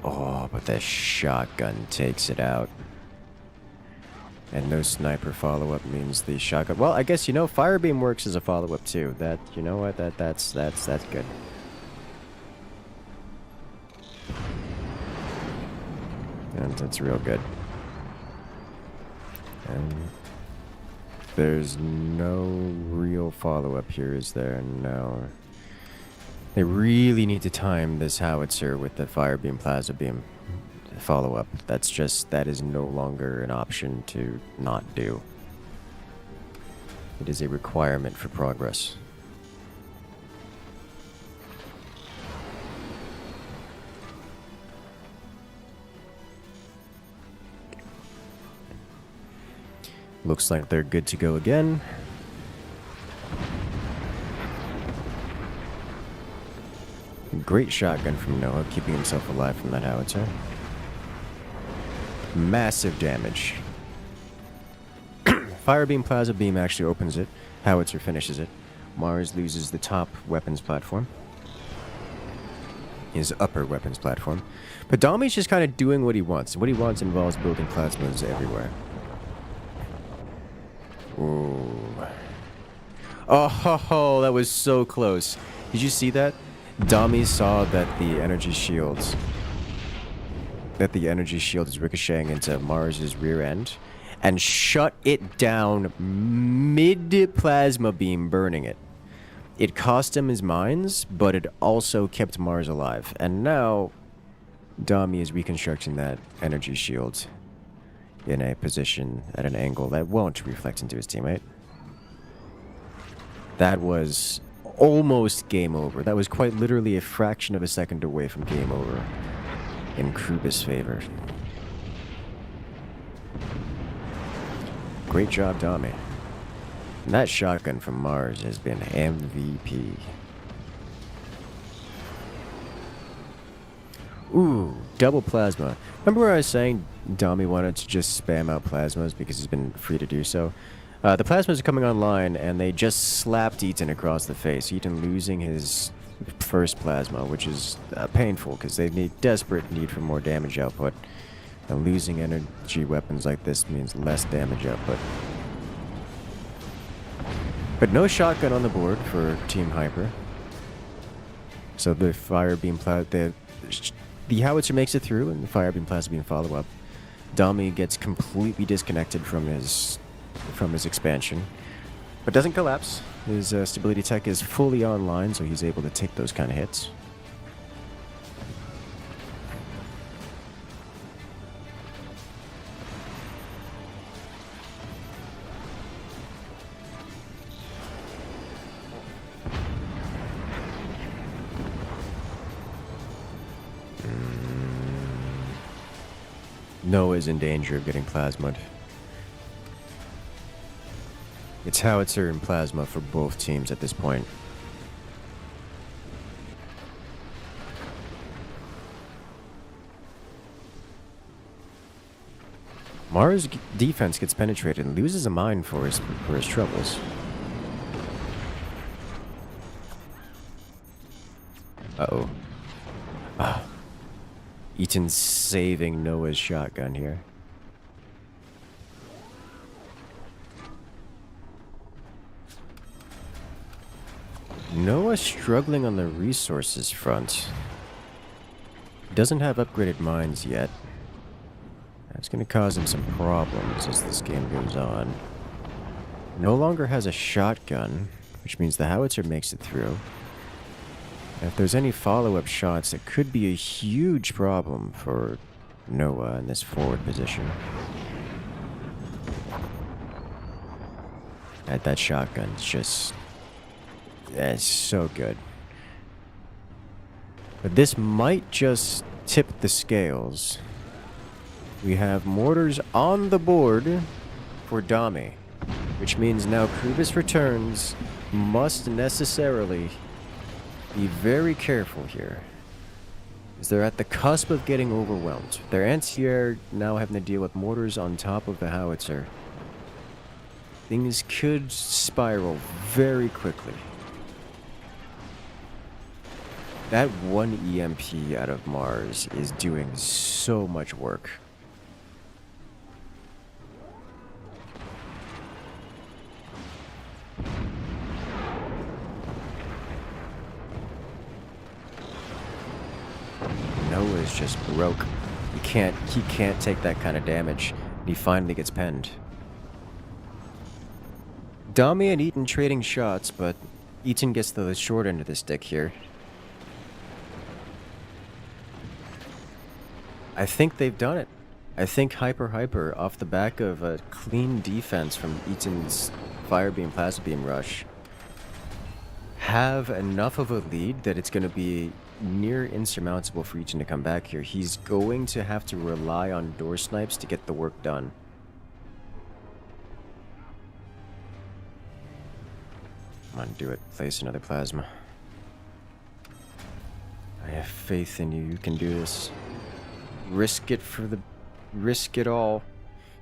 Speaker 1: Oh, but the shotgun takes it out. And no sniper follow-up means the shotgun... Well, I guess, fire beam works as a follow-up too. That, you know what, that's good. And that's real good. And there's no real follow-up here, is there? No. They really need to time this howitzer with the fire beam, plasma beam follow-up. That is no longer an option to not do. It is a requirement for progress. Looks like they're good to go again. Great shotgun from Noah, keeping himself alive from that howitzer. Massive damage. Fire beam, plasma beam actually opens it. Howitzer finishes it. Mars loses the top weapons platform. His upper weapons platform. But Dami's just kind of doing what he wants. What he wants involves building plasmas everywhere. Ooh. Oh, that was so close. Did you see that? Dami saw that the energy shields... that the energy shield is ricocheting into Mars's rear end and shut it down mid-plasma beam, burning it. It cost him his mines, but it also kept Mars alive. And now, Dami is reconstructing that energy shield in a position at an angle that won't reflect into his teammate. That was almost game over. That was quite literally a fraction of a second away from game over in Krubis' favor. Great job, Dami. And that shotgun from Mars has been MVP. Ooh, double plasma. Remember where I was saying Dami wanted to just spam out plasmas because he's been free to do so? The plasmas are coming online, and they just slapped Eaton across the face. Eaton losing his first plasma, which is painful because they need desperate need for more damage output. And losing energy weapons like this means less damage output. But no shotgun on the board for Team Hyper. So the fire beam the howitzer makes it through, and the fire beam plasma beam follow up. Dami gets completely disconnected from his expansion, but doesn't collapse. His stability tech is fully online, so he's able to take those kind of hits. Noah's in danger of getting plasma'd. It's howitzer and plasma for both teams at this point. Mars' defense gets penetrated and loses a mine for his troubles. Uh-oh. Ah. Eaton's saving Noah's shotgun here. Noah struggling on the resources front. Doesn't have upgraded mines yet. That's going to cause him some problems as this game goes on. No longer has a shotgun, which means the howitzer makes it through. And if there's any follow-up shots, it could be a huge problem for Noah in this forward position. That shotgun's just... it's so good. But this might just tip the scales. We have mortars on the board for Dami, which means now Krubis returns must necessarily be very careful here, as they're at the cusp of getting overwhelmed. Their anti-air now having to deal with mortars on top of the howitzer. Things could spiral very quickly. That one EMP out of Mars is doing so much work. Noah's just broke. He can't take that kind of damage. He finally gets penned. Dami and Eaton trading shots, but Eaton gets the short end of the stick here. I think they've done it. I think Hyper, off the back of a clean defense from Eaton's fire beam, plasma beam rush, have enough of a lead that it's going to be near insurmountable for Eaton to come back here. He's going to have to rely on door snipes to get the work done. Come on, do it. Place another plasma. I have faith in you. You can do this. Risk it all.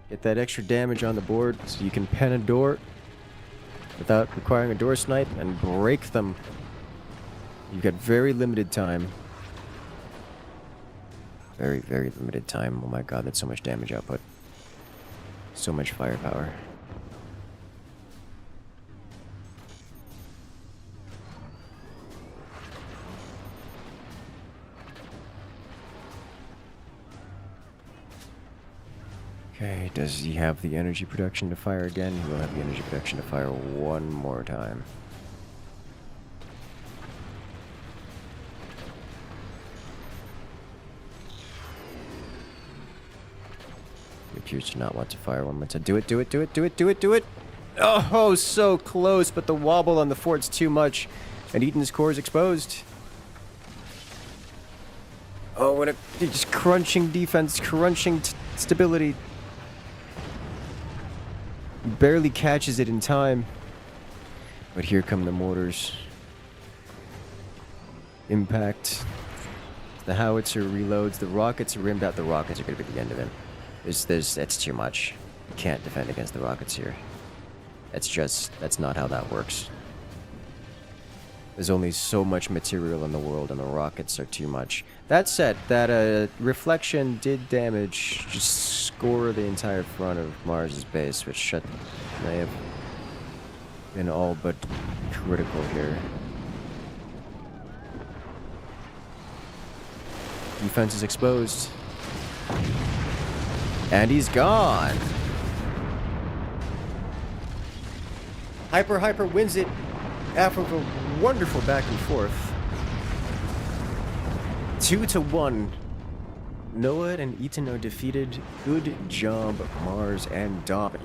Speaker 1: Get that extra damage on the board so you can pen a door without requiring a door snipe and break them. You've got very limited time. Very, very limited time. Oh my god, that's so much damage output. So much firepower. Okay, does he have the energy production to fire again? He will have the energy production to fire one more time. He appears to not want to fire one more time. Do it, do it, do it, do it, do it, do it! Oh, so close, but the wobble on the fort's too much. And Eaton's core is exposed. Oh, what a just crunching defense, crunching stability. Barely catches it in time. But here come the mortars. Impact. The howitzer reloads. The rockets are rimmed out. The rockets are going to be the end of him. That's too much. You can't defend against the rockets here. That's not how that works. There's only so much material in the world, and the rockets are too much. That said, that reflection did damage, just score the entire front of Mars's base, which may have been all but critical here. Defense is exposed. And he's gone! Hyper wins it after a wonderful back and forth. 2-1. Noah and Eaton are defeated. Good job, Mars and Dobby,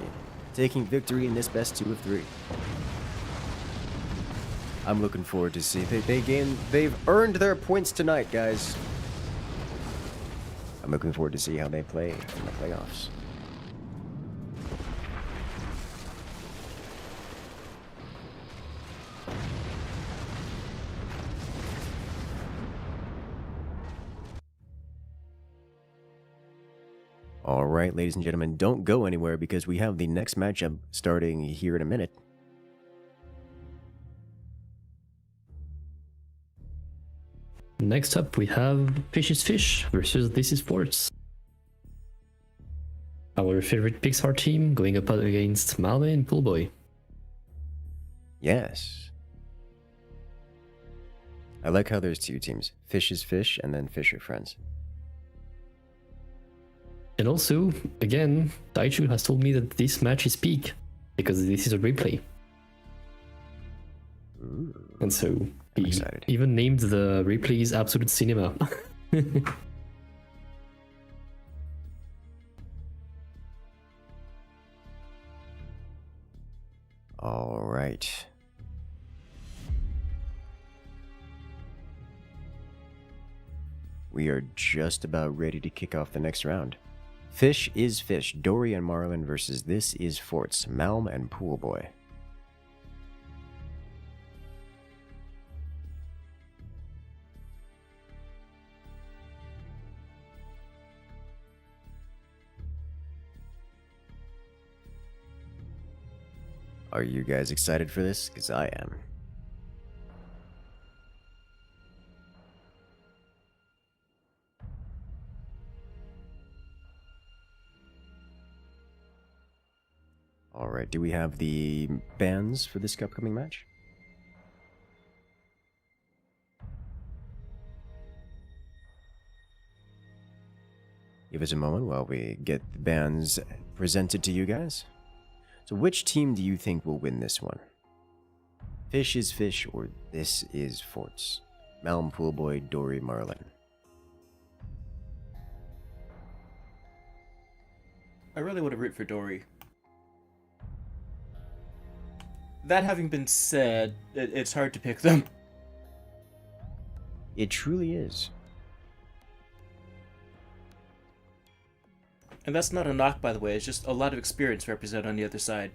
Speaker 1: taking victory in this best 2 of 3. I'm looking forward to see. They've earned their points tonight, guys. I'm looking forward to see how they play in the playoffs. Alright, ladies and gentlemen, don't go anywhere because we have the next matchup starting here in a minute.
Speaker 2: Next up, we have Fish is Fish versus This is Forts. Our favorite Pixar team going up against Malve and Poolboy.
Speaker 1: Yes. I like how there's 2 teams. Fish is Fish and then Fish are friends.
Speaker 2: And also, again, Taichu has told me that this match is peak, because this is a replay.
Speaker 1: Ooh,
Speaker 2: and so, he
Speaker 1: excited.
Speaker 2: even named the replays Absolute Cinema.
Speaker 1: Alright. We are just about ready to kick off the next round. Fish is Fish, Dory and Marlin versus This is Forts, Malm and Poolboy. Are you guys excited for this? Because I am. Alright, do we have the bans for this upcoming match? Give us a moment while we get the bans presented to you guys. So which team do you think will win this one? Fish is Fish or This is Forts? Malm, Poolboy, Dory, Marlin.
Speaker 3: I really want to root for Dory. That having been said, it's hard to pick them.
Speaker 1: It truly is.
Speaker 3: And that's not a knock, by the way. It's just a lot of experience represented on the other side.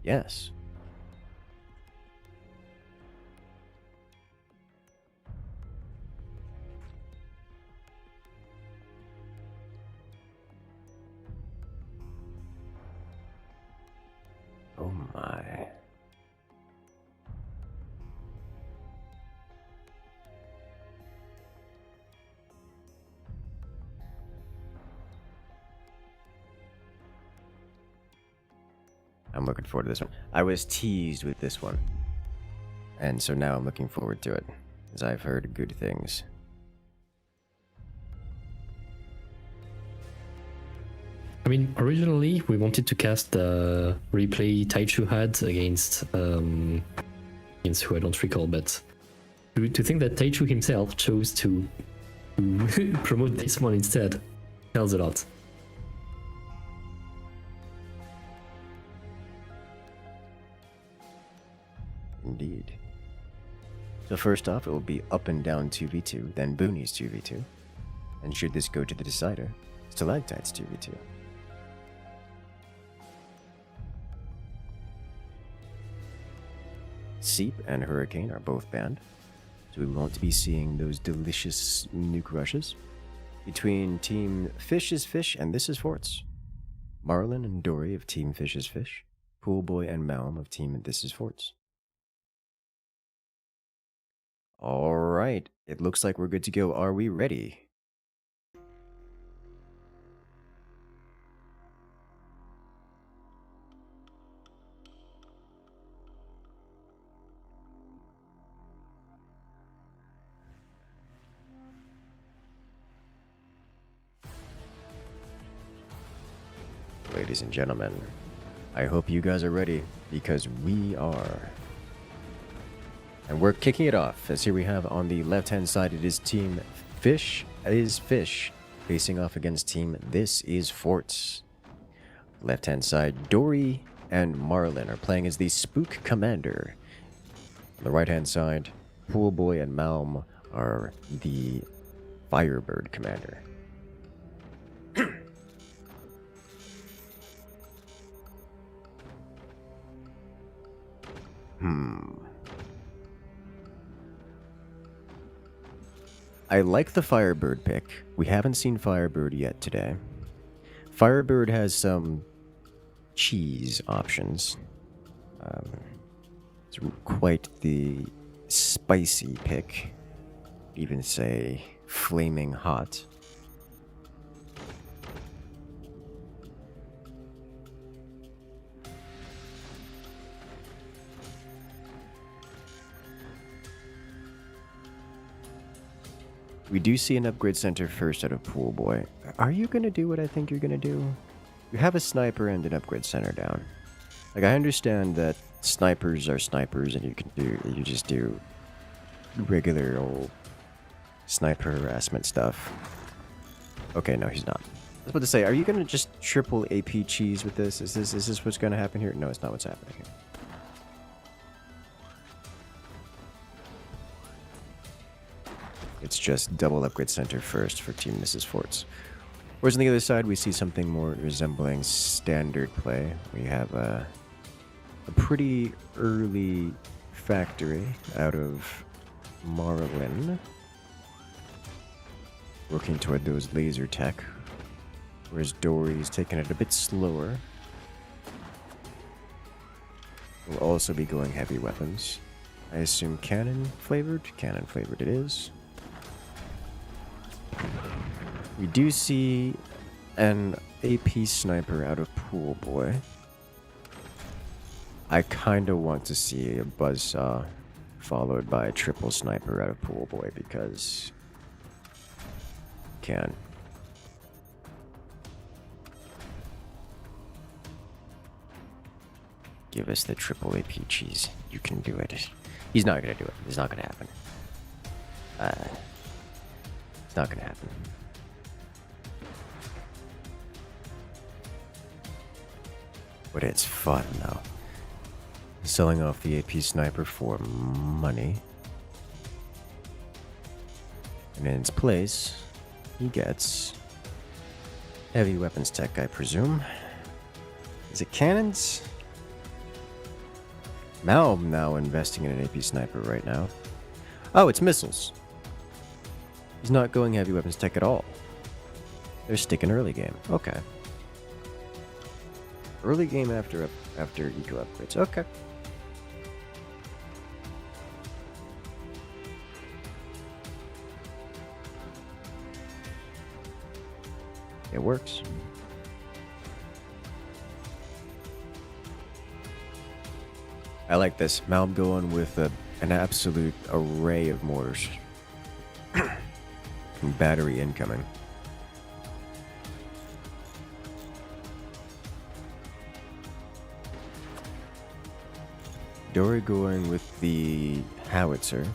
Speaker 1: Yes. Oh my. I'm looking forward to this one. I was teased with this one. And so now I'm looking forward to it, as I've heard good things.
Speaker 2: I mean, originally we wanted to cast the replay Taichu had against who I don't recall, but to think that Taichu himself chose to promote this one instead tells a lot.
Speaker 1: Indeed. So first off, it will be up and down 2v2, then boonies 2v2. And should this go to the decider, stalactites 2v2. Seep and Hurricane are both banned, so we won't be seeing those delicious nuke rushes. Between Team Fish is Fish and This is Forts. Marlin and Dory of Team Fish is Fish. Poolboy and Malm of Team This is Forts. Alright, it looks like we're good to go. Are we ready? Ladies and gentlemen, I hope you guys are ready, because we are. And we're kicking it off, as here we have on the left-hand side, it is Team Fish is Fish, facing off against Team This is Forts. Left-hand side, Dory and Marlin are playing as the Spook Commander. On the right-hand side, Poolboy and Malm are the Firebird Commander. I like the Firebird pick. We haven't seen Firebird yet today. Firebird has some cheese options. It's quite the spicy pick. Even say flaming hot. We do see an upgrade center first out of Poolboy. Are you going to do what I think you're going to do? You have a sniper and an upgrade center down. Like, I understand that snipers are snipers and you just do regular old sniper harassment stuff. Okay, no, he's not. I was about to say, are you going to just triple AP cheese with this? Is this what's going to happen here? No, it's not what's happening here. It's just double upgrade center first for Team Mrs. Forts. Whereas on the other side, we see something more resembling standard play. We have a pretty early factory out of Marlin, working toward those laser tech, whereas Dory's taking it a bit slower. We'll also be going heavy weapons. I assume cannon flavored? Cannon flavored it is. We do see an AP sniper out of Poolboy. I kinda want to see a buzzsaw followed by a triple sniper out of Poolboy because can. Give us the triple AP cheese. You can do it. He's not gonna do it. It's not gonna happen. It's not gonna happen. But it's fun though. Selling off the AP sniper for money. And in its place, he gets heavy weapons tech, I presume. Is it cannons? Malm now investing in an AP sniper right now. Oh, it's missiles. He's not going heavy weapons tech at all. They're sticking early game. Okay. Early game after eco upgrades. Okay. It works. I like this. Malm going with an absolute array of mortars. Battery incoming. Dory going with the howitzer.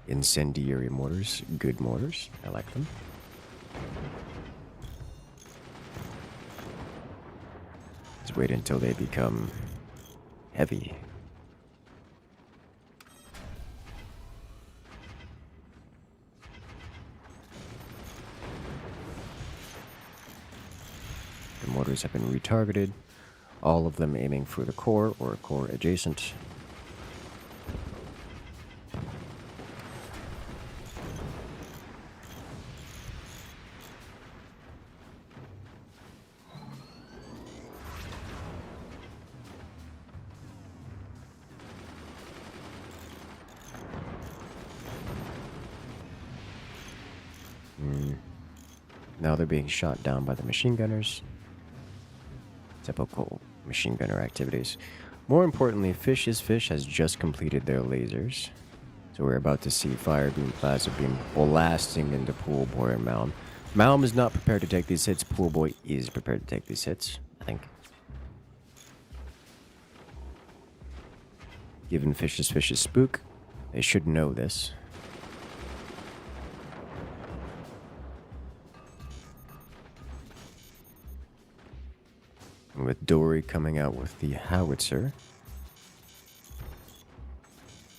Speaker 1: Incendiary mortars. Good mortars. I like them. Let's wait until they become heavy. The mortars have been retargeted, all of them aiming for the core or core adjacent. Now they're being shot down by the machine gunners. Typical machine gunner activities. More importantly, Fish has just completed their lasers. So we're about to see Fire Beam, Plasma Beam blasting into Pool Boy and Malm. Malm is not prepared to take these hits. Pool Boy is prepared to take these hits, I think. Given Fish's spook, they should know this. With Dory coming out with the howitzer,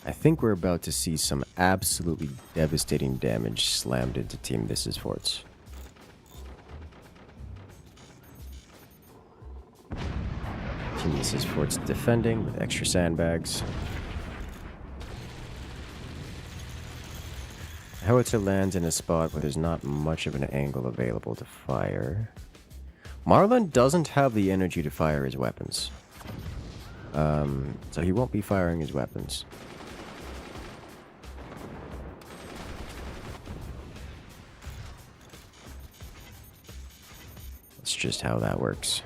Speaker 1: I think we're about to see some absolutely devastating damage slammed into Team Mrs. Forts. Team Mrs. Forts defending with extra sandbags. Howitzer lands in a spot where there's not much of an angle available to fire. Marlon doesn't have the energy to fire his weapons. So he won't be firing his weapons. That's just how that works.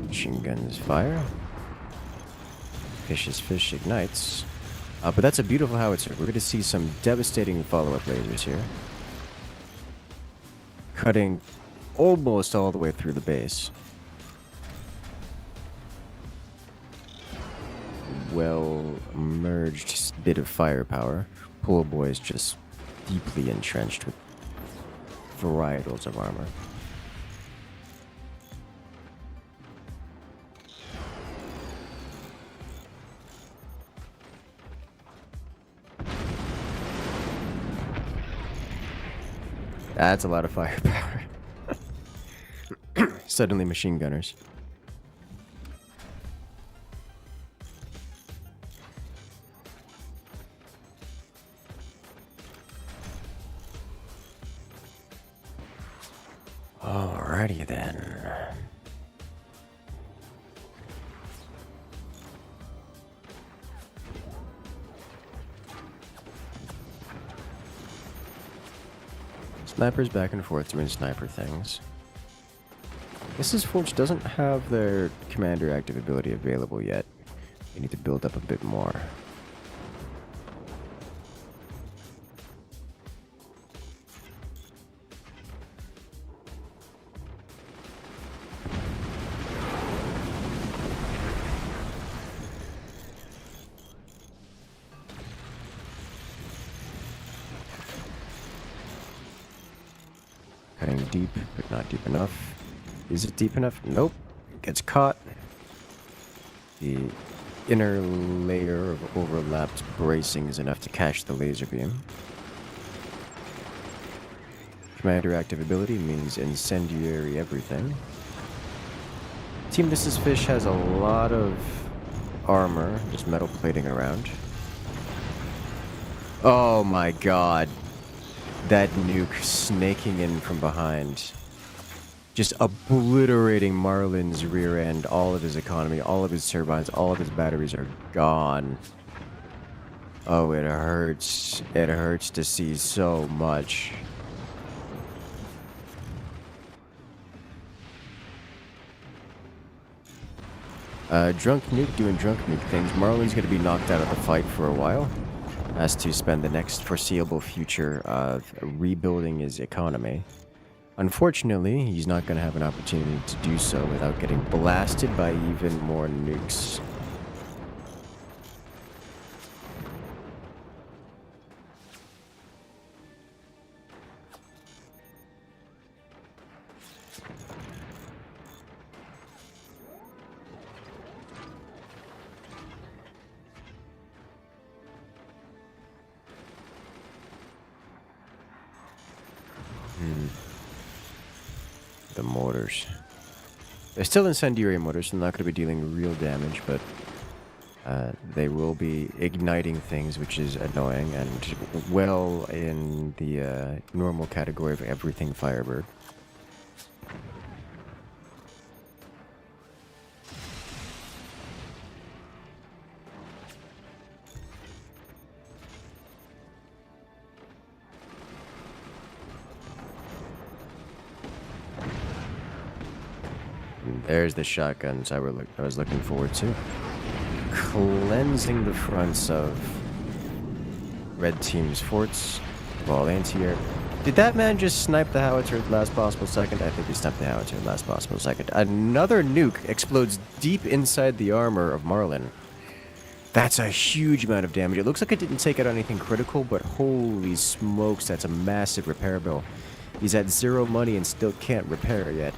Speaker 1: Machine guns fire. Fish ignites. But that's a beautiful howitzer. We're going to see some devastating follow-up lasers here. Cutting almost all the way through the base. Well merged bit of firepower. Pool Boy is just deeply entrenched with varietals of armor. That's a lot of firepower. Suddenly machine gunners. Alrighty then. Snipers back and forth doing sniper things. Mrs. Forge doesn't have their commander active ability available yet. They need to build up a bit more. deep, but not deep enough. Is it deep enough? Nope. Gets caught. The inner layer of overlapped bracing is enough to catch the laser beam. Commander active ability means incendiary everything. Team Mrs. Fish has a lot of armor, just metal plating around. Oh my god. That nuke snaking in from behind. Just obliterating Marlin's rear end, all of his economy, all of his turbines, all of his batteries are gone. Oh, it hurts. It hurts to see so much. Drunk Nuke doing Drunk Nuke things. Marlin's going to be knocked out of the fight for a while. Has to spend the next foreseeable future rebuilding his economy. Unfortunately, he's not going to have an opportunity to do so without getting blasted by even more nukes. The mortars. They're still incendiary mortars, so they're not going to be dealing real damage, but they will be igniting things, which is annoying, and well in the normal category of everything Firebird. There's the shotguns I was looking forward to. Cleansing the fronts of red team's forts of all anti-air. Did that man just snipe the howitzer at the last possible second? I think he sniped the howitzer at the last possible second. Another nuke explodes deep inside the armor of Marlin. That's a huge amount of damage. It looks like it didn't take out anything critical, but holy smokes, that's a massive repair bill. He's at 0 money and still can't repair yet.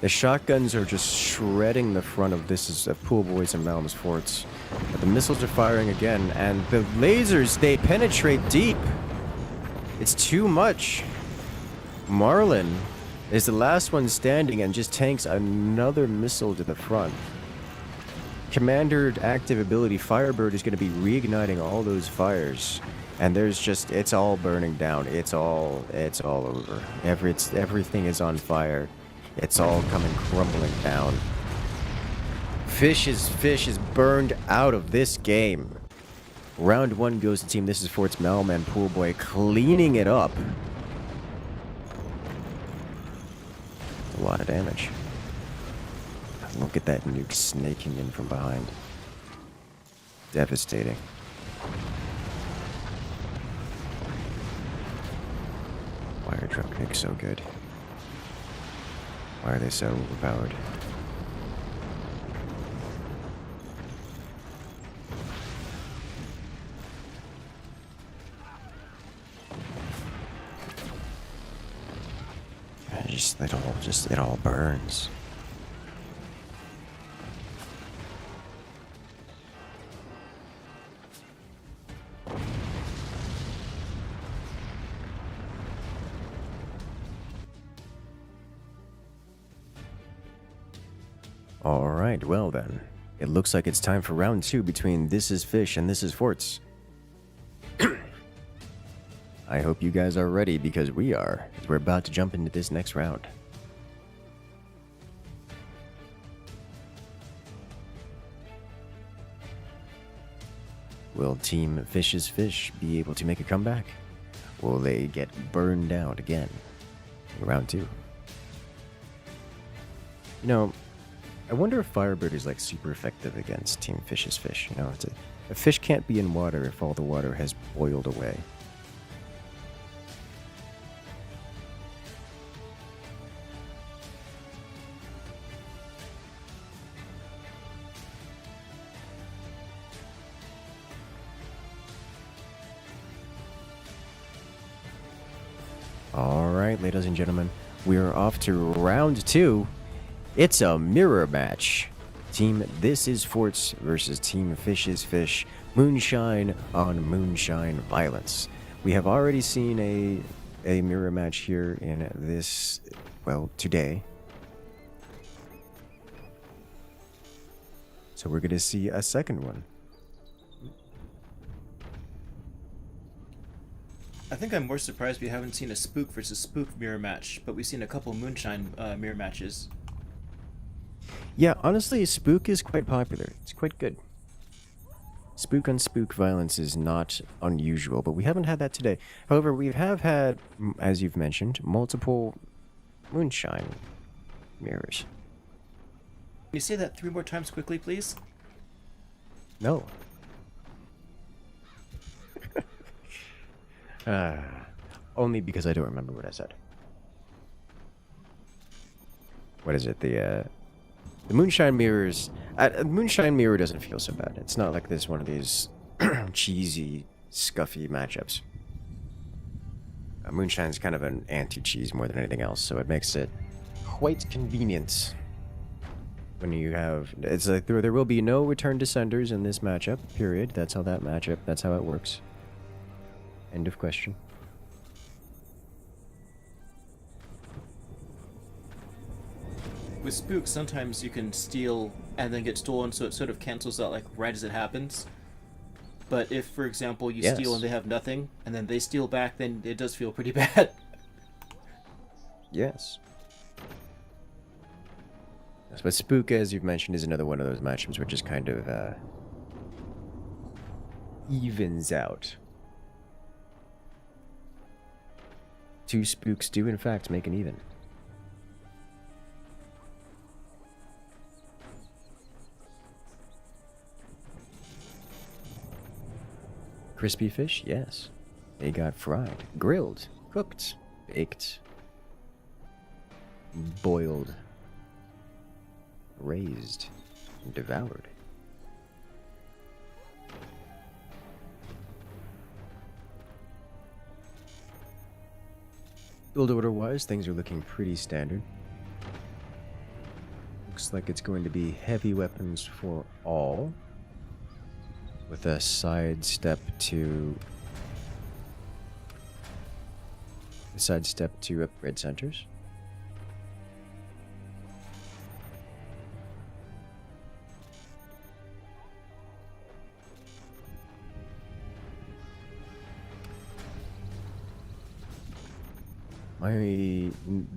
Speaker 1: The shotguns are just shredding the front of Pool Boys and Malm's forts. But the missiles are firing again, and the lasers, they penetrate deep. It's too much. Marlin is the last one standing and just tanks another missile to the front. Commander active ability Firebird is going to be reigniting all those fires. And it's all burning down. It's all over. Everything is on fire. It's all coming crumbling down. Fish is burned out of this game. Round 1 goes to team. This is Fort's Malm and Pool Boy cleaning it up. A lot of damage. Look at that nuke snaking in from behind. Devastating. Why are drunk nukes so good? Why are they so overpowered? It all burns. Alright, well then. It looks like it's time for round 2 between This is Fish and This is Forts. I hope you guys are ready, because we are. We're about to jump into this next round. Will Team Fish's Fish be able to make a comeback? Will they get burned out again in round 2? You know, I wonder if Firebird is like super effective against Team Fish's Fish. You know, a fish can't be in water if all the water has boiled away. Alright, ladies and gentlemen, we are off to round 2. It's a mirror match. Team This Is Forts versus Team Fish is Fish. Moonshine on Moonshine violence. We have already seen a mirror match here in this, well, today. So we're going to see a second one.
Speaker 3: I think I'm more surprised we haven't seen a Spook versus Spook mirror match, but we've seen a couple Moonshine mirror matches.
Speaker 1: Yeah, honestly, Spook is quite popular. It's quite good. Spook on Spook violence is not unusual, but we haven't had that today. However, we have had, as you've mentioned, multiple Moonshine mirrors.
Speaker 3: Can you say that 3 more times quickly, please?
Speaker 1: No. Only because I don't remember what I said. What is it? The Moonshine mirrors. Moonshine mirror doesn't feel so bad. It's not like this one of these cheesy, scuffy matchups. Moonshine's kind of an anti-cheese more than anything else, so it makes it quite convenient. When you have, it's like there will be no return descenders in this matchup. Period. That's how that matchup. That's how it works. End of question.
Speaker 3: With Spook, sometimes you can steal and then get stolen, so it sort of cancels out like right as it happens. But if, for example, you steal and they have nothing, and then they steal back, then it does feel pretty bad.
Speaker 1: Yes. But Spook, as you've mentioned, is another one of those matchups which just kind of evens out. 2 spooks do, in fact, make an even. Crispy fish? Yes. They got fried, grilled, cooked, baked, boiled, raised, and devoured. Build order wise, things are looking pretty standard. Looks like it's going to be heavy weapons for all, with a sidestep to upgrade centers.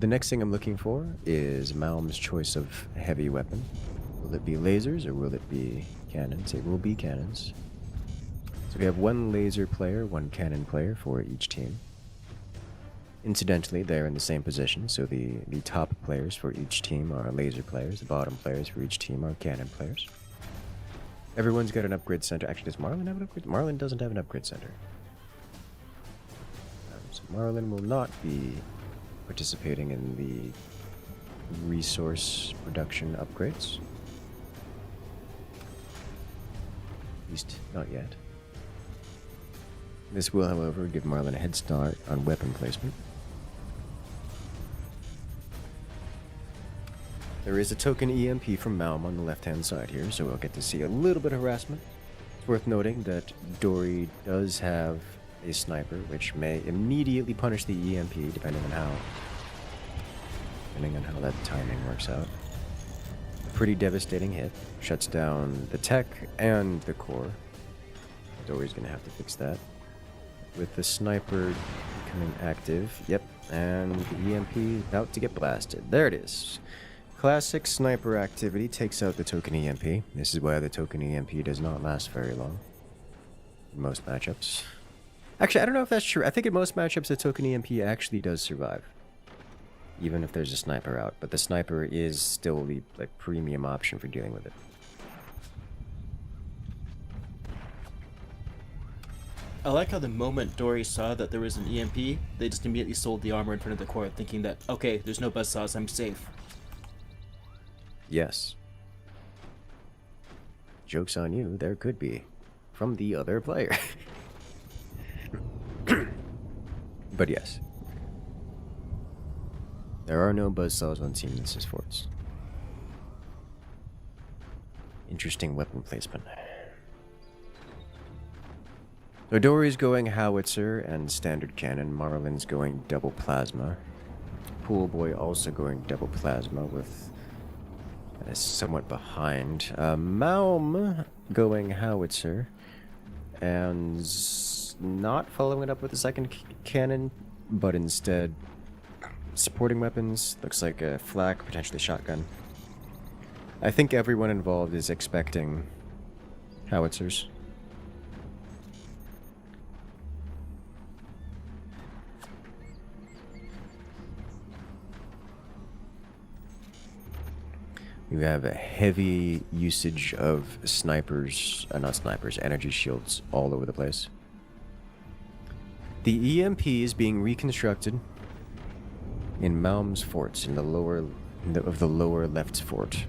Speaker 1: The next thing I'm looking for is Malm's choice of heavy weapon. Will it be lasers or will it be cannons? It will be cannons. So we have 1 laser player, 1 cannon player for each team. Incidentally, they're in the same position, so the top players for each team are laser players, the bottom players for each team are cannon players. Everyone's got an upgrade center. Actually, does Marlin have an upgrade? Marlin doesn't have an upgrade center. So Marlin will not be participating in the resource production upgrades. At least, not yet. This will, however, give Marlin a head start on weapon placement. There is a token EMP from Malm on the left-hand side here, so we'll get to see a little bit of harassment. It's worth noting that Dory does have a sniper, which may immediately punish the EMP, depending on how that timing works out. A pretty devastating hit. Shuts down the tech and the core. Dory's gonna have to fix that. With the sniper becoming active, yep, and the EMP about to get blasted. There it is. Classic sniper activity takes out the token EMP. This is why the token EMP does not last very long in most matchups. Actually, I don't know if that's true. I think in most matchups the token EMP actually does survive, even if there's a sniper out. But the sniper is still the premium option for dealing with it.
Speaker 3: I like how the moment Dory saw that there was an EMP, they just immediately sold the armor in front of the core, thinking that, okay, there's no buzzsaws, I'm safe.
Speaker 1: Yes. Joke's on you, there could be. From the other player. But yes. There are no buzzsaws on Team This is Forts. Interesting weapon placement. Odori's going howitzer and standard cannon. Marlin's going double plasma. Pool Boy also going double plasma with somewhat behind. Malm going howitzer and not following it up with the second cannon, but instead supporting weapons. Looks like a flak, potentially shotgun. I think everyone involved is expecting howitzers. You have a heavy usage of snipers, not snipers, energy shields all over the place. The EMP is being reconstructed in Malm's forts in the lower left fort.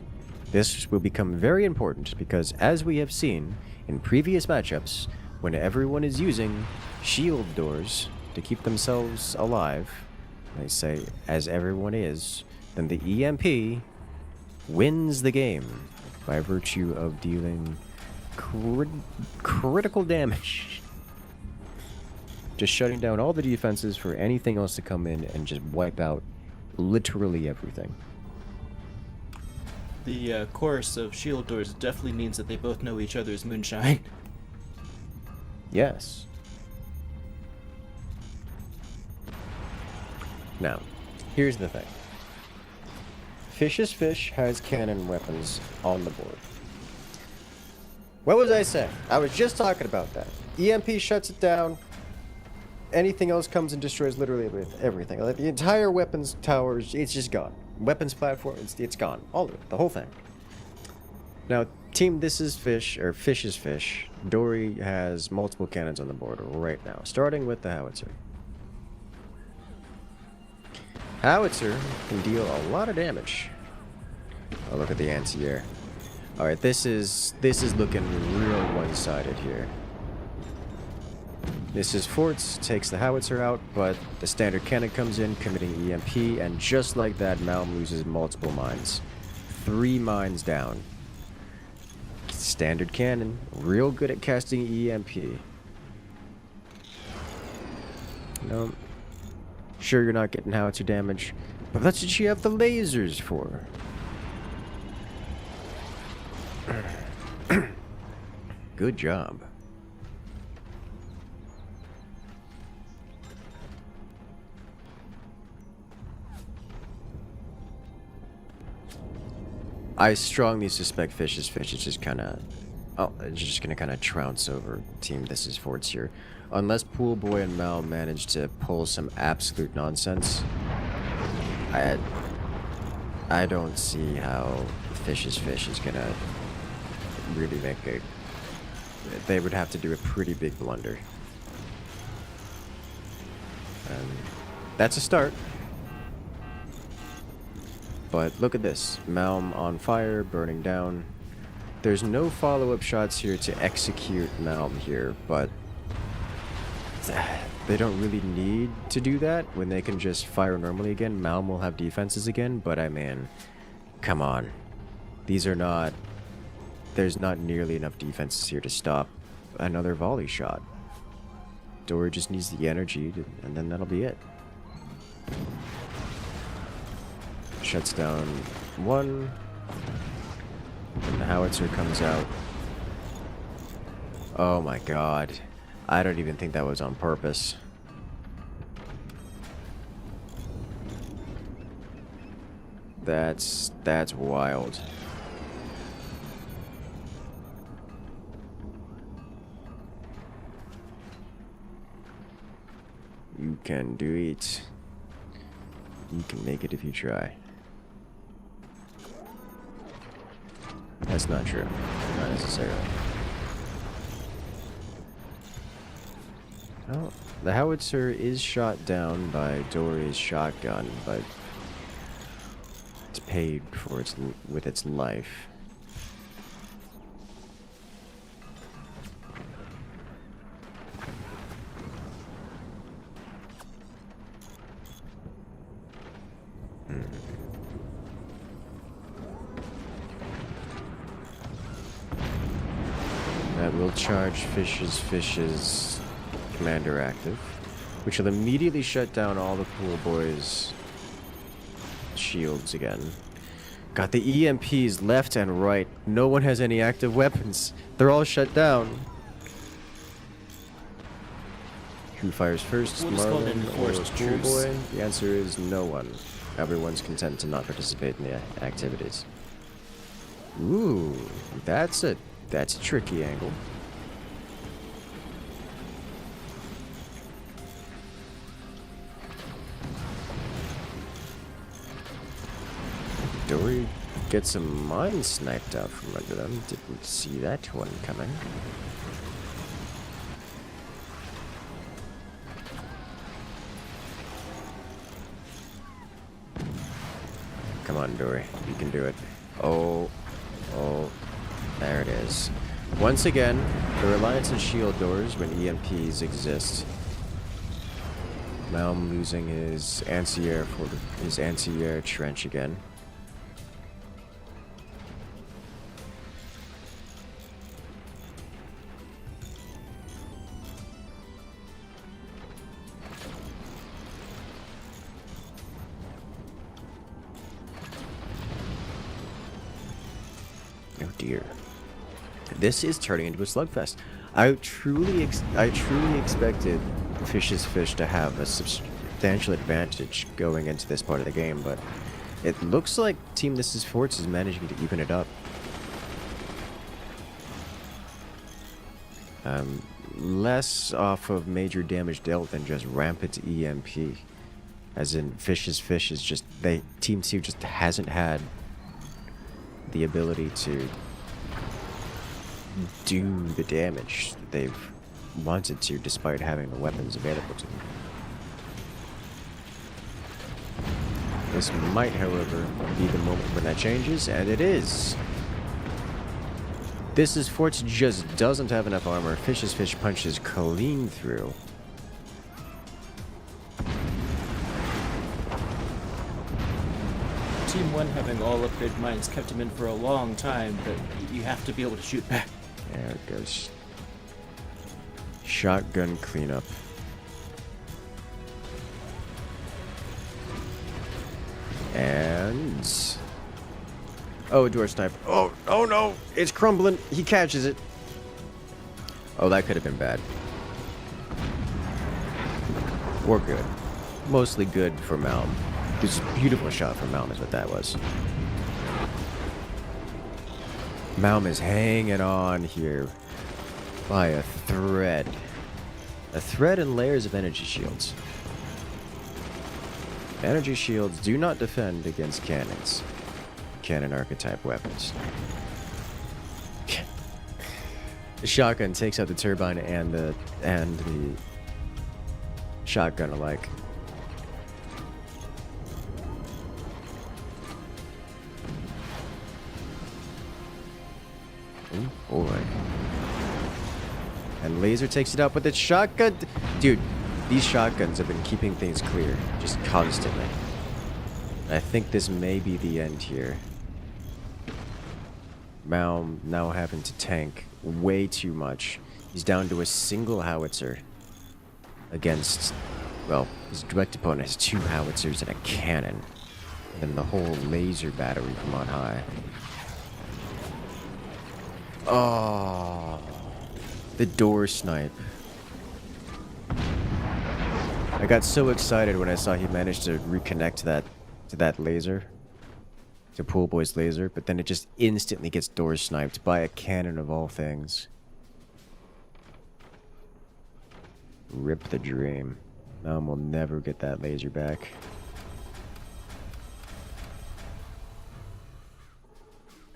Speaker 1: This will become very important because, as we have seen in previous matchups, when everyone is using shield doors to keep themselves alive, I say as everyone is, then the EMP wins the game by virtue of dealing critical damage. Just shutting down all the defenses for anything else to come in and just wipe out literally everything.
Speaker 3: The chorus of shield doors definitely means that they both know each other's moonshine.
Speaker 1: Yes. Now, here's the thing. Fish's Fish has cannon weapons on the board. What was I saying? I was just talking about that. EMP shuts it down. Anything else comes and destroys literally everything. Like the entire weapons towers, it's just gone. Weapons platform, it's gone. All of it, the whole thing. Now, Team This is Fish, or Fish's Fish, Dory has multiple cannons on the board right now, starting with the howitzer. Howitzer can deal a lot of damage. Oh, look at the anti-air. Alright, this is looking real one-sided here. This is Forts, takes the howitzer out, but the standard cannon comes in, committing EMP, and just like that, Malm loses multiple mines. 3 mines down. Standard cannon, real good at casting EMP. No. Sure, you're not getting howitzer damage, but that's what you have the lasers for. Good job. I strongly suspect Fish's Fish is just kind of... Oh, it's just going to kind of trounce over Team This is Forts here. Unless Pool Boy and Mal manage to pull some absolute nonsense, I don't see how Fish's Fish is going to really make it. They would have to do a pretty big blunder. That's a start. But look at this. Malm on fire, burning down. There's no follow-up shots here to execute Malm here, but they don't really need to do that when they can just fire normally again. Malm will have defenses again, but I mean, come on. These are not... There's not nearly enough defenses here to stop another volley shot. Dory just needs the energy, and then that'll be it. Shuts down one. And the howitzer comes out. Oh my god. I don't even think that was on purpose. That's wild. You can do it. You can make it if you try. That's not true. Not necessarily. Oh, the howitzer is shot down by Dory's shotgun, but it's paid for with its life. Shield charge, fishes, commander active, which will immediately shut down all the pool boys' shields again. Got the EMPs left and right. No one has any active weapons. They're all shut down. Who fires first, Marlin or Pool Boy? The answer is no one. Everyone's content to not participate in the activities. Ooh, that's a tricky angle. Dory gets some mine sniped out from under them. Didn't see that one coming. Come on, Dory. You can do it. Oh, there it is. Once again, the reliance on shield doors when EMPs exist. Malm losing his anti-air trench again. Oh dear. This is turning into a slugfest. I truly expected Fish's Fish to have a substantial advantage going into this part of the game, but it looks like Team This Is Forts is managing to even it up. Less off of major damage dealt than just rampant EMP. As in, Fish's Fish is just... Team 2 just hasn't had the ability to do the damage that they've wanted to, despite having the weapons available to them. This might, however, be the moment when that changes, and it is. This is Forts just doesn't have enough armor. Fish's Fish punches clean through.
Speaker 3: Team 1 having all upgrade mines kept him in for a long time, but you have to be able to shoot back.
Speaker 1: There it goes. Shotgun cleanup. And... oh, door snipe. Oh no! It's crumbling! He catches it! Oh, that could have been bad. Or good. Mostly good for Malm. This beautiful shot from Malm is what that was. Malm is hanging on here by a thread. A thread and layers of energy shields. Energy shields do not defend against cannons. Cannon archetype weapons. The shotgun takes out the turbine and the shotgun alike. Oh boy. And laser takes it out, but the shotgun... dude, these shotguns have been keeping things clear, just constantly. I think this may be the end here. Malm now having to tank way too much. He's down to a single howitzer against... well, his direct opponent has 2 howitzers and a cannon. And then the whole laser battery from on high. Oh, the door snipe. I got so excited when I saw he managed to reconnect to that laser, to Pool Boy's laser, but then it just instantly gets door sniped by a cannon of all things. Rip the dream. Malm will never get that laser back.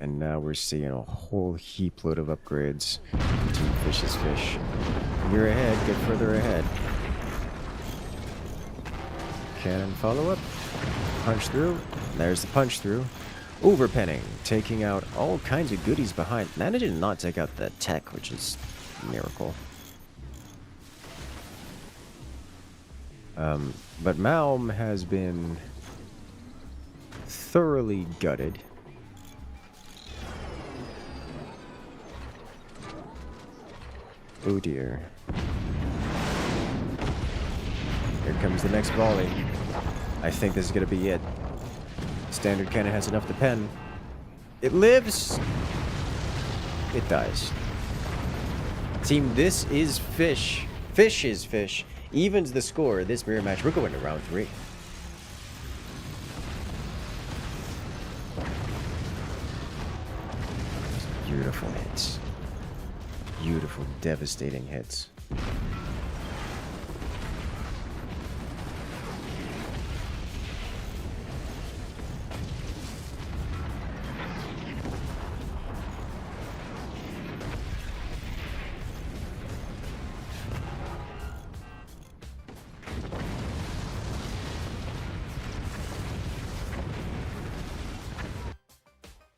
Speaker 1: And now we're seeing a whole heap load of upgrades. Team Fish's Fish. You're ahead, get further ahead. Cannon follow-up. Punch through. There's the punch through. Overpenning, taking out all kinds of goodies behind. Managed to not take out the tech, which is a miracle. But Malm has been thoroughly gutted. Oh dear. Here comes the next volley. I think this is gonna be it. Standard cannon has enough to pen. It lives! It dies. Team, this is fish. Fish is fish. Evens the score. This mirror match, we're going to round 3. Beautiful hits. Beautiful, devastating hits.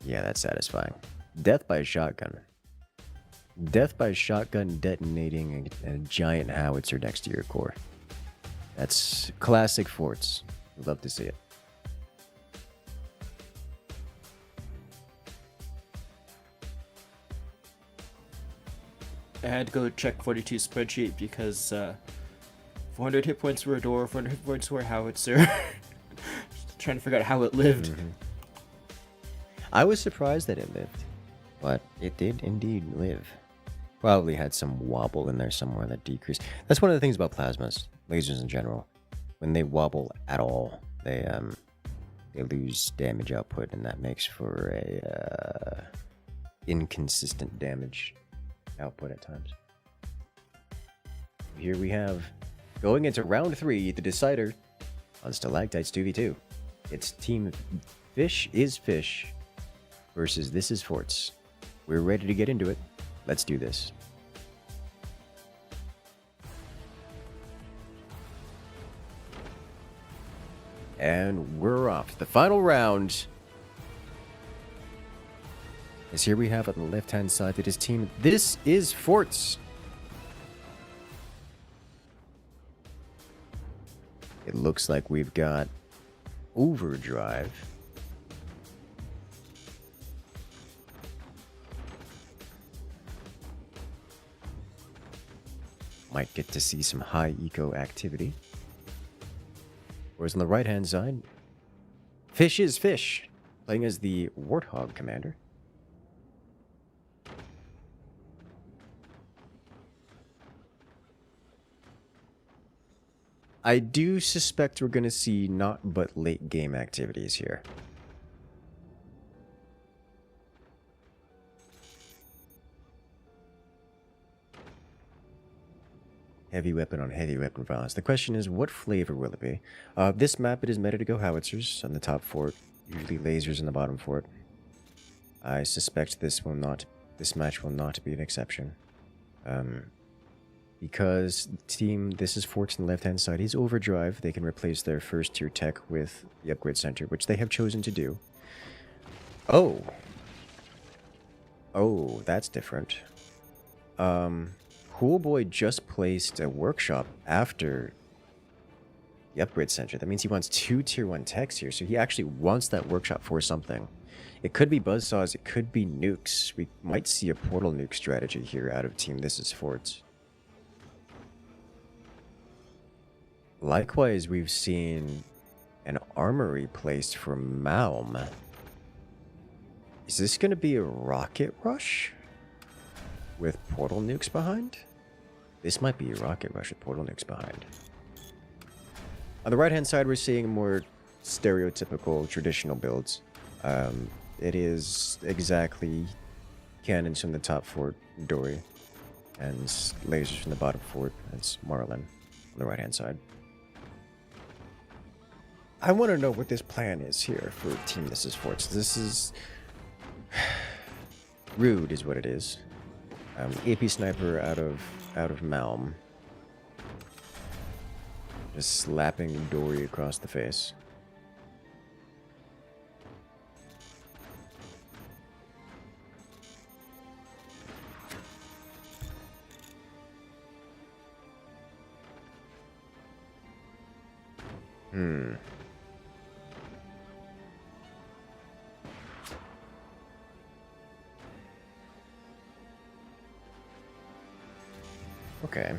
Speaker 1: Yeah, that's satisfying. Death by shotgun. Death by shotgun detonating a giant howitzer next to your core. That's classic forts. Love to see it.
Speaker 3: I had to go check 42 spreadsheet because 400 hit points were a door, 400 hit points were a howitzer. Trying to figure out how it lived.
Speaker 1: Mm-hmm. I was surprised that it lived, but it did indeed live. Probably had some wobble in there somewhere that decreased. That's one of the things about plasmas, lasers in general. When they wobble at all, they lose damage output, and that makes for a inconsistent damage output at times. Here we have, going into round 3, the decider on Stalactites 2v2. It's Team Fish is Fish versus This is Forts. We're ready to get into it. Let's do this. And we're off. The final round is here we have on the left-hand side that is Team This is Forts. It looks like we've got Overdrive. Might get to see some high eco activity. Whereas on the right-hand side, Fish is Fish, playing as the Warthog commander. I do suspect we're going to see not but late game activities here. Heavy weapon on heavy weapon violence. The question is, what flavor will it be? This map, it is meta to go howitzers on the top fort, usually lasers in the bottom fort. I suspect this match will not be an exception. Because Team This is Forts on the left-hand side is Overdrive. They can replace their first tier tech with the upgrade center, which they have chosen to do. Oh, that's different. Cool Boy just placed a workshop after the upgrade center. That means he wants 2 tier 1 techs here, so he actually wants that workshop for something. It could be buzzsaws, it could be nukes. We might see a portal nuke strategy here out of Team This is Forts. Likewise, we've seen an armory placed for Malm. Is this going to be a rocket rush with portal nukes behind? This might be a rocket rush with portal nukes behind. On the right-hand side, we're seeing more stereotypical traditional builds. It is exactly cannons from the top fort, Dory, and lasers from the bottom fort. That's Marlin on the right-hand side. I want to know what this plan is here for Team This is Forts. This is rude, is what it is. AP sniper out of Malm, just slapping Dory across the face. Okay.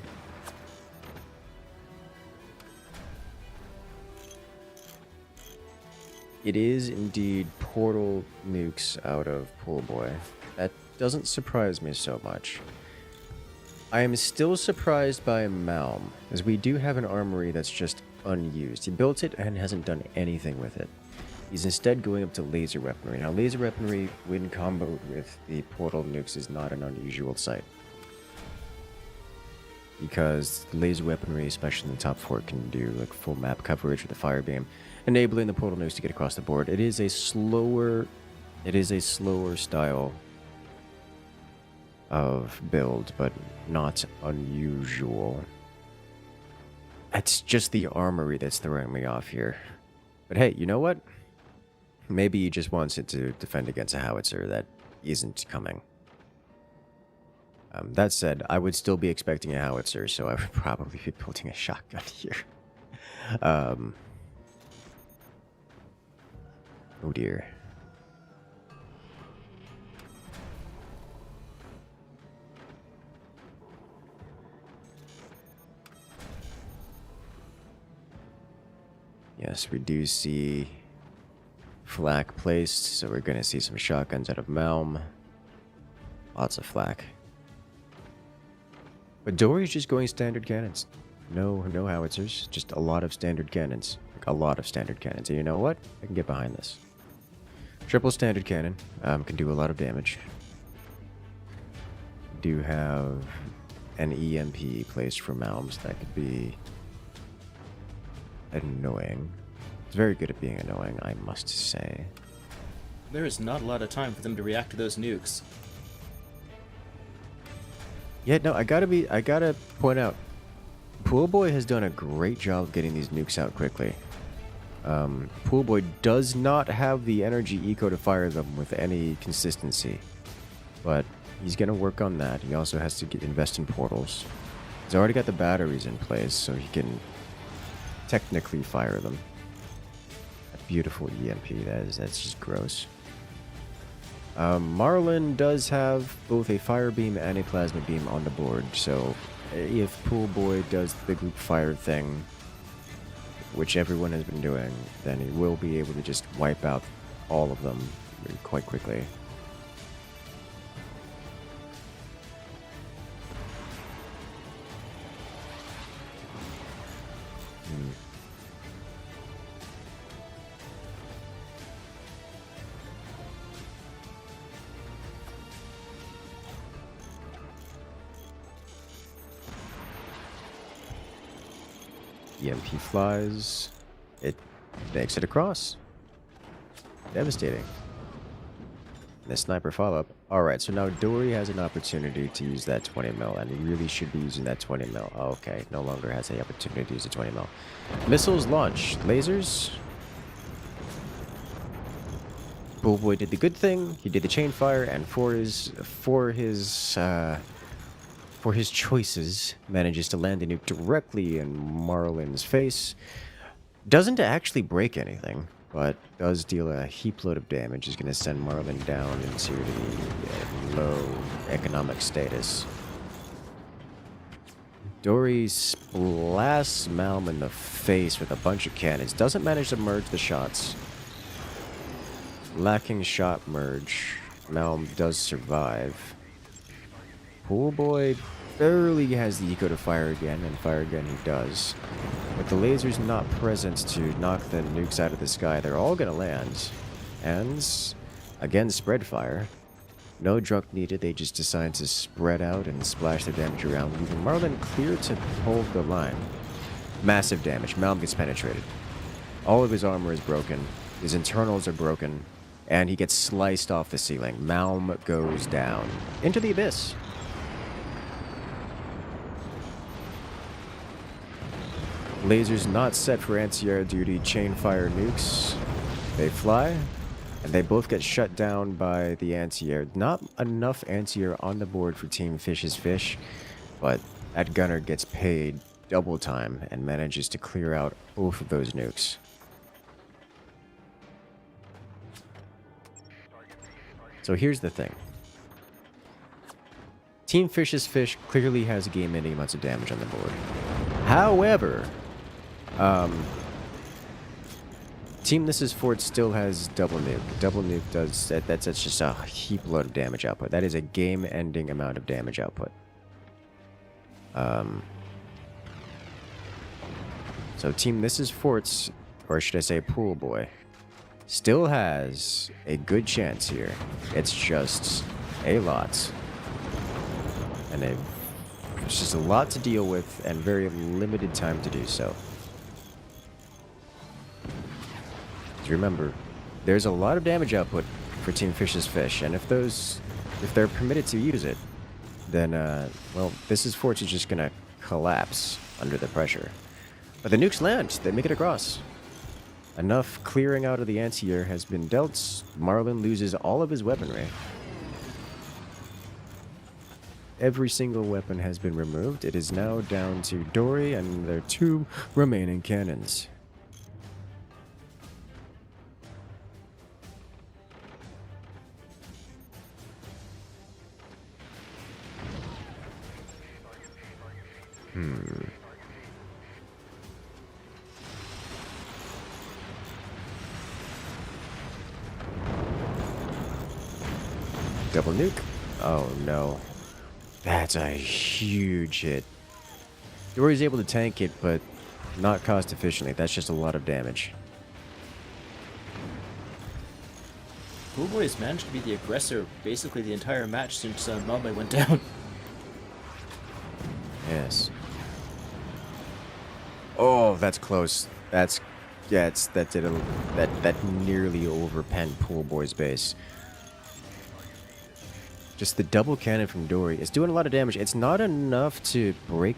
Speaker 1: It is indeed portal nukes out of Pool Boy. That doesn't surprise me so much. I am still surprised by Malm, as we do have an armory that's just unused. He built it and hasn't done anything with it. He's instead going up to laser weaponry. Now, laser weaponry, when comboed with the portal nukes, is not an unusual sight. Because laser weaponry, especially in the top 4, can do like full map coverage with the fire beam, enabling the portal nukes to get across the board. It is a slower style of build, but not unusual. It's just the armory that's throwing me off here. But hey, you know what? Maybe he just wants it to defend against a howitzer that isn't coming. That said, I would still be expecting a howitzer, so I would probably be building a shotgun here. Oh dear. Yes, we do see flak placed, so we're going to see some shotguns out of Malm. Lots of flak. But Dory's just going standard cannons. No howitzers, just a lot of standard cannons. Like a lot of standard cannons. And you know what? I can get behind this. Triple standard cannon can do a lot of damage. Do have an EMP placed for Malms that could be annoying. It's very good at being annoying, I must say.
Speaker 3: There is not a lot of time for them to react to those nukes.
Speaker 1: Yeah, no, I gotta point out, Pool Boy has done a great job getting these nukes out quickly. Pool Boy does not have the energy eco to fire them with any consistency, but he's gonna work on that. He also has to invest in portals. He's already got the batteries in place, so he can technically fire them. A beautiful EMP, that's just gross. Marlin does have both a fire beam and a plasma beam on the board, so if Pool Boy does the group fire thing, which everyone has been doing, then he will be able to just wipe out all of them quite quickly. EMP flies. It makes it across. Devastating. The sniper follow-up. Alright, so now Dory has an opportunity to use that 20 mil, and he really should be using that 20 mil. Okay, no longer has the opportunity to use the 20 mil. Missiles launched. Lasers. Pool Boy did the good thing. He did the chain fire, and for his choices, manages to land the nuke directly in Marlin's face. Doesn't actually break anything, but does deal a heap load of damage. Is going to send Marlin down into the low economic status. Dory blasts Malm in the face with a bunch of cannons. Doesn't manage to merge the shots. Lacking shot merge. Malm does survive. Pool Boy barely has the eco to fire again, and fire again he does. With the lasers not present to knock the nukes out of the sky, they're all gonna land. And, again, spread fire. No drunk needed, they just decide to spread out and splash their damage around, leaving Marlin clear to hold the line. Massive damage. Malm gets penetrated. All of his armor is broken. His internals are broken. And he gets sliced off the ceiling. Malm goes down into the abyss. Lasers not set for anti-air duty, chain fire nukes. They fly, and they both get shut down by the anti-air. Not enough anti-air on the board for Team Fish's Fish, but that gunner gets paid double time and manages to clear out both of those nukes. So here's the thing. Team Fish's Fish clearly has game-ending amounts of damage on the board. However, Team This Is Fort still has double nuke. Double nuke does that. That's just a heap load of damage output. That is a game-ending amount of damage output. So Team This Is Fort's, or should I say Pool Boy, still has a good chance here. It's just a lot. And it's just a lot to deal with and very limited time to do so. Remember, there's a lot of damage output for Team Fish's Fish, and if they're permitted to use it, then, well, This Is Fort's just gonna collapse under the pressure. But the nukes land, they make it across. Enough clearing out of the anti-air has been dealt. Marlin loses all of his weaponry. Every single weapon has been removed. It is now down to Dory and their 2 remaining cannons. Double nuke? Oh no. That's a huge hit. Dory's able to tank it, but not cost efficiently. That's just a lot of damage.
Speaker 3: Pool Boy has managed to be the aggressor basically the entire match since Malmö went down.
Speaker 1: Yes. Oh, that's close. That nearly overpenned Pool Boy's base. Just the double cannon from Dory is doing a lot of damage. It's not enough to break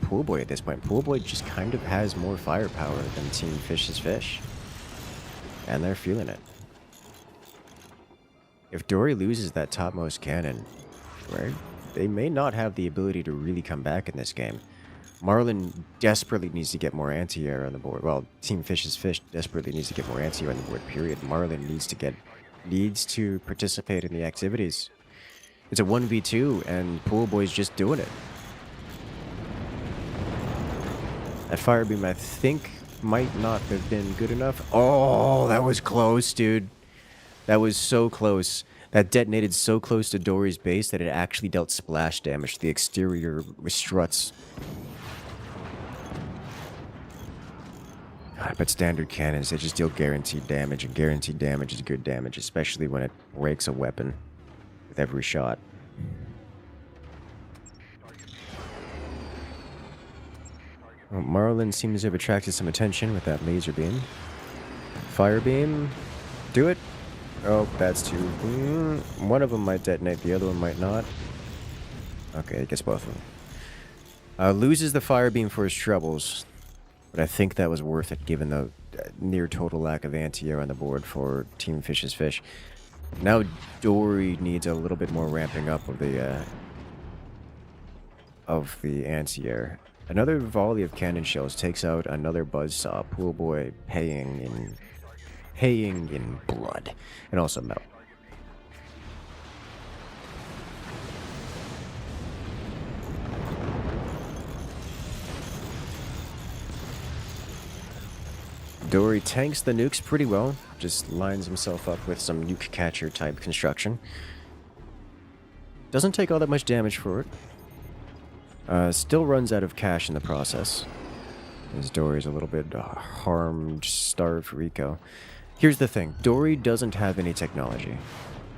Speaker 1: Pool Boy at this point. Pool Boy just kind of has more firepower than Team Fish's Fish. And they're feeling it. If Dory loses that topmost cannon, right, they may not have the ability to really come back in this game. Marlin desperately needs to get more anti-air on the board. Well, Team Fish's Fish desperately needs to get more anti-air on the board, period. Marlin needs to participate in the activities. It's a 1v2, and Pool Boy's just doing it. That fire beam, I think, might not have been good enough. Oh, that was close, dude. That was so close. That detonated so close to Dory's base that it actually dealt splash damage to the exterior struts. God, but standard cannons, they just deal guaranteed damage, and guaranteed damage is good damage, especially when it breaks a weapon with every shot. Well, Marlin seems to have attracted some attention with that laser beam. Fire beam, do it. Oh, that's two. One of them might detonate, the other one might not. Okay, I guess both of them. Loses the fire beam for his troubles. But I think that was worth it, given the near total lack of anti-air on the board for Team Fish's Fish. Now Dory needs a little bit more ramping up of the anti-air. Another volley of cannon shells takes out another buzzsaw. Pool Boy paying in blood, and also metal. Dory tanks the nukes pretty well, just lines himself up with some nuke catcher type construction. Doesn't take all that much damage for it. Still runs out of cash in the process. As Dory's a little bit harmed, starved Rico. Here's the thing, Dory doesn't have any technology.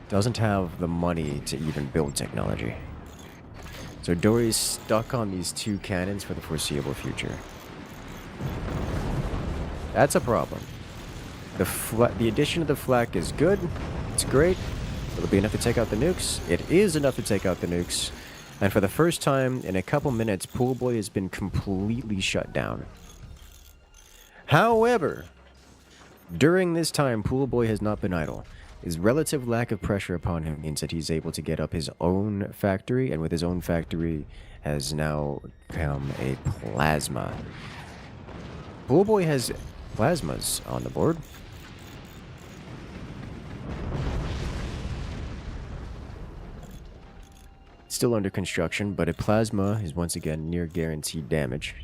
Speaker 1: Doesn't have the money to even build technology. So Dory's stuck on these 2 cannons for the foreseeable future. That's a problem. The addition of the flak is good. It's great. Will it be enough to take out the nukes? It is enough to take out the nukes. And for the first time in a couple minutes, Pool Boy has been completely shut down. However, during this time, Pool Boy has not been idle. His relative lack of pressure upon him means that he's able to get up his own factory, and with his own factory has now become a plasma. Pool Boy has plasmas on the board. still under construction, but a plasma is once again near guaranteed damage.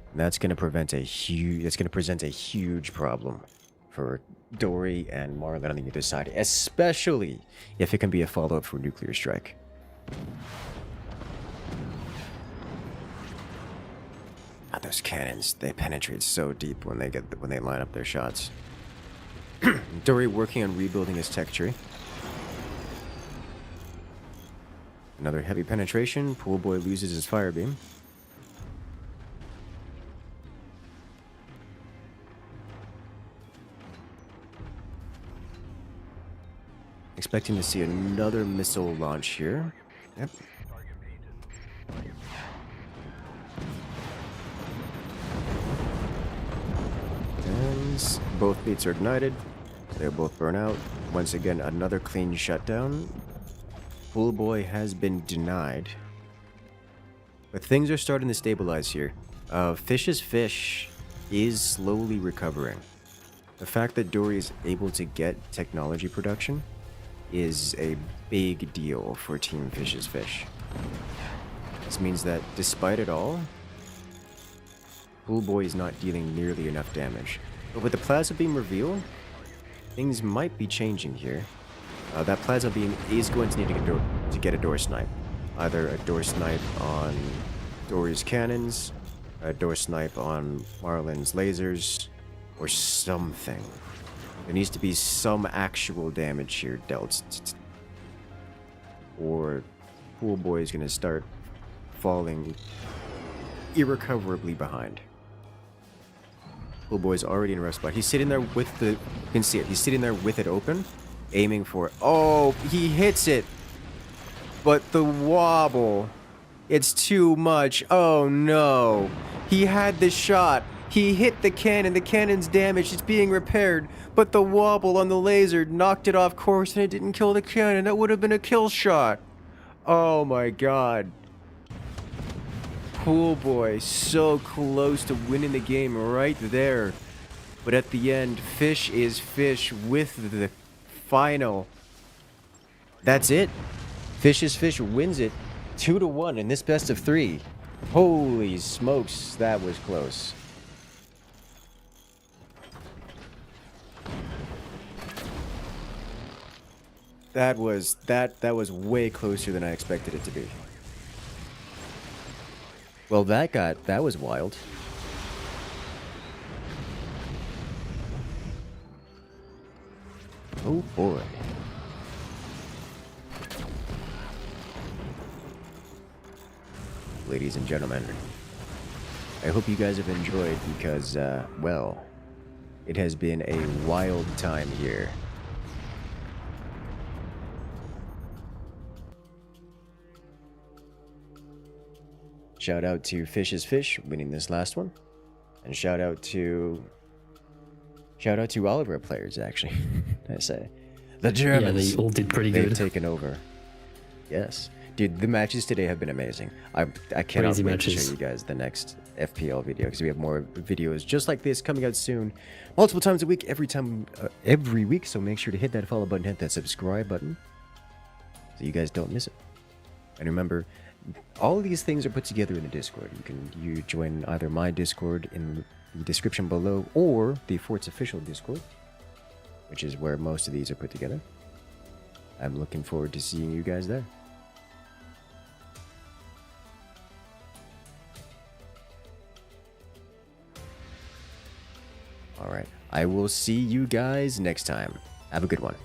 Speaker 1: And that's going to present a huge problem for Dory and Marlin on the other side, especially if it can be a follow-up for Nuclear Strike. Ah, those cannons, they penetrate so deep when they line up their shots. Dory working on rebuilding his tech tree. Another heavy penetration. Pool Boy loses his fire beam. Expecting to see another missile launch here. Yep. And both beats are ignited. They're both burnt out. Once again, another clean shutdown. Pool Boy has been denied. But things are starting to stabilize here. Fish's Fish is slowly recovering. The fact that Dory is able to get technology production is a big deal for Team Fish's Fish. This means that despite it all, Pool Boy is not dealing nearly enough damage. But with the Plasma Beam reveal, things might be changing here. That Plasma Beam is going to need to get a door snipe. Either a door snipe on Dory's cannons, a door snipe on Marlin's lasers, or something. There needs to be some actual damage here dealt. Or Pool Boy is going to start falling irrecoverably behind. Pool Boy's already in a rough spot. He's sitting there with the... You can see it. He's sitting there with it open, aiming for it. Oh, he hits it. But the wobble. It's too much. Oh, no. He had the shot. He hit the cannon. The cannon's damaged. It's being repaired. But the wobble on the laser knocked it off course and it didn't kill the cannon. That would have been a kill shot. Oh, my God. Pool Boy so close to winning the game right there. But at the end, Fish is Fish with the final. That's it. Fish is Fish wins it 2-1 in this best of 3. Holy smokes, that was close. That was way closer than I expected it to be. Well, that was wild. Oh boy. Ladies and gentlemen, I hope you guys have enjoyed because, well, it has been a wild time here. Shout out to Fish is Fish winning this last one. And shout out to all of our players, actually. I say. The Germans.
Speaker 2: Yeah, they all did pretty good.
Speaker 1: They've taken over. Yes. Dude, the matches today have been amazing. I cannot
Speaker 2: Crazy
Speaker 1: wait
Speaker 2: matches.
Speaker 1: to show you guys the next FPL video because we have more videos just like this coming out soon. Multiple times a week, every week. So make sure to hit that follow button, hit that subscribe button so you guys don't miss it. And remember, all of these things are put together in the Discord. You join either my Discord in the description below or the Fort's official Discord, which is where most of these are put together. I'm looking forward to seeing you guys there. Alright, I will see you guys next time. Have a good one.